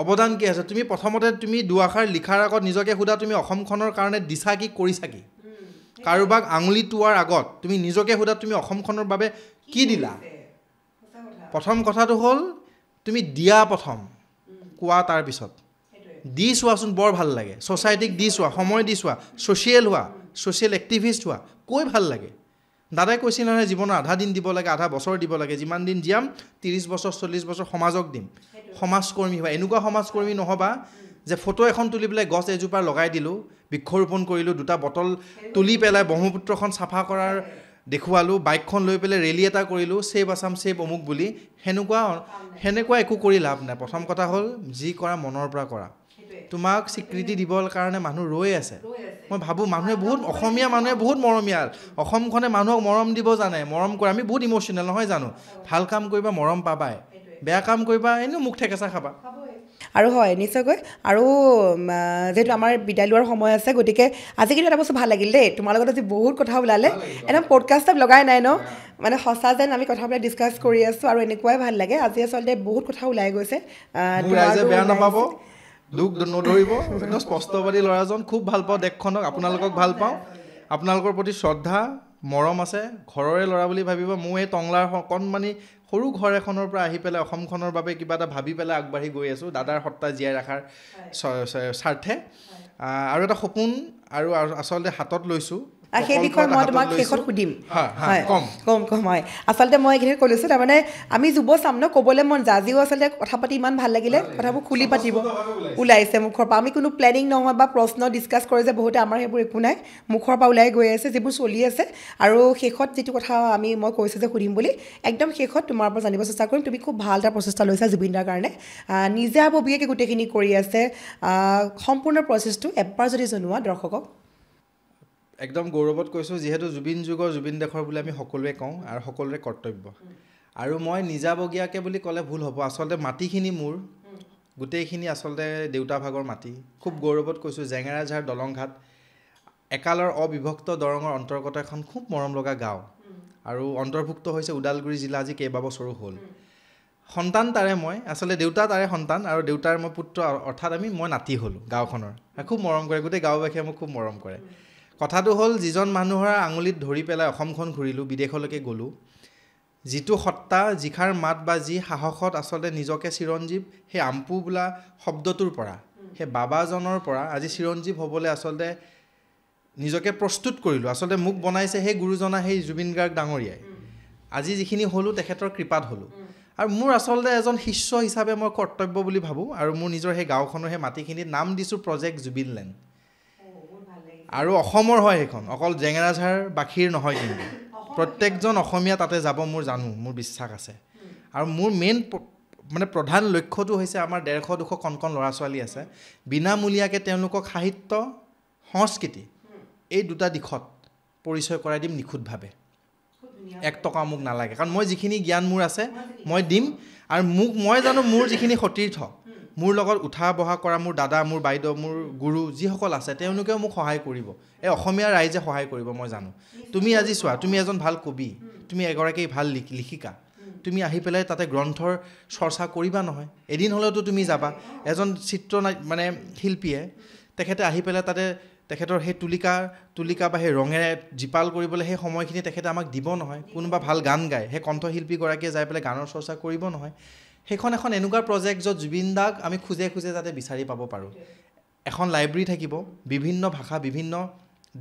অৱদান কি আছে তুমি প্ৰথমতে তুমি দুআষাৰ লিখাৰ আগত নিজকে সোধা তুমি অসমখনৰ কাৰণে দিছা কি কৰিছা কি কাৰোবাক আঙুলি টুৱাৰ আগত তুমি নিজকে সোধা তুমি অসমখনৰ বাবে কি দিলা প্ৰথম কথাটো হ'ল তুমি দিয়া প্ৰথম কোৱা তাৰ পিছত দি চোৱাচোন বৰ ভাল লাগে সোসাইটিক দি চোৱা সময় দি চোৱা সোশ্যাল এক্টিভিষ্ট হোৱা কৈ ভাল লাগে দাদাই কৈছিল নহয় জীৱনৰ আধা দিন দিব লাগে আধা বছৰ দিব লাগে যিমান দিন জিয়াম 30 বছৰ 40 বছৰ সমাজক দিম সমাজকৰ্মী হোৱা এনেকুৱা সমাজকৰ্মী নহবা যে ফটো এখন তুলি পেলাই গছ এজোপা লগাই দিলোঁ বৃক্ষৰোপণ কৰিলোঁ 2টা বটল তুলি পেলাই ব্ৰহ্মপুত্ৰখন চাফা কৰাৰ দেখুৱালোঁ বাইকখন লৈ পেলাই ৰেলী এটা কৰিলোঁ সেভ আছাম সেভ অমুক বুলি সেনেকুৱা একো কৰি লাভ নাই প্ৰথম কথা হ'ল যি কৰা মনৰ পৰা কৰা তোমাক স্বীকৃতি দিবৰ কাৰণে মানুহ ৰৈ আছে মই ভাবোঁ মানুহে বহুত অসমীয়া মানুহে বহুত মৰমীয়াল অসমখনে মানুহক মৰম দিব জানে মৰম কৰে আমি বহুত ইমোশ্যনেল নহয় জানো ভাল কাম কৰিবা মৰম পাবাই বেয়া কাম কৰিবা এনেও মুখ ঠেকেচা খাবা আৰু হয় নিশ্চয়কৈ আৰু যেহেতু আমাৰ বিদায় লোৱাৰ সময় আছে গতিকে আজি কিন্তু এটা বস্তু ভাল লাগিল দেই তোমাৰ লগত আজি বহুত কথা ওলালে একদম পডকাষ্ট লগাই নাই ন মানে সঁচা যেন আমি কথাবিলাক ডিছকাছ কৰি আছোঁ আৰু এনেকুৱাই ভাল লাগে আজি আচলতে বহুত কথা ওলাই গৈছে বেয়া নাপাব দুখ নধৰিব একদম স্পষ্টবাদী ল'ৰাজন খুব ভাল পাওঁ দেশখনক আপোনালোকক ভাল পাওঁ আপোনালোকৰ প্ৰতি শ্ৰদ্ধা মৰম আছে ঘৰৰে ল'ৰা বুলি ভাবিব মোৰ এই টংলাৰ অকণমানি সৰু ঘৰ এখনৰ পৰা আহি পেলাই অসমখনৰ বাবে কিবা এটা ভাবি পেলাই আগবাঢ়ি গৈ আছোঁ দাদাৰ সত্তা জীয়াই ৰখাৰ স্বাৰ্থে আৰু এটা সপোন আৰু আচলতে হাতত লৈছোঁ সেই বিষয়ে মই তোমাক শেষত সুধিম কম হয় আচলতে মই এইখিনি কৈ লৈছোঁ তাৰমানে আমি যুৱ চাম ন ক'বলৈ মন যায় আজিও আচলতে কথা পাতি ইমান ভাল লাগিলে কথাবোৰ খুলি পাতিব ওলাইছে মুখৰ পৰা আমি কোনো প্লেনিং নহয় বা প্ৰশ্ন ডিছকাছ কৰে যে বহুতে আমাৰ সেইবোৰ একো নাই মুখৰ পৰা ওলাই গৈ আছে যিবোৰ চলি আছে আৰু শেষত যিটো কথা মই কৈছোঁ যে সুধিম বুলি একদম শেষত তোমাৰ পৰা জানিব চেষ্টা কৰিম তুমি খুব ভাল এটা প্ৰচেষ্টা লৈছা জুবিনদাৰ কাৰণে নিজাববীয়াকৈ গোটেইখিনি কৰি আছে সম্পূৰ্ণ প্ৰচেছটো এবাৰ যদি জনোৱা দৰ্শকক একদম গৌৰৱত কৈছোঁ যিহেতু জুবিন যুগৰ জুবিন দেশৰ বুলি আমি সকলোৱে কওঁ আৰু সকলোৰে কৰ্তব্য আৰু মই নিজাবগীয়াকৈ বুলি ক'লে ভুল হ'ব আচলতে মাটিখিনি মোৰ গোটেইখিনি আচলতে দেউতা ভাগৰ মাটি খুব গৌৰৱত কৈছোঁ জেঙেৰাঝাৰ দলংঘাট একালৰ অবিভক্ত দৰঙৰ অন্তৰ্গত এখন খুব মৰম লগা গাঁও আৰু অন্তৰ্ভুক্ত হৈছে ওদালগুৰি জিলা আজি কেইবাবছৰো হ'ল সন্তান তাৰে মই আচলতে দেউতা তাৰে সন্তান আৰু দেউতাৰ মই পুত্ৰ অৰ্থাৎ মই নাতি হ'লোঁ গাঁওখনৰ খুব মৰম কৰে গোটেই গাঁওবাসীয়ে মোক খুব মৰম কৰে কথাটো হ'ল যিজন মানুহৰ আঙুলিত ধৰি পেলাই অসমখন ঘূৰিলোঁ বিদেশলৈকে গ'লোঁ যিটো সত্তা যিষাৰ মাত বা যি সাহসত আচলতে নিজকে চিৰঞ্জীৱ সেই আম্পু বোলা শব্দটোৰ পৰা সেই বাবাজনৰ পৰা আজি চিৰঞ্জীৱ হ'বলৈ আচলতে নিজকে প্ৰস্তুত কৰিলোঁ আচলতে মোক বনাইছে সেই গুৰুজনা সেই জুবিন গাৰ্গ ডাঙৰীয়াই আজি যিখিনি হ'লোঁ তেখেতৰ কৃপাত হ'লোঁ আৰু মোৰ আচলতে এজন শিষ্য হিচাপে মই কৰ্তব্য বুলি ভাবোঁ আৰু মোৰ নিজৰ সেই গাঁওখনৰ সেই মাটিখিনিত নাম দিছোঁ প্ৰজেক্ট জুবিনলেণ্ড আৰু অসমৰ হয় সেইখন অকল জেঙেৰাঝাৰ বাসীৰ নহয় কিন্তু প্ৰত্যেকজন অসমীয়া তাতে যাব মোৰ বিশ্বাস আছে আৰু মোৰ মেইন মানে প্ৰধান লক্ষ্যটো হৈছে আমাৰ 150-200 কণ ল'ৰা ছোৱালী আছে বিনামূলীয়াকৈ তেওঁলোকক সাহিত্য সংস্কৃতি এই দুটা দিশত পৰিচয় কৰাই দিম নিখুঁতভাৱে 1 টকা মোক নালাগে কাৰণ মই যিখিনি জ্ঞান মোৰ আছে মই দিম আৰু মই জানো মোৰ যিখিনি সতীৰ্থ মোৰ লগত উঠা বহা কৰা মোৰ দাদা মোৰ বাইদেউ মোৰ গুৰু যিসকল আছে তেওঁলোকেও মোক সহায় কৰিব এই অসমীয়া ৰাইজে সহায় কৰিব মই জানো তুমি আজি চোৱা তুমি এজন ভাল কবি তুমি এগৰাকী ভাল লিখিকা তুমি আহি পেলাই তাতে গ্ৰন্থৰ চৰ্চা কৰিবা নহয় এদিন হ'লেওতো তুমি যাবা এজন চিত্ৰ মানে শিল্পীয়ে তেখেতে আহি পেলাই তাতে তেখেতৰ সেই তুলিকা বা সেই ৰঙেৰে জিপাল কৰিবলৈ সেই সময়খিনি তেখেতে আমাক দিব নহয় কোনোবা ভাল গান গায় সেই কণ্ঠশিল্পীগৰাকীয়ে যাই পেলাই গানৰ চৰ্চা কৰিব নহয় সেইখন এখন এনেকুৱা প্ৰজেক্ট য'ত জুবিন দাক আমি খুজে যাতে বিচাৰি পাব পাৰোঁ এখন লাইব্ৰেৰী থাকিব বিভিন্ন ভাষা বিভিন্ন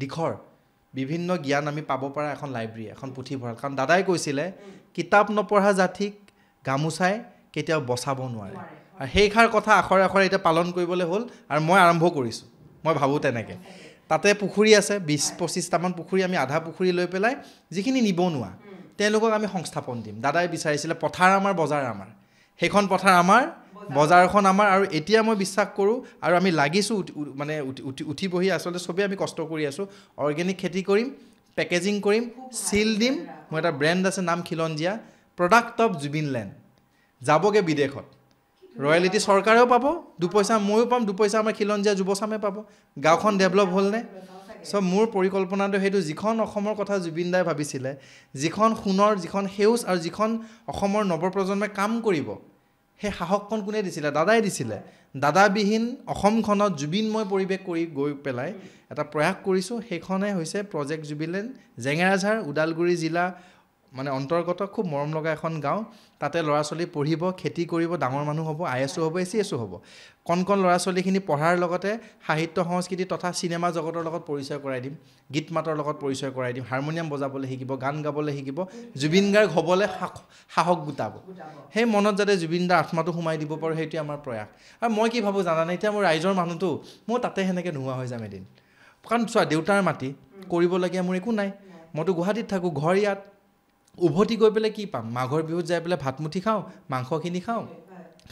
দিশৰ বিভিন্ন জ্ঞান আমি পাব পৰা এখন লাইব্ৰেৰী এখন পুথিভঁৰাল কাৰণ দাদাই কৈছিলে কিতাপ নপঢ়া জাতিক গামোচাই কেতিয়াও বচাব নোৱাৰে আৰু সেইষাৰ কথা আখৰে আখৰে এতিয়া পালন কৰিবলৈ হ'ল আৰু মই আৰম্ভ কৰিছোঁ মই ভাবোঁ তেনেকৈ তাতে পুখুৰী আছে 20-25টামান পুখুৰী আমি আধা পুখুৰী লৈ পেলাই যিখিনি নিবনুৱা তেওঁলোকক আমি সংস্থাপন দিম দাদাই বিচাৰিছিলে পথাৰ আমাৰ বজাৰ আমাৰ সেইখন পথাৰ আমাৰ বজাৰখন আমাৰ আৰু এতিয়া মই বিশ্বাস কৰোঁ আৰু আমি লাগিছোঁ মানে উঠি বহি আচলতে চবেই আমি কষ্ট কৰি আছোঁ অৰ্গেনিক খেতি কৰিম পেকেজিং কৰিম চিল দিম মোৰ এটা ব্ৰেণ্ড আছে নাম খিলঞ্জীয়া প্ৰডাক্ট অফ জুবিনলেণ্ড যাবগৈ বিদেশত ৰয়েলিটি চৰকাৰেও পাব দুপইচা ময়ো পাম দুপইচা আমাৰ খিলঞ্জীয়া যুৱচামে পাব গাঁওখন ডেভেলপ হ'লনে চ' মোৰ পৰিকল্পনাটো সেইটো যিখন অসমৰ কথা জুবিন দাই ভাবিছিলে যিখন সোণৰ যিখন সেউজ আৰু যিখন অসমৰ নৱপ্ৰজন্মই কাম কৰিব সেই সাহসকণ কোনে দিছিলে দাদাই দিছিলে দাদাবিহীন অসমখনত জুবিনময় পৰিৱেশ কৰি গৈ পেলাই এটা প্ৰয়াস কৰিছোঁ সেইখনে হৈছে প্ৰজেক্ট জুবিলেণ্ড জেঙেৰাঝাৰ ওদালগুৰি জিলা মানে অন্তৰ্গত খুব মৰম লগা এখন গাঁও তাতে ল'ৰা ছোৱালী পঢ়িব খেতি কৰিব ডাঙৰ মানুহ হ'ব IASও হ'ব ACSও হ'ব কণ ল'ৰা ছোৱালীখিনি পঢ়াৰ লগতে সাহিত্য সংস্কৃতি তথা চিনেমা জগতৰ লগত পৰিচয় কৰাই দিম গীত মাতৰ লগত পৰিচয় কৰাই দিম হাৰমনিয়াম বজাবলৈ শিকিব গান গাবলৈ শিকিব জুবিন গাৰ্গ হ'বলৈ সাহস গোটাব সেই মনত যাতে জুবিন দাৰ আত্মাটো সোমাই দিব পাৰোঁ সেইটোৱে আমাৰ প্ৰয়াস আৰু মই কি ভাবোঁ জানানে এতিয়া মোৰ ৰাইজৰ মানুহটো মই তাতে সেনেকৈ নোহোৱা হৈ যাম এদিন কাৰণ চোৱা দেউতাৰ মাটি কৰিবলগীয়া মোৰ একো নাই মইতো গুৱাহাটীত থাকোঁ ঘৰ ইয়াত উভতি গৈ পেলাই কি পাম মাঘৰ বিহুত যাই পেলাই ভাতমুঠি খাওঁ মাংসখিনি খাওঁ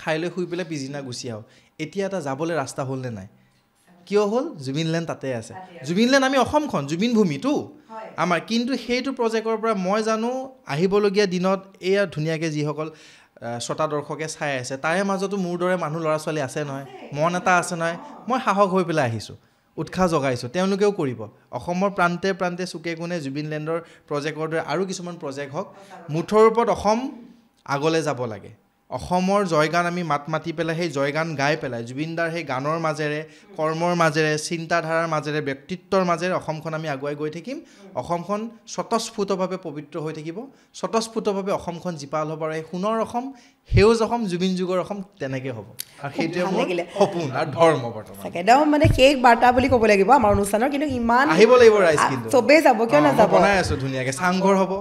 খাই লৈ শুই পেলাই পিছদিনা গুচি আহোঁ এতিয়া এটা যাবলৈ ৰাস্তা হ'লনে নাই কিয় হ'ল জুবিনলেণ্ড তাতে আছে জুবিনলেণ্ড আমি অসমখন জুবিন ভূমিটো আমাৰ কিন্তু সেইটো প্ৰজেক্টৰ পৰা মই জানো আহিবলগীয়া দিনত এয়া ধুনীয়াকৈ যিসকল শ্ৰোতা দৰ্শকে চাই আছে তাৰে মাজতো মোৰ দৰে মানুহ ল'ৰা ছোৱালী আছে নহয় মন এটা আছে নহয় মই সাহস হৈ পেলাই আহিছোঁ উৎসাহ জগাইছোঁ তেওঁলোকেও কৰিব অসমৰ প্ৰান্তে প্ৰান্তে চুকে কোণে জুবিনলেণ্ডৰ প্ৰজেক্টৰ দৰে আৰু কিছুমান প্ৰজেক্ট হওক মুঠৰ ওপৰত অসম আগলৈ যাব লাগে অসমৰ জয়গান আমি মাতি পেলাই সেই জয়গান গাই পেলাই জুবিনদাৰ সেই গানৰ মাজেৰে কৰ্মৰ মাজেৰে চিন্তাধাৰাৰ মাজেৰে ব্যক্তিত্বৰ মাজেৰে অসমখন আমি আগুৱাই গৈ থাকিম অসমখন স্বতঃস্ফূৰ্তভাৱে পবিত্ৰ হৈ থাকিব স্বতঃস্ফূৰ্তভাৱে অসমখন জীপাল হ'ব আৰু এই সোণৰ অসম সেউজ অসম জুবিন যুগৰ অসম তেনেকৈ হ'ব আৰু সেইটোৱে মোৰ সপোন আৰু ধৰ্ম বৰ্তমান একদম মানে শেষ বাৰ্তা বুলি ক'ব লাগিব আমাৰ অনুষ্ঠানৰ কিন্তু ইমান আহিব লাগিব ৰাইজ কিন্তু চবেই যাব কিয় নাযাব বনাই আছোঁ ধুনীয়াকৈ চাংঘৰ হ'ব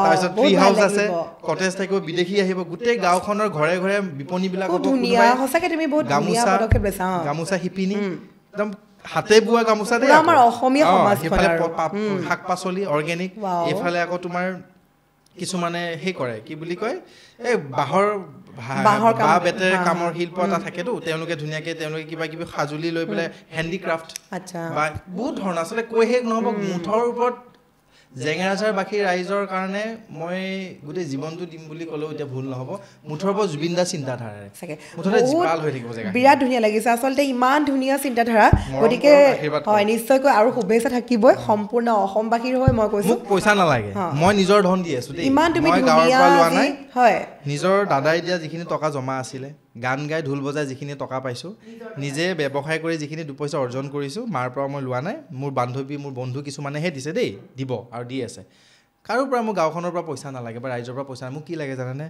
তাৰপিছত ট্ৰি হাউচ আছে কটেজ থাকিব বিদেশী আহিব গোটেই গাঁওখনৰ ঘৰে ঘৰে বিপণীবিলাক হ'ব ধুনীয়া সঁচাকৈ তুমি বহুত ধুনীয়া পদক্ষেপ লৈছা গামোচা শিপিনী একদম হাতে বোৱা গামোচা দেই আমাৰ অসমীয়া সমাজখন শাক পাচলি অৰ্গেনিক এইফালে আকৌ তোমাৰ কিছুমানে সেই কৰে কি বুলি কয় এই বাঁহৰ বাঁহ বেতেৰে কামৰ শিল্প এটা থাকেতো তেওঁলোকে ধুনীয়াকৈ তেওঁলোকে কিবা কিবি সাজুলি লৈ পেলাই হেণ্ডিক্ৰাফ্ট বা বহুত ধৰণৰ আচলতে কৈ শেষ নহ'ব মুঠৰ ওপৰত জেঙেৰাঝাৰবাসী ৰাইজৰ কাৰণে মই গোটেই জীৱনটো দিম বুলি ক'লেও এতিয়া ভুল নহ'ব মুঠৰ ওপৰত জুবিন দাৰ চিন্তাধাৰাৰে মুঠতে জীপাল হৈ থাকিব জেগা বিৰাট ধুনীয়া লাগিছে আচলতে ইমান ধুনীয়া চিন্তাধাৰা গতিকে হয় নিশ্চয়কৈ আৰু শুভেচ্ছা থাকিবই সম্পূৰ্ণ অসমবাসীৰ হৈ মই কৈছোঁ মোক পইচা নালাগে মই নিজৰ ধন দি আছোঁ দেই ইমান তুমি গাঁৱৰ পৰা লোৱা নাই হয় নিজৰ দাদাই দিয়া যিখিনি টকা জমা আছিলে গান গাই ঢোল বজাই যিখিনি টকা পাইছোঁ নিজে ব্যৱসায় কৰি যিখিনি দুপইচা অৰ্জন কৰিছোঁ মাৰ পৰা মই লোৱা নাই মোৰ বান্ধৱী মোৰ বন্ধু কিছুমানেহে দিছে দেই দিব আৰু দি আছে কাৰোৰ পৰা মোৰ গাঁওখনৰ পৰা পইচা নালাগে বা ৰাইজৰ পৰা পইচা নাই মোক কি লাগে জানেনে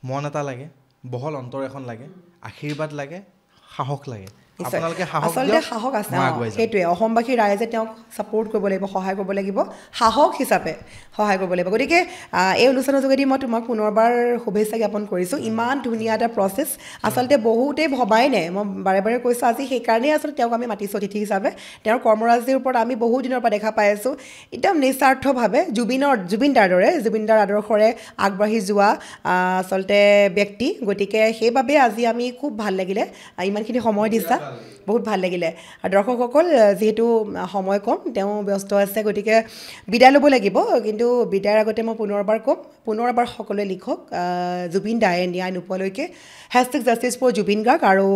মন এটা লাগে বহল অন্তৰ এখন লাগে আশীৰ্বাদ লাগে সাহস লাগে আচলতে সাহস আছে সেইটোৱে অসমবাসী ৰাইজে তেওঁক ছাপোৰ্ট কৰিব লাগিব সহায় কৰিব লাগিব সাহস হিচাপে সহায় কৰিব লাগিব গতিকে এই অনুষ্ঠানৰ যোগেদি মই তোমাক পুনৰবাৰ শুভেচ্ছা জ্ঞাপন কৰিছোঁ ইমান ধুনীয়া এটা প্ৰচেছ আচলতে বহুতেই ভবাই নাই মই বাৰে বাৰে কৈছোঁ আজি সেইকাৰণেই আচলতে তেওঁক আমি মাতিছোঁ অতিথি হিচাপে তেওঁৰ কৰ্মৰাজিৰ ওপৰত আমি বহু দিনৰ পৰা দেখা পাই আছোঁ একদম নিস্বাৰ্থভাৱে জুবিনদাৰ দৰে জুবিনদাৰ আদৰ্শৰে আগবাঢ়ি যোৱা আচলতে ব্যক্তি গতিকে সেইবাবে আজি আমি খুব ভাল লাগিলে ইমানখিনি সময় দিছা বহুত ভাল লাগিলে আৰু দৰ্শকসকল যিহেতু সময় কম তেওঁ ব্যস্ত আছে গতিকে বিদায় ল'ব লাগিব কিন্তু বিদায়ৰ আগতে মই পুনৰবাৰ সকলোৱে লিখক জুবিন দায়ে ন্যায় নোপোৱালৈকে #জাষ্টিছ ফৰ জুবিন গাৰ্গ আৰু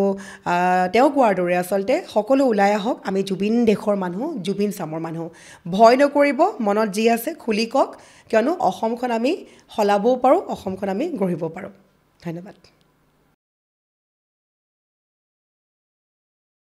তেওঁ কোৱাৰ দৰে আচলতে সকলো ওলাই আহক আমি জুবিন দেশৰ মানুহ জুবিন চামৰ মানুহ ভয় নকৰিব মনত যি আছে খুলি কওক কিয়নো অসমখন আমি সলাবও পাৰোঁ অসমখন আমি গঢ়িব পাৰোঁ ধন্যবাদ